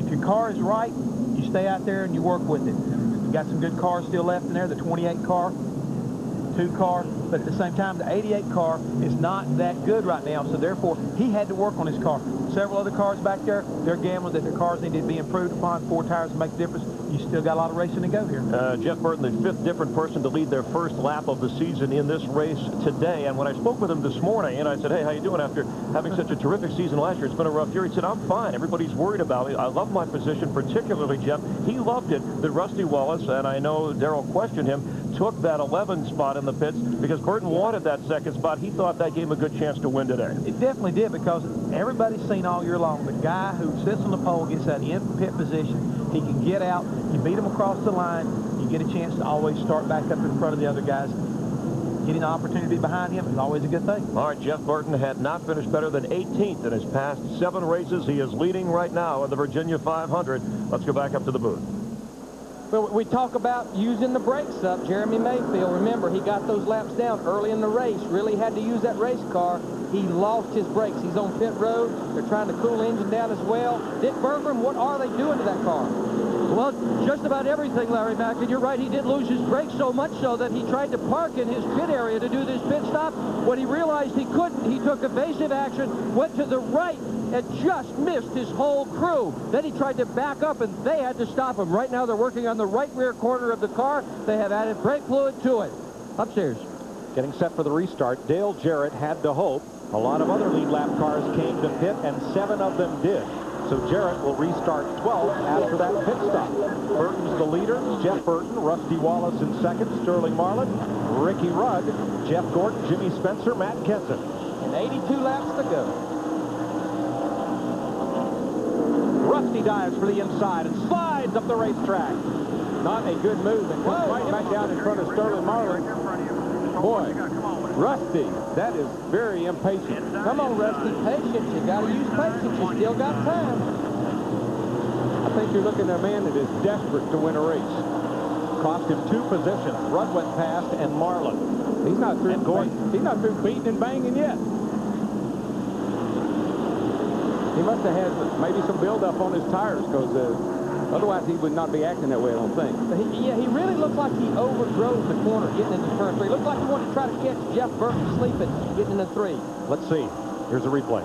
If your car is right, you stay out there and you work with it. We've got some good cars still left in there, the 28 car, 2 car, but at the same time, the 88 car is not that good right now, so therefore, he had to work on his car. Several other cars back there, they're gambling that their cars needed to be improved upon. 4 tires to make a difference. You still got a lot of racing to go here. Jeff Burton, the 5th different person to lead their first lap of the season in this race today. And when I spoke with him this morning, and I said, hey, how you doing after having such a terrific season last year? It's been a rough year. He said, I'm fine. Everybody's worried about me. I love my position, particularly, Jeff. He loved it that Rusty Wallace, and I know Darrell questioned him, took that 11 spot in the pits because Burton wanted that second spot. He thought that gave him a good chance to win today. It definitely did, because everybody's seen all year long the guy who sits on the pole gets that in-pit position. He can get out. You beat him across the line. You get a chance to always start back up in front of the other guys. Getting an opportunity behind him is always a good thing. All right, Jeff Burton had not finished better than 18th in his past 7 races. He is leading right now in the Virginia 500. Let's go back up to the booth. Well, we talk about using the brakes up. Jeremy Mayfield, remember, he got those laps down early in the race, really had to use that race car. He lost his brakes. He's on pit road. They're trying to cool the engine down as well. Dick Bergman, what are they doing to that car? Well, just about everything, Larry Mack, and you're right, he did lose his brakes so much so that he tried to park in his pit area to do this pit stop. When he realized he couldn't, he took evasive action, went to the right, and just missed his whole crew. Then he tried to back up, and they had to stop him. Right now, they're working on the right rear corner of the car. They have added brake fluid to it. Upstairs. Getting set for the restart, Dale Jarrett had to hope. A lot of other lead lap cars came to pit, and 7 of them did. So Jarrett will restart 12th after that pit stop. Burton's the leader. Jeff Burton, Rusty Wallace in second, Sterling Marlin, Ricky Rudd, Jeff Gordon, Jimmy Spencer, Matt Kenseth. And 82 laps to go. Rusty dives for the inside and slides up the racetrack. Not a good move, and comes right back down in front of Sterling Marlin. Boy, Rusty, that is very impatient. Come on, Rusty, patience. You got to use patience. You still got time. I think you're looking at a man that is desperate to win a race. Cost him 2 positions. Rudd went past, and Marlin. He's not through He's not through beating and banging yet. He must have had maybe some buildup on his tires, because otherwise he would not be acting that way, I don't think. He really looked like he overdrove the corner getting into turn 3. Looked like he wanted to try to catch Jeff Burton sleeping getting into 3. Let's see. Here's a replay.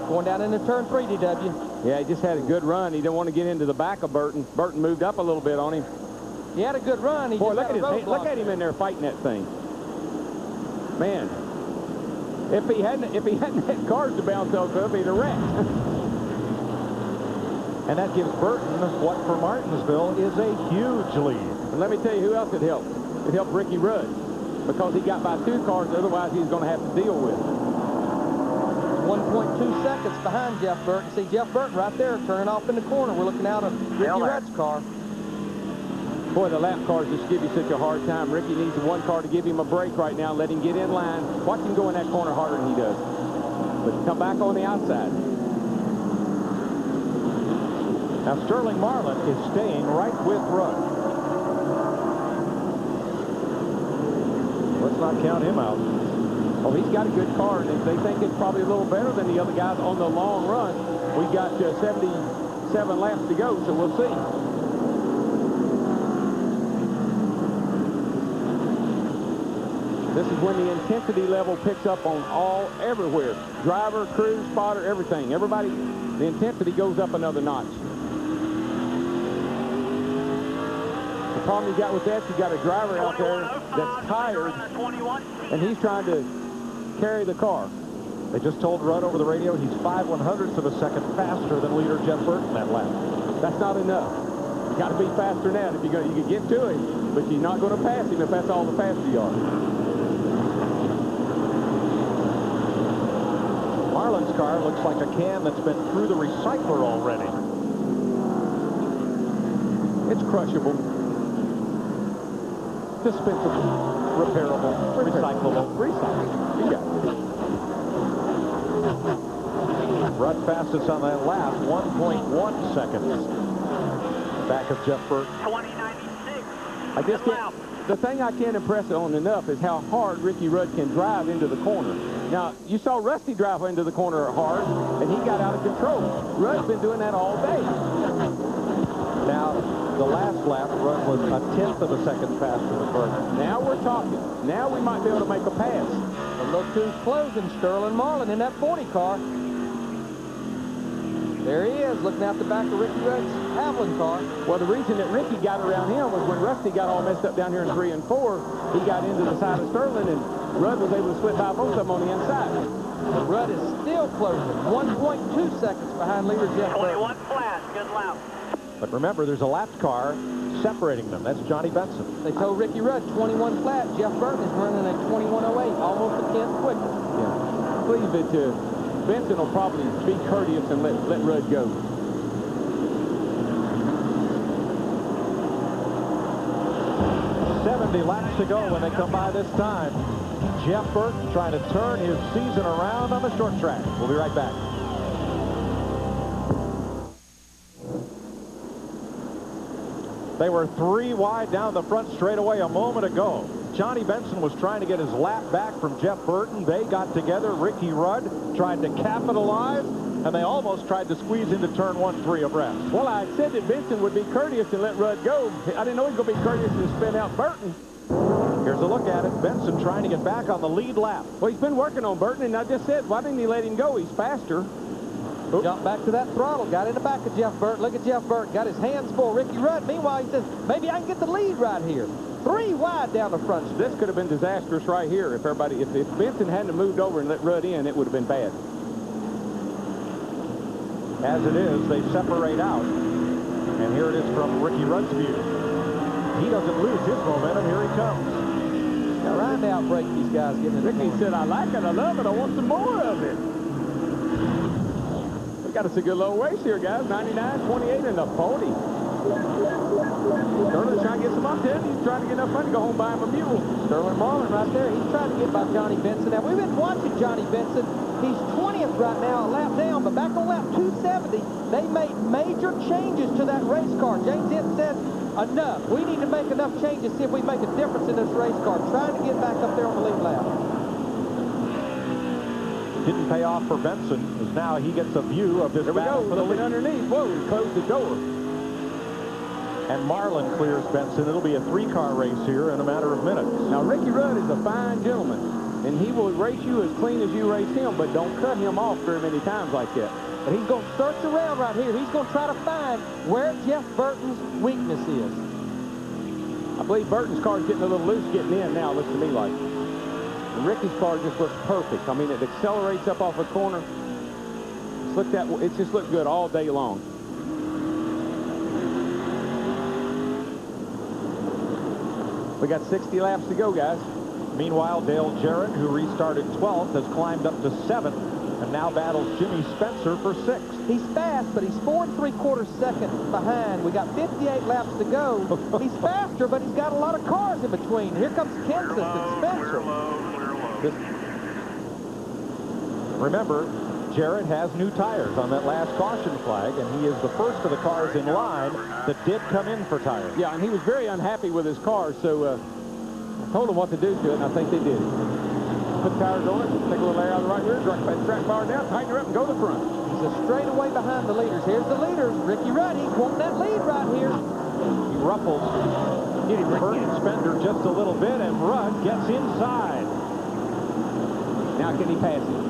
Going down into turn 3, DW. Yeah, he just had a good run. He didn't want to get into the back of Burton. Burton moved up a little bit on him. He had a good run. Boy, look at him in there fighting that thing. Man, if he hadn't had cars to bounce off of, he'd have wrecked. And that gives Burton what for Martinsville is a huge lead. And let me tell you who else it helped. It helped Ricky Rudd, because he got by 2 cars otherwise he was going to have to deal with. 1.2 seconds behind Jeff Burton. See Jeff Burton right there turning off in the corner. We're looking out of Ricky Rudd's car. Boy, the lap cars just give you such a hard time. Ricky needs the 1 car to give him a break right now, let him get in line. Watch him go in that corner harder than he does. But come back on the outside. Now, Sterling Marlin is staying right with Rudd. Let's not count him out. Oh, he's got a good car, and they think it's probably a little better than the other guys on the long run. We've got 77 laps to go, so we'll see. This is when the intensity level picks up on everywhere. Driver, crew, spotter, everything. Everybody, the intensity goes up another notch. The problem you got with that, you got a driver out there that's tired, and he's trying to carry the car. They just told Rudd over the radio he's 5/100ths of a second faster than leader Jeff Burton that lap. That's not enough. You got to be faster than that. If you can get to him, but you're not going to pass him if that's all the faster you are. Marlin's car looks like a can that's been through the recycler already. It's crushable. Dispensable, repairable, recyclable. Recyclable. Yeah. Rudd fastest on that lap, 1.1 seconds. Back of Jeff Burton. 2096. I just can't. The thing I can't impress on enough is how hard Ricky Rudd can drive into the corner. Now, you saw Rusty drive into the corner hard, and he got out of control. Rudd's been doing that all day. Now, the last lap, Rudd was 1/10 of a second faster than Burton. Now we're talking. Now we might be able to make a pass. The look who's closing, Sterling Marlin in that 40 car. There he is, looking out the back of Ricky Rudd's Havlin car. Well, the reason that Ricky got around him was when Rusty got all messed up down here in 3 and 4, he got into the side of Sterling, and Rudd was able to split by both of them on the inside. But Rudd is still closing, 1.2 seconds behind leader Jeff Burton. 21 flat, good lap. But remember, there's a lapped car separating them. That's Johnny Benson. They told Ricky Rudd 21 flat. Jeff Burton is running a 21.08, almost a tenth quicker. Yeah. I believe that Benson will probably be courteous and let Rudd go. Laps to go when they come by this time. Jeff Burton trying to turn his season around on the short track. We'll be right back. They were 3 wide down the front straightaway a moment ago. Johnny Benson was trying to get his lap back from Jeff Burton. They got together. Ricky Rudd tried to capitalize, and they almost tried to squeeze into turn 1-3 abreast. Well, I said that Benson would be courteous and let Rudd go. I didn't know he was going to be courteous and spin out Burton. Here's a look at it. Benson trying to get back on the lead lap. Well, he's been working on Burton, and I just said, why didn't he let him go? He's faster. Jumped back to that throttle, got in the back of Jeff Burton. Look at Jeff Burton, got his hands full. Ricky Rudd, meanwhile, he says, maybe I can get the lead right here. 3 wide down the front. This could have been disastrous right here if if Benson hadn't moved over and let Rudd in, it would have been bad. As it is, they separate out. And here it is from Ricky Rudd's view. He doesn't lose his momentum. Here he comes. Now, Ryan outbreak these guys getting in the Ricky said, I like it, I love it, I want some more of it. We got us a good little race here, guys. 99, 28, and a 40. Sterling's trying to get some up there. He's trying to get enough money to go home and buy him a mule. Sterling Marlin right there. He's trying to get by Johnny Benson. Now, we've been watching Johnny Benson. He's 20th right now, a lap down, but back on lap 270, they made major changes to that race car. James Ince said, enough. We need to make enough changes, see if we make a difference in this race car. Trying to get back up there on the lead lap. Didn't pay off for Benson, as now he gets a view of this battle for the lead. Underneath. Whoa, he closed the door. And Marlin clears Benson. It'll be a 3-car race here in a matter of minutes. Now, Ricky Rudd is a fine gentleman, and he will race you as clean as you race him, but don't cut him off very many times like that. But he's going to search around right here. He's going to try to find where Jeff Burton's weakness is. I believe Burton's car is getting a little loose getting in now, looks to me like. And Ricky's car just looks perfect. I mean, it accelerates up off a corner. It just looked good all day long. We got 60 laps to go, guys. Meanwhile, Dale Jarrett, who restarted 12th, has climbed up to 7th and now battles Jimmy Spencer for 6th. He's fast, but he's 4 3/4 seconds behind. We got 58 laps to go. He's faster, but he's got a lot of cars in between. Here comes Kenseth and Spencer. Remember, Jarrett has new tires on that last caution flag, and he is the first of the cars in line that did come in for tires. Yeah, and he was very unhappy with his car, so I told him what to do to it, and I think they did it. Put tires on it, take a little air out of the right rear, drop that track bar down, tighten her up, and go to the front. He's a straightaway behind the leaders. Here's the leaders. Ricky Rudd, he's wanting that lead right here. He ruffles Burton's fender just a little bit, and Rudd gets inside. Now can he pass it?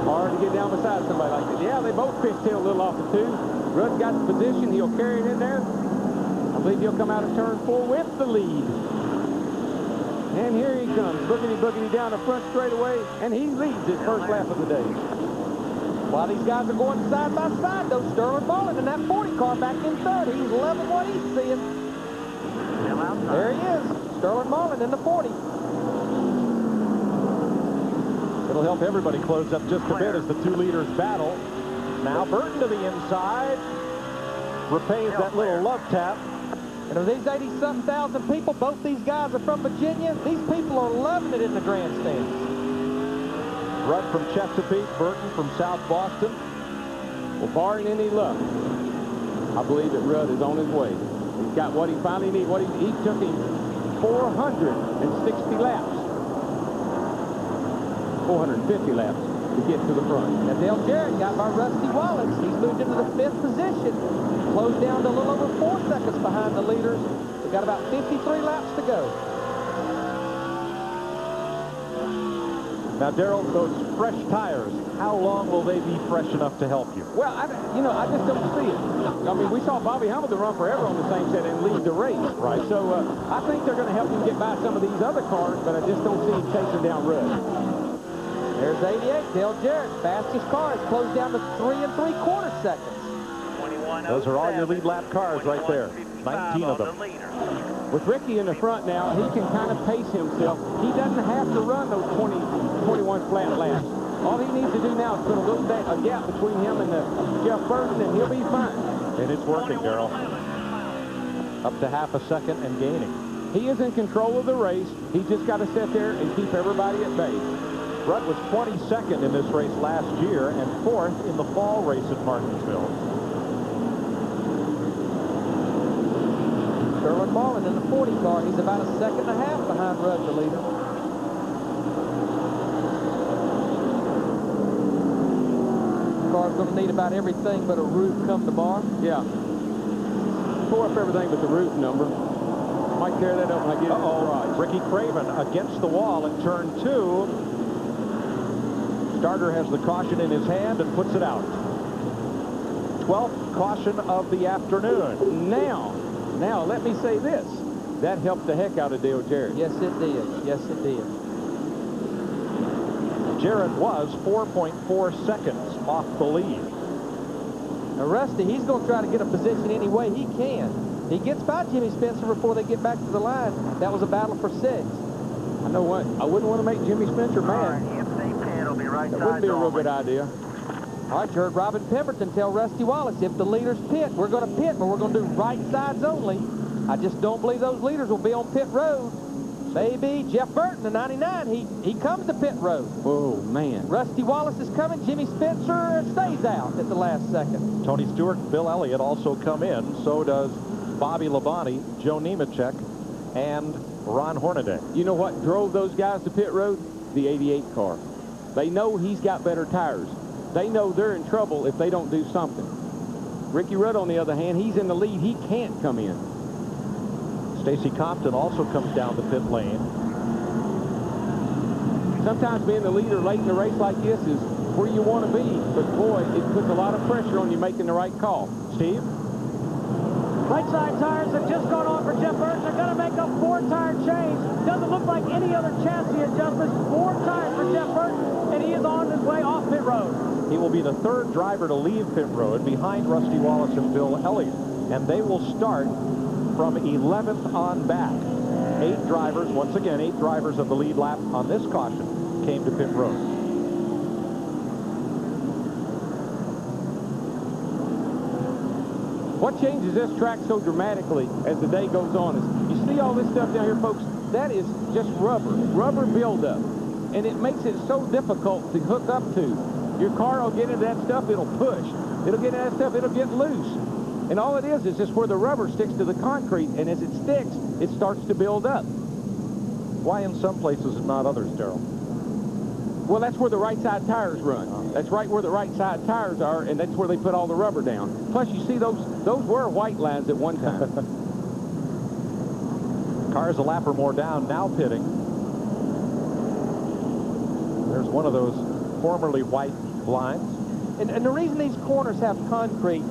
Hard to get down beside somebody like that. Yeah, they both fishtail a little off the 2. Rudd's got the position. He'll carry it in there. I believe he'll come out of turn 4 with the lead. And here he comes, boogity down the front straightaway, and he leads his first lap of the day. While these guys are going side by side, though, Sterling Marlin in that 40 car back in 3rd. He's loving what he's seeing. There he is, Sterling Marlin in the 40. It'll help everybody close up just a bit as the 2 leaders battle. Now Burton to the inside. Repays that little love tap. And of these 80-something thousand people, both these guys are from Virginia. These people are loving it in the grandstands. Rudd from Chesapeake, Burton from South Boston. Well, barring any luck, I believe that Rudd is on his way. He's got what he finally needs. He took him 460 laps. 450 laps to get to the front. Now Dale Jarrett got by Rusty Wallace. He's moved into the 5th position. Closed down to a little over 4 seconds behind the leaders. We've got about 53 laps to go. Now, Darrell, those fresh tires, how long will they be fresh enough to help you? Well, I just don't see it. I mean, we saw Bobby Hamilton run forever on the same set and lead the race. Right. So I think they're going to help him get by some of these other cars, but I just don't see him chasing down Rudd. There's 88, Dale Jarrett, fastest car. It's closed down to 3 3/4 seconds. Those are all your lead lap cars right there. 19 of them. With Ricky in the front now, he can kind of pace himself. He doesn't have to run those 21 flat laps. All he needs to do now is put a gap between him and Jeff Burton, and he'll be fine. And it's working, Darrell. Up to half a second and gaining. He is in control of the race. He's just got to sit there and keep everybody at bay. Rudd was 22nd in this race last year and 4th in the fall race at Martinsville. Sterling Marlin in the 40 car. He's about a second and a half behind Rudd, the leader. The car's going to need about everything but a roof come tomorrow. Yeah. Tore up everything but the roof number. Might tear that up when I get it in the garage. Ricky Craven against the wall in turn 2. Starter has the caution in his hand and puts it out. 12th caution of the afternoon. Now, let me say this. That helped the heck out of Dale Jarrett. Yes, it did. Yes, it did. Jarrett was 4.4 seconds off the lead. Now, Rusty, he's going to try to get a position any way he can. He gets by Jimmy Spencer before they get back to the line. That was a battle for 6. I know what. I wouldn't want to make Jimmy Spencer mad. That wouldn't be a real good idea. All right, you heard Robin Pemberton tell Rusty Wallace, if the leaders pit, we're going to pit, but we're going to do right sides only. I just don't believe those leaders will be on pit road. Maybe Jeff Burton, the 99, he comes to pit road. Oh, man. Rusty Wallace is coming. Jimmy Spencer stays out at the last second. Tony Stewart, Bill Elliott also come in. So does Bobby Labonte, Joe Nemechek, and Ron Hornaday. You know what drove those guys to pit road? The 88 car. They know he's got better tires. They know they're in trouble if they don't do something. Ricky Rudd, on the other hand, he's in the lead. He can't come in. Stacy Compton also comes down the pit lane. Sometimes being the leader late in a race like this is where you want to be. But, boy, it puts a lot of pressure on you making the right call. Steve? Right side tires have just gone on for Jeff Burton. They're going to make a 4-tire change. Doesn't look like any other chassis adjustments. 4 tires for Jeff Burton, and he is on his way off pit road. He will be the 3rd driver to leave pit road behind Rusty Wallace and Bill Elliott. And they will start from 11th on back. 8 drivers, once again, 8 drivers of the lead lap on this caution came to pit road. What changes this track so dramatically as the day goes on is, you see all this stuff down here, folks, that is just rubber buildup. And it makes it so difficult to hook up to. Your car will get into that stuff, it'll push. It'll get into that stuff, it'll get loose. And all it is just where the rubber sticks to the concrete, and as it sticks, it starts to build up. Why in some places and not others, Darrell? Well, that's where the right side tires run. That's right where the right side tires are, and that's where they put all the rubber down. Plus, you see those were white lines at one time. Cars a lap or more down, now pitting. There's one of those formerly white lines. And the reason these corners have concrete,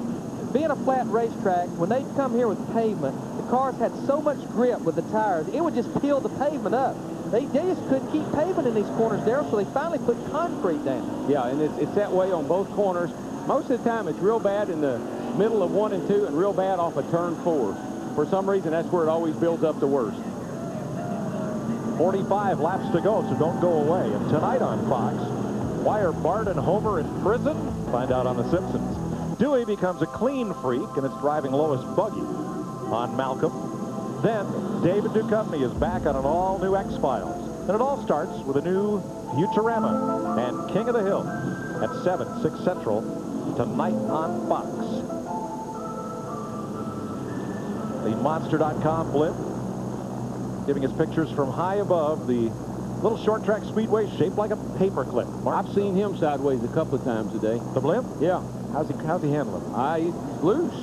being a flat racetrack, when they come here with pavement, the cars had so much grip with the tires, it would just peel the pavement up. They just couldn't keep pavement in these corners there, so they finally put concrete down. Yeah, and it's that way on both corners. Most of the time, it's real bad in the middle of 1 and 2 and real bad off of turn 4. For some reason, that's where it always builds up the worst. 45 laps to go, so don't go away. And tonight on Fox, why are Bart and Homer in prison? Find out on The Simpsons. Dewey becomes a clean freak, and it's driving Lois buggy on Malcolm. Then, David Duchovny is back on an all-new X-Files. And it all starts with a new Futurama and King of the Hill at 7, 6 Central, tonight on Fox. The Monster.com blimp giving us pictures from high above the little short track speedway shaped like a paperclip. I've seen him sideways a couple of times today. The blimp? Yeah. How's he handling? He's loose.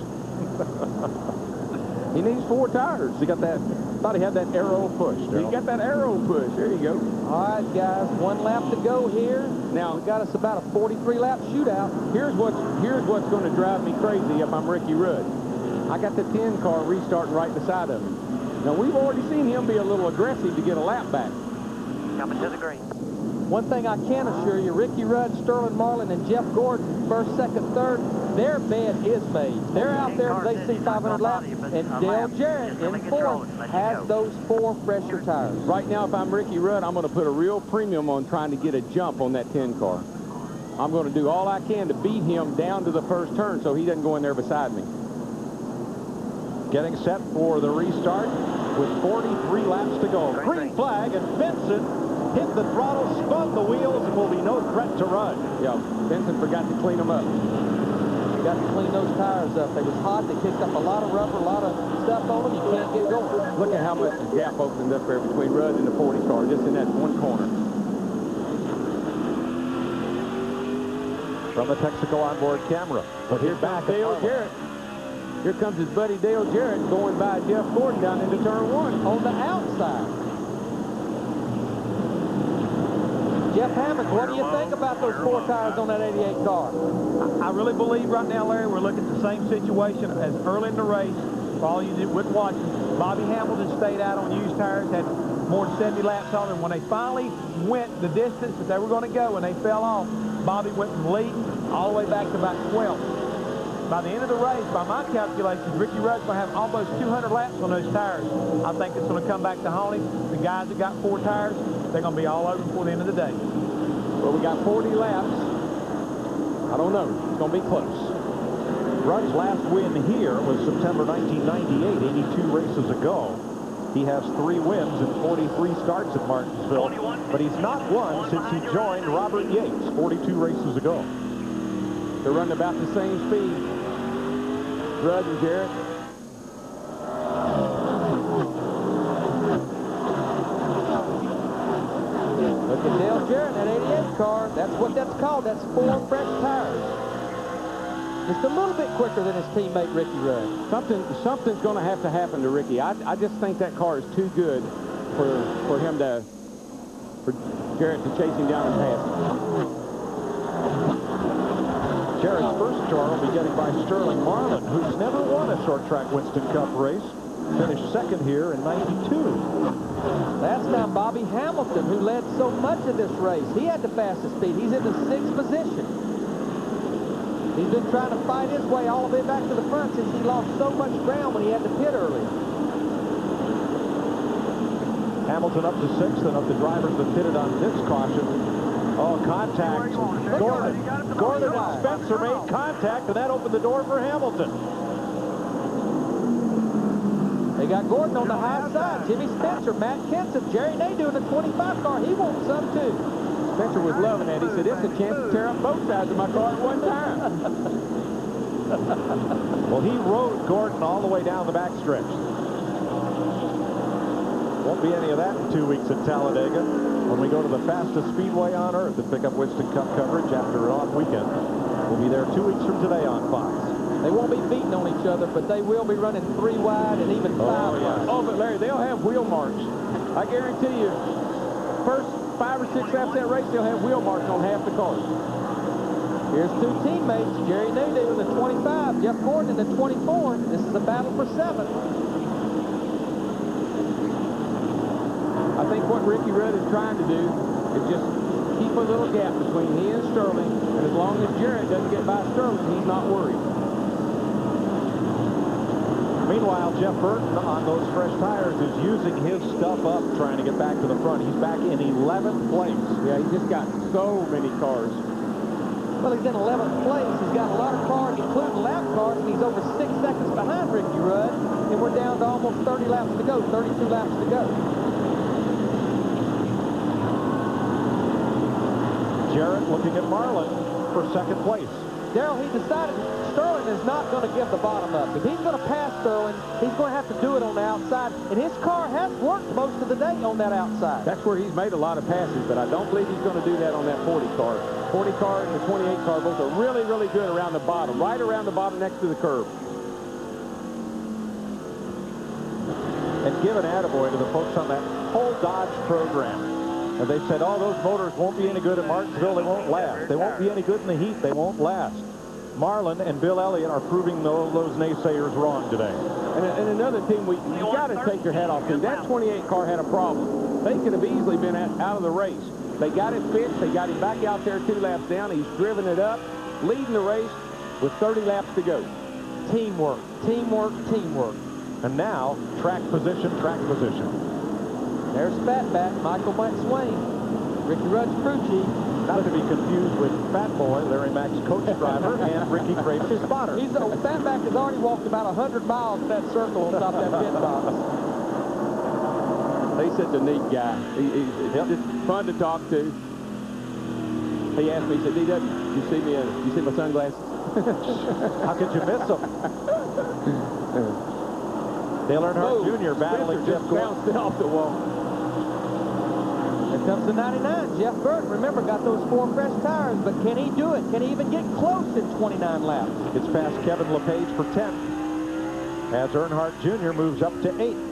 He needs 4 tires. He got that. Thought he had that arrow push. He got that arrow push. There you go. All right, guys, 1 lap to go here. Now we got us about a 43-lap shootout. Here's what's going to drive me crazy if I'm Ricky Rudd. I got the 10 car restarting right beside of him. Now we've already seen him be a little aggressive to get a lap back. Coming to the green. One thing I can assure you, Ricky Rudd, Sterling Marlin, and Jeff Gordon first, second, third, their bed is made. They're out there, they see 500 laps, and Dale Jarrett in fourth has those 4 fresher tires. Right now, if I'm Ricky Rudd, I'm going to put a real premium on trying to get a jump on that 10 car. I'm going to do all I can to beat him down to the first turn so he doesn't go in there beside me. Getting set for the restart with 43 laps to go. Green flag, and Vincent hit the throttle, spun the wheels, and will be no threat to Rudd. Yeah, Vincent forgot to clean them up. Got to clean those tires up. They was hot. They kicked up a lot of rubber, a lot of stuff on them. You can't get going. Look at how much the gap opened up there between Rudd and the 40 car, just in that one corner. From the Texaco onboard camera. But here's back Dale Jarrett. Here comes his buddy Dale Jarrett going by Jeff Gordon down into turn 1. On the outside. Jeff Hammond, what do you think about those 4 tires on that 88 car? I really believe right now, Larry, we're looking at the same situation as early in the race. For all you that wasn't watching, Bobby Hamilton stayed out on used tires, had more than 70 laps on them. When they finally went the distance that they were going to go and they fell off, Bobby went from leading all the way back to about 12th. By the end of the race, by my calculations, Ricky Rudd's going to have almost 200 laps on those tires. I think it's going to come back to haunt him. The guys that got 4 tires, they're going to be all over before the end of the day. Well, we got 40 laps. I don't know. It's going to be close. Rudd's last win here was September 1998, 82 races ago. He has 3 wins and 43 starts at Martinsville, but he's not won since he joined Robert Yates 42 races ago. They're running about the same speed. Rudd and Jarrett. Look at Dale Jarrett, that 88 car. That's what that's called. That's 4 fresh tires. Just a little bit quicker than his teammate Ricky Rudd. Something's going to have to happen to Ricky. I just think that car is too good for Jarrett to chase him down and pass him. Jarrett's first car will be getting by Sterling Marlin, who's never won a short track Winston Cup race. Finished second here in 92. That's now Bobby Hamilton, who led so much of this race. He had the fastest speed. He's in the 6th position. He's been trying to fight his way all the way back to the front since he lost so much ground when he had to pit early. Hamilton up to 6th, and of the drivers that pitted on this caution, contact. Gordon and Spencer made contact, and that opened the door for Hamilton. They got Gordon on the high side. Jimmy Spencer, Matt Kenson, Jerry Nadeau in the 25 car. He wants some, too. Spencer was loving that. He said, it's a chance to tear up both sides of my car at one time. Well, he rode Gordon all the way down the backstretch. Won't be any of that in 2 weeks at Talladega when we go to the fastest speedway on earth to pick up Winston Cup coverage after an off weekend. We'll be there 2 weeks from today on Fox. They won't be beating on each other, but they will be running 3 wide and even 5 wide. Oh, but Larry, they'll have wheel marks. I guarantee you, first 5 or 6 laps of that race, they'll have wheel marks on half the cars. Here's 2 teammates, Jerry Nadeau in the 25, Jeff Gordon in the 24. This is a battle for 7th. I think what Ricky Rudd is trying to do is just keep a little gap between he and Sterling, and as long as Jarrett doesn't get by Sterling, he's not worried. Meanwhile, Jeff Burton on those fresh tires is using his stuff up, trying to get back to the front. He's back in 11th place. Yeah, he's just got so many cars. Well, he's in 11th place. He's got a lot of cars, including lap cars, and he's over 6 seconds behind Ricky Rudd. And we're down to almost 30 laps to go, 32 laps to go. Jarrett looking at Marlin for 2nd place. Darrell, he decided Sterling is not going to give the bottom up. If he's going to pass Sterling, he's going to have to do it on the outside. And his car has worked most of the day on that outside. That's where he's made a lot of passes, but I don't believe he's going to do that on that 40 car. 40 car and the 28 car both are really, really good around the bottom, right around the bottom next to the curb. And give an attaboy to the folks on that whole Dodge program. And they said, oh, those motors won't be any good at Martinsville. They won't last. They won't be any good in the heat. They won't last. Marlin and Bill Elliott are proving those naysayers wrong today. And another team, you got to take your hat off to. That 28 car had a problem. They could have easily been out of the race. They got it fixed. They got him back out there 2 laps down. He's driven it up. leading the race with 30 laps to go. Teamwork, teamwork, teamwork. And now, track position, track position. There's Fatback, Michael McSwain, Ricky Rudd's crew chief. Not to be confused with Fat Boy, Larry Mack's coach driver, and Ricky Graves, his spotter. Fatback has already walked about 100 miles in that circle on top of that pit box. He's such a neat guy. He's just fun to talk to. He asked me, he said, D-W, you see my sunglasses? How could you miss them? Dale Earnhardt Jr. battling Jeff Gordon. Bounced it off the wall. Here comes the 99. Jeff Burton, remember, got those 4 fresh tires, but can he do it? Can he even get close in 29 laps? It's past Kevin LePage for 10th as Earnhardt Jr. moves up to 8th.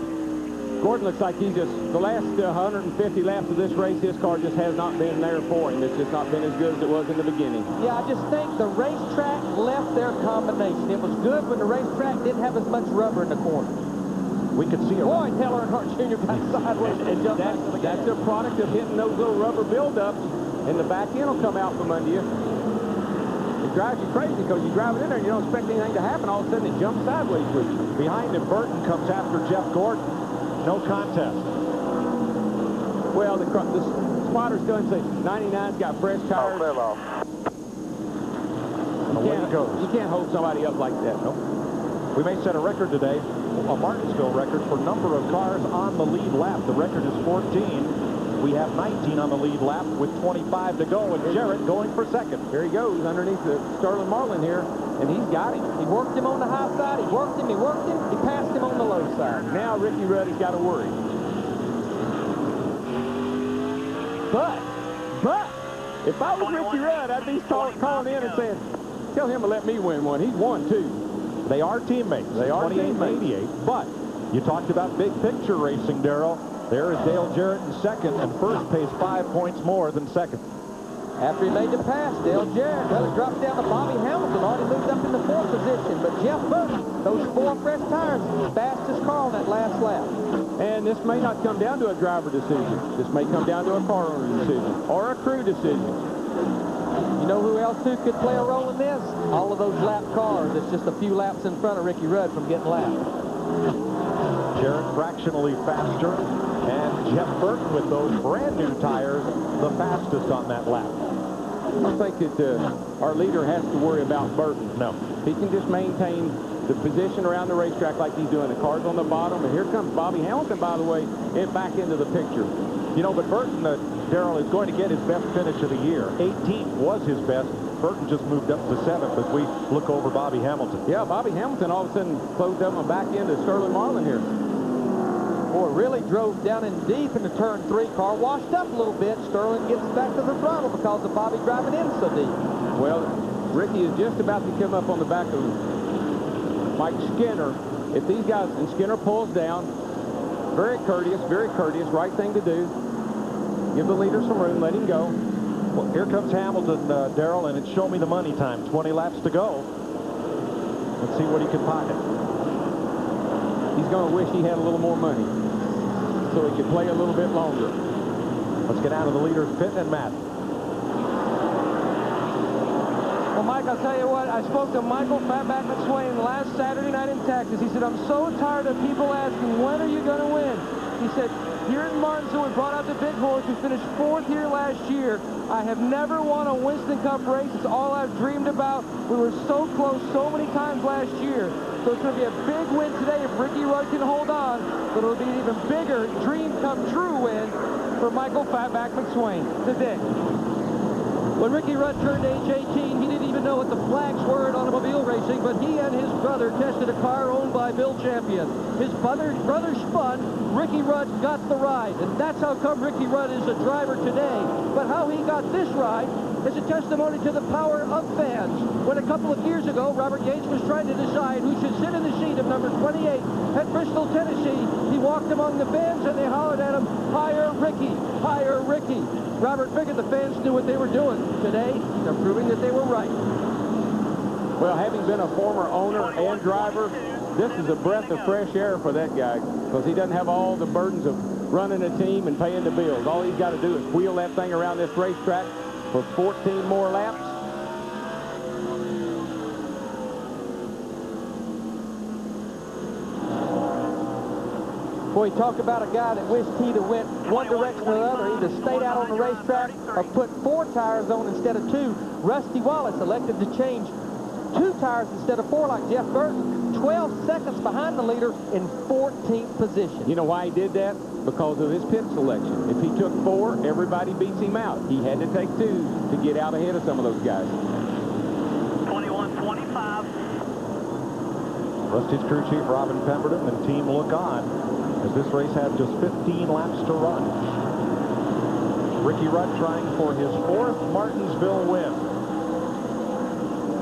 Gordon looks like he's just, the last 150 laps of this race, his car just has not been there for him. It's just not been as good as it was in the beginning. Yeah, I just think the racetrack left their combination. It was good when the racetrack didn't have as much rubber in the corner. We could see a... Boy, Dale Earnhardt Jr. got sideways and jumped back to the gas. That's a product of hitting those little rubber buildups, and the back end will come out from under you. It drives you crazy because you drive it in there and you don't expect anything to happen. All of a sudden, it jumps sideways with you. Behind him, Burton comes after Jeff Gordon. No contest. Well, the spotter's going to say 99's got fresh tires. You can't hold somebody up like that. Nope. We may set a record today, a Martinsville record for number of cars on the lead lap. The record is 14. We have 19 on the lead lap with 25 to go, and Jarrett going for second. Here he goes underneath the Sterling Marlin here, and he's got him. He worked him on the high side. He worked him. He passed him on the low side. Now Ricky Rudd has got to worry. But, if I was Ricky Rudd, I'd be calling in and saying, tell him to let me win one. He's won 2. They are teammates. They are teammates. 88, but you talked about big picture racing, Darrell. There is Dale Jarrett in second, and first pays 5 points more than second. After he made the pass, Dale Jarrett, well, he dropped down to Bobby Hamilton, already moved up in the 4th position. But Jeff Burton, those 4 fresh tires, fastest car on that last lap. And this may not come down to a driver decision. This may come down to a car owner decision or a crew decision. You know who else who could play a role in this? All of those lap cars. It's just a few laps in front of Ricky Rudd from getting lapped. Jarrett fractionally faster, and Jeff Burton with those brand new tires, the fastest on that lap. I think that our leader has to worry about Burton. No. He can just maintain the position around the racetrack like he's doing. The car's on the bottom, and here comes Bobby Hamilton, by the way, back into the picture. You know, but Burton, Darrell, is going to get his best finish of the year. 18th was his best. Burton just moved up to 7th as we look over Bobby Hamilton. Yeah, Bobby Hamilton all of a sudden closed up and back into Sterling Marlin here. Boy, really drove down in deep in the turn 3. Car washed up a little bit. Sterling gets back to the throttle because of Bobby driving in so deep. Well, Ricky is just about to come up on the back of Mike Skinner. If these guys, and Skinner pulls down, very courteous, right thing to do. Give the leader some room, let him go. Well, here comes Hamilton, Darrell, and it's show me the money time. 20 laps to go. Let's see what he can pocket. He's going to wish he had a little more money so he could play a little bit longer. Let's get out of the leader's pit and Matt. Well, Mike, I'll tell you what, I spoke to Michael Fatback McSwain last Saturday night in Texas. He said, I'm so tired of people asking, when are you going to win? He said, here in Martinsville, we brought out the big horse. We finished 4th here last year. I have never won a Winston Cup race. It's all I've dreamed about. We were so close so many times last year. So it's going to be a big win today if Ricky Rudd can hold on. But it'll be an even bigger dream come true win for Michael Fatback McSwain today. When Ricky Rudd turned age 18, he didn't even know what the flags were in automobile racing, but he and his brother tested a car owned by Bill Champion. His brother spun, Ricky Rudd got the ride, and that's how come Ricky Rudd is a driver today. But how he got this ride is a testimony to the power of fans. When a couple of years ago, Robert Yates was trying to decide who should sit in the seat of number 28 at Bristol, Tennessee, he walked among the fans and they hollered at him, "Hire Ricky, hire Ricky." Robert figured the fans knew what they were doing. Today, they're proving that they were right. Well, having been a former owner and driver, this is a breath of fresh air for that guy because he doesn't have all the burdens of running a team and paying the bills. All he's got to do is wheel that thing around this racetrack for 14 more laps, Boy, talk about a guy that wished he'd have went one direction or the other, either stayed out on the racetrack or put 4 tires on instead of 2. Rusty Wallace elected to change 2 tires instead of 4 like Jeff Burton. 12 seconds behind the leader in 14th position. You know why he did that? Because of his pit selection. If he took 4, everybody beats him out. He had to take 2 to get out ahead of some of those guys. 21-25. Rusty's crew chief Robin Pemberton and team look on as this race had just 15 laps to run. Ricky Rudd trying for his 4th Martinsville win.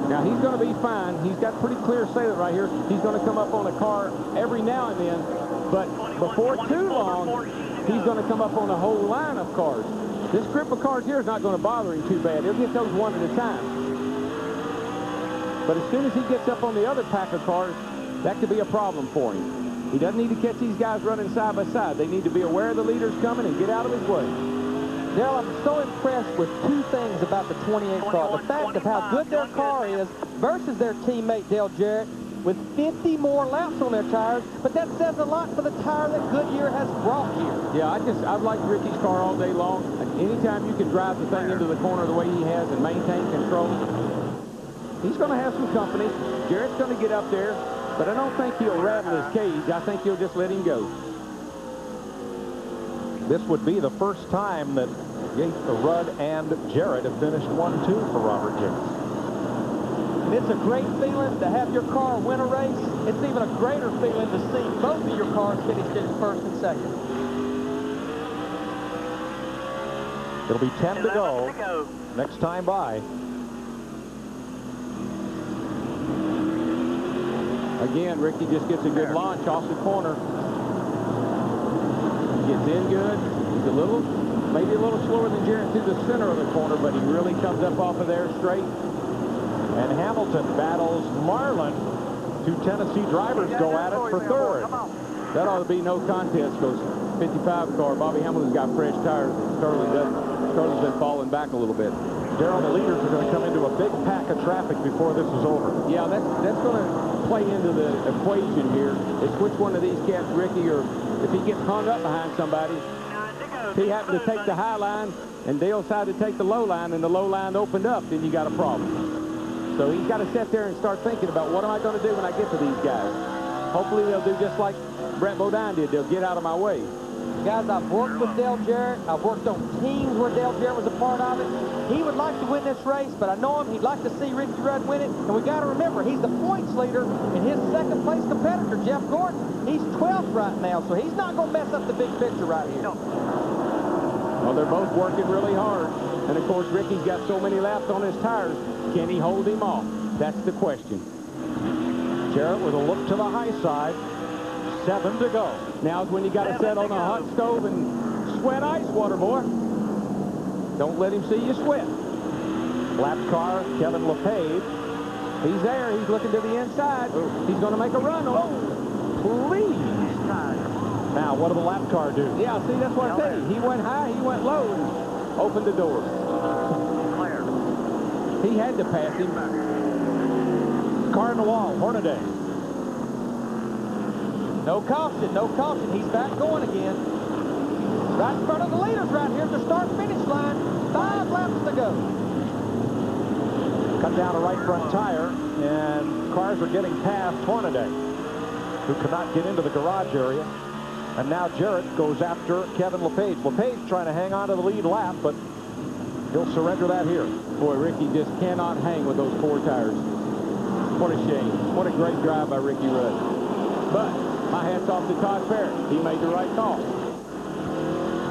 Now, he's going to be fine. He's got pretty clear sailing right here. He's going to come up on a car every now and then, but before too long, he's going to come up on a whole line of cars. This group of cars here is not going to bother him too bad. He'll get those one at a time. But as soon as he gets up on the other pack of cars, that could be a problem for him. He doesn't need to catch these guys running side by side. They need to be aware of the leaders coming and get out of his way. Darrell, I'm so impressed with 2 things about the 28 car. The fact of how good their car is versus their teammate Dale Jarrett with 50 more laps on their tires, but that says a lot for the tire that Goodyear has brought here. Yeah, I've liked Ricky's car all day long. Anytime you can drive the thing into the corner the way he has and maintain control, he's going to have some company. Jarrett's going to get up there, but I don't think he'll rattle his cage. I think he'll just let him go. This would be the first time that Rudd and Jarrett have finished 1-2 for Robert Yates. And it's a great feeling to have your car win a race. It's even a greater feeling to see both of your cars finished in 1st and 2nd. It'll be 10 to go next time by. Again, Ricky just gets a good launch off the corner. Gets in good. He's maybe a little slower than Jarrett through the center of the corner, but he really comes up off of there straight. And Hamilton battles Marlin. 2 Tennessee drivers go at it for 3rd. That ought to be no contest because 55 car, Bobby Hamilton's got fresh tires. Sterling's been falling back a little bit. Darrell, the leaders are going to come into a big pack of traffic before this is over. Yeah, that's going to play into the equation here. It's which one of these cats, Ricky, or if he gets hung up behind somebody, if he happened to take the high line and Dale decided to take the low line and the low line opened up, then you got a problem. So he's got to sit there and start thinking about what am I going to do when I get to these guys. Hopefully they'll do just like Brett Bodine did. They'll get out of my way. Guys, I've worked with Dale Jarrett. I've worked on teams where Dale Jarrett was a part of it. He would like to win this race, but I know him. He'd like to see Ricky Rudd win it. And we got to remember, he's the points leader, and his 2nd place competitor, Jeff Gordon, he's 12th right now, so he's not going to mess up the big picture right here. Well, they're both working really hard. And, of course, Ricky's got so many laps on his tires. Can he hold him off? That's the question. Jarrett with a look to the high side. 7 to go. Now's when you got to set on a hot stove and sweat ice water, boy. Don't let him see you sweat. Lap car, Kevin LePage. He's there. He's looking to the inside. He's going to make a run on it. Please. Now, what did the lap car do? Yeah, see, that's what I tell you. He went high, he went low, and opened the door. He had to pass him. Car in the wall, Hornaday. No caution, no caution. He's back going again. Right in front of the leaders right here at the start-finish line. 5 laps to go. Cut down a right front tire, and cars are getting past Hornaday, who could not get into the garage area. And now Jarrett goes after Kevin LePage. LePage trying to hang on to the lead lap, but he'll surrender that here. Boy, Ricky just cannot hang with those 4 tires. What a shame. What a great drive by Ricky Rudd. But my hat's off to Todd Parrott. He made the right call.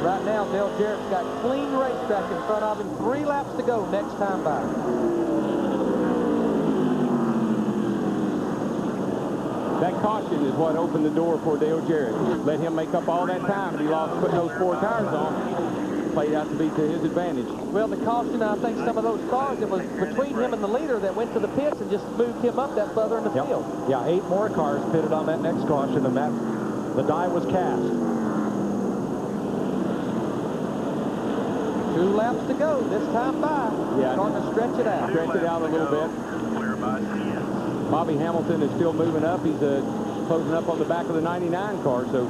Right now, Dale Jarrett's got clean racetrack in front of him. 3 laps to go next time by. That caution is what opened the door for Dale Jarrett. Let him make up all that time, and he lost putting those 4 tires on. Played out to be to his advantage. Well, the caution, I think some of those cars, it was between him and the leader that went to the pits and just moved him up that further in the field. Yeah, 8 more cars pitted on that next caution, and the die was cast. 2 laps to go this time by. Yeah, starting to stretch it out. Stretch it out a little bit. Bobby Hamilton is still moving up. He's closing up on the back of the 99 car, so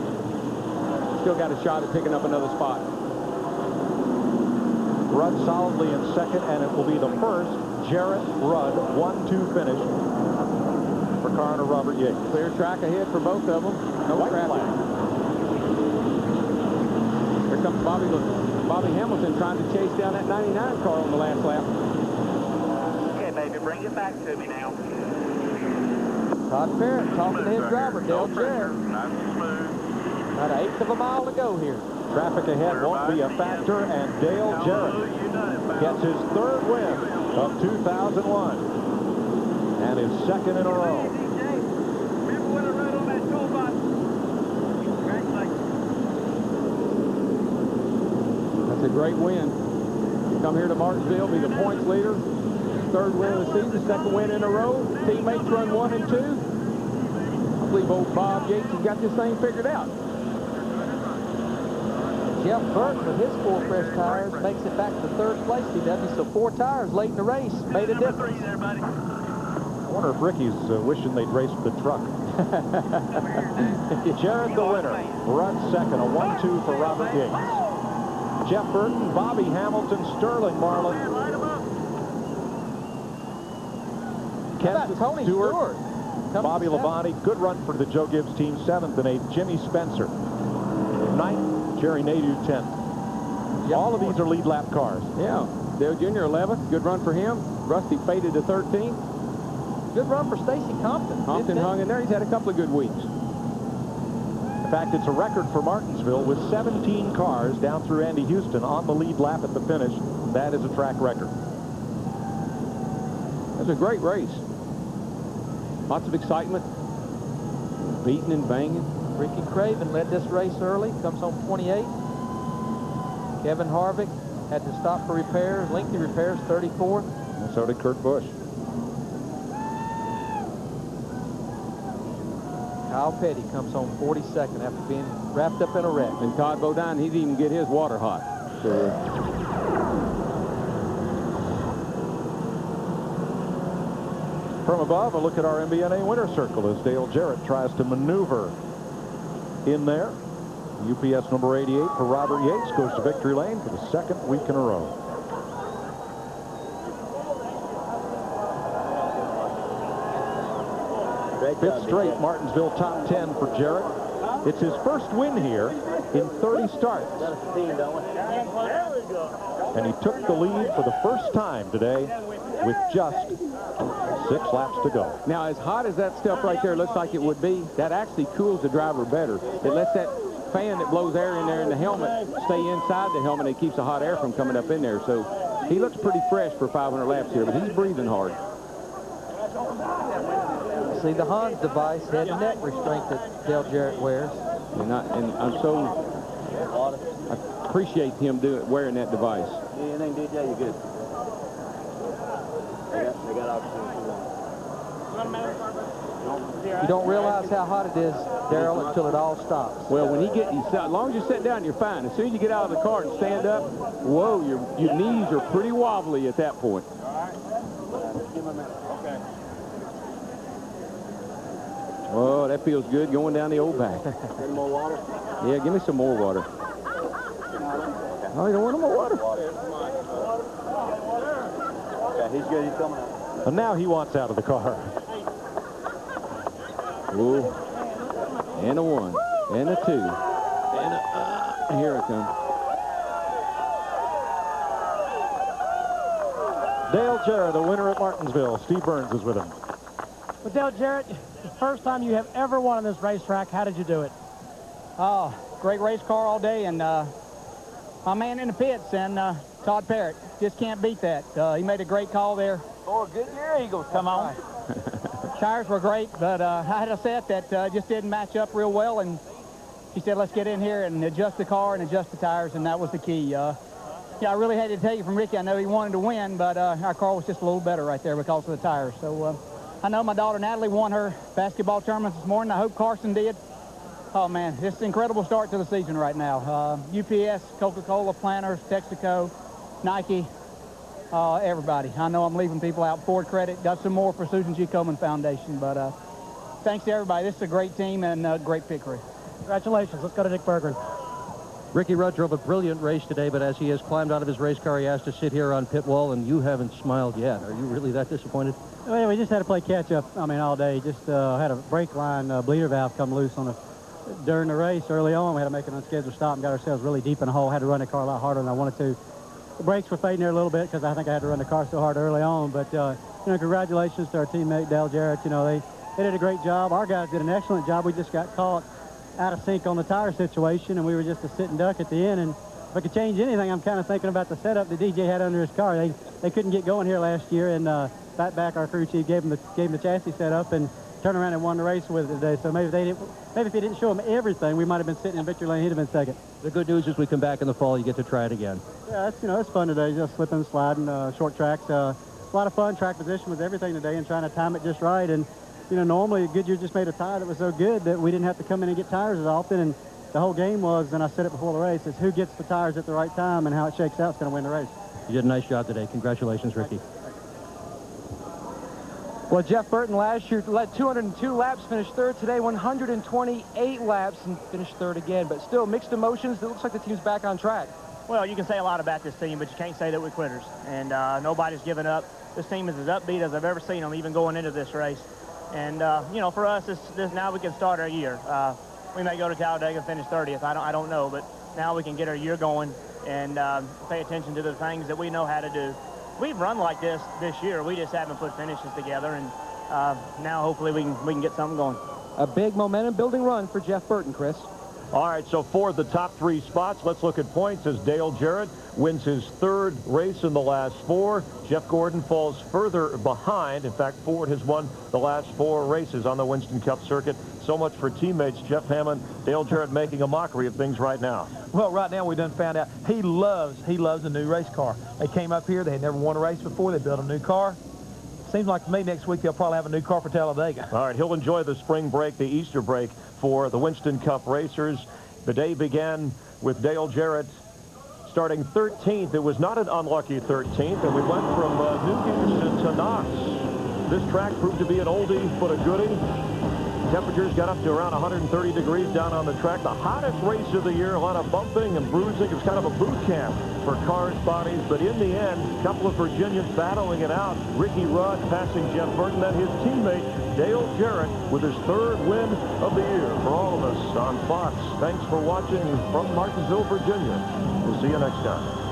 still got a shot at picking up another spot. Rudd solidly in second, and it will be the first Jarrett Rudd 1-2 finish for car owner Robert Yates. Clear track ahead for both of them. No traffic. Here comes Bobby Hamilton trying to chase down that 99 car on the last lap. Okay, baby, bring it back to me now. Todd Parrott talking to his driver, Dale Jarrett. About an eighth of a mile to go here. Traffic ahead won't be a factor, and Dale Jarrett gets his third win of 2001 and his second in a row. That's a great win. Come here to Martinsville, be the points leader. Third win of the season, second win in a row. Teammates run 1 and 2. I believe old Bob Yates has got this thing figured out. Jeff Burton with his 4 fresh tires makes it back to third place. He does. So 4 tires late in the race made a difference. I wonder if Ricky's wishing they'd raced the truck. Jarrett the winner. Rudd second. A 1-2 for Robert Yates. Jeff Burton, Bobby Hamilton, Sterling Marlin. Ken Tony Stewart. Bobby Labonte. Good run for the Joe Gibbs team. 7th and 8th. Jimmy Spencer. 9th. Jerry Nadeau 10th. All of these are lead lap cars. Yeah. Dale Jr. 11th. Good run for him. Rusty faded to 13th. Good run for Stacy Compton. Compton hung in there. He's had a couple of good weeks. In fact, it's a record for Martinsville with 17 cars down through Andy Houston on the lead lap at the finish. That is a track record. That's a great race. Lots of excitement. Beating and banging. Ricky Craven led this race early, comes home 28. Kevin Harvick had to stop for repairs, lengthy repairs, 34th. And so did Kurt Busch. Kyle Petty comes home 42nd after being wrapped up in a wreck. And Todd Bodine, he didn't even get his water hot. So, from above, a look at our MBNA winner circle as Dale Jarrett tries to maneuver in there. UPS number 88 for Robert Yates goes to victory lane for the 2nd week in a row. Fifth straight Martinsville top 10 for Jarrett. It's his first win here in 30 starts. And he took the lead for the first time today with just 6 laps to go. now, as hot as that stuff right there looks like it would be, that actually cools the driver better. It lets that fan that blows air in there in the helmet stay inside the helmet. It keeps the hot air from coming up in there. So he looks pretty fresh for 500 laps here, but he's breathing hard. See the Hans device, head and neck restraint that Dale Jarrett wears. And I appreciate him wearing that device. Anything, DJ, you good. They got opportunity. You don't realize how hot it is, Darrell, until it all stops. Well, when as long as you sit down, you're fine. As soon as you get out of the car and stand up, whoa, your knees are pretty wobbly at that point. All right. Give him a minute. Okay. Oh, that feels good going down the old back. Any more water? Yeah, give me some more water. Oh, you don't want no more water? Okay, he's good. He's coming out. And now he wants out of the car. Ooh. And a 1. And a 2. And here it comes. Dale Jarrett, the winner at Martinsville. Steve Burns is with him. Well, Dale Jarrett, the first time you have ever won on this racetrack, how did you do it? Oh, great race car all day, and my man in the pits, and Todd Parrott, just can't beat that. He made a great call there. Oh, good year, Eagles. Come on. Tires were great, but I had a set that just didn't match up real well, and he said, let's get in here and adjust the car and adjust the tires, and that was the key. Yeah, I really had to tell you from Ricky, I know he wanted to win, but our car was just a little better right there because of the tires. So I know my daughter Natalie won her basketball tournament this morning. I hope Carson did. Oh, man, it's an incredible start to the season right now. UPS, Coca-Cola, Planters, Texaco, Nike, everybody. I know I'm leaving people out. Ford Credit, got some more for Susan G. Komen Foundation. But thanks to everybody. This is a great team and a great pickery. Congratulations. Let's go to Dick Berggren. Ricky Rudd drove a brilliant race today, but as he has climbed out of his race car, he has to sit here on pit wall, and you haven't smiled yet. Are you really that disappointed? Well, we just had to play catch-up, all day. Just had a brake line bleeder valve come loose during the race early on. We had to make an unscheduled stop and got ourselves really deep in the hole. Had to run the car a lot harder than I wanted to. The brakes were fading there a little bit because I think I had to run the car so hard early on. But, congratulations to our teammate, Dale Jarrett. They did a great job. Our guys did an excellent job. We just got caught out of sync on the tire situation, and we were just a sitting duck at the end. And if I could change anything, I'm kind of thinking about the setup that DJ had under his car. They couldn't get going here last year, and Fatback, our crew chief, gave him the chassis setup and turned around and won the race with it today. So maybe if he didn't show him everything, we might have been sitting in victory lane. He'd have been second. The good news is we come back in the fall, you get to try it again. Yeah, it's fun today, just slipping and sliding, short tracks. A lot of fun. Track position was everything today, and trying to time it just right. And normally Goodyear just made a tire that was so good that we didn't have to come in and get tires as often. And the whole game was, and I said it before the race, is who gets the tires at the right time, and how it shakes out is going to win the race. You did a nice job today. Congratulations, Ricky. Well, Jeff Burton last year led 202 laps, finished third today, 128 laps, and finished third again. But still, mixed emotions. It looks like the team's back on track. Well, you can say a lot about this team, but you can't say that we're quitters. And nobody's given up. This team is as upbeat as I've ever seen them, even going into this race. And, for us, this now we can start our year. We may go to Talladega and finish 30th. I don't know, but now we can get our year going and pay attention to the things that we know how to do. We've run like this year. We just haven't put finishes together, and now hopefully we can get something going. A big momentum-building run for Jeff Burton, Chris. All right, so for the top 3 spots, let's look at points as Dale Jarrett wins his 3rd race in the last 4. Jeff Gordon falls further behind. In fact, Ford has won the last 4 races on the Winston Cup circuit. So much for teammates Jeff Hammond, Dale Jarrett making a mockery of things right now. Well, right now we done found out he loves a new race car. They came up here. They had never won a race before. They built a new car. Seems like to me next week they'll probably have a new car for Talladega. All right, he'll enjoy the spring break, the Easter break for the Winston Cup racers. The day began with Dale Jarrett starting 13th. It was not an unlucky 13th, and we went from Newcastle to Knox. This track proved to be an oldie but a goodie. Temperatures got up to around 130 degrees down on the track. The hottest race of the year, a lot of bumping and bruising. It was kind of a boot camp for cars, bodies, but in the end, a couple of Virginians battling it out. Ricky Rudd passing Jeff Burton, then his teammate Dale Jarrett with his 3rd win of the year. For all of us on Fox, thanks for watching from Martinsville, Virginia. We'll see you next time.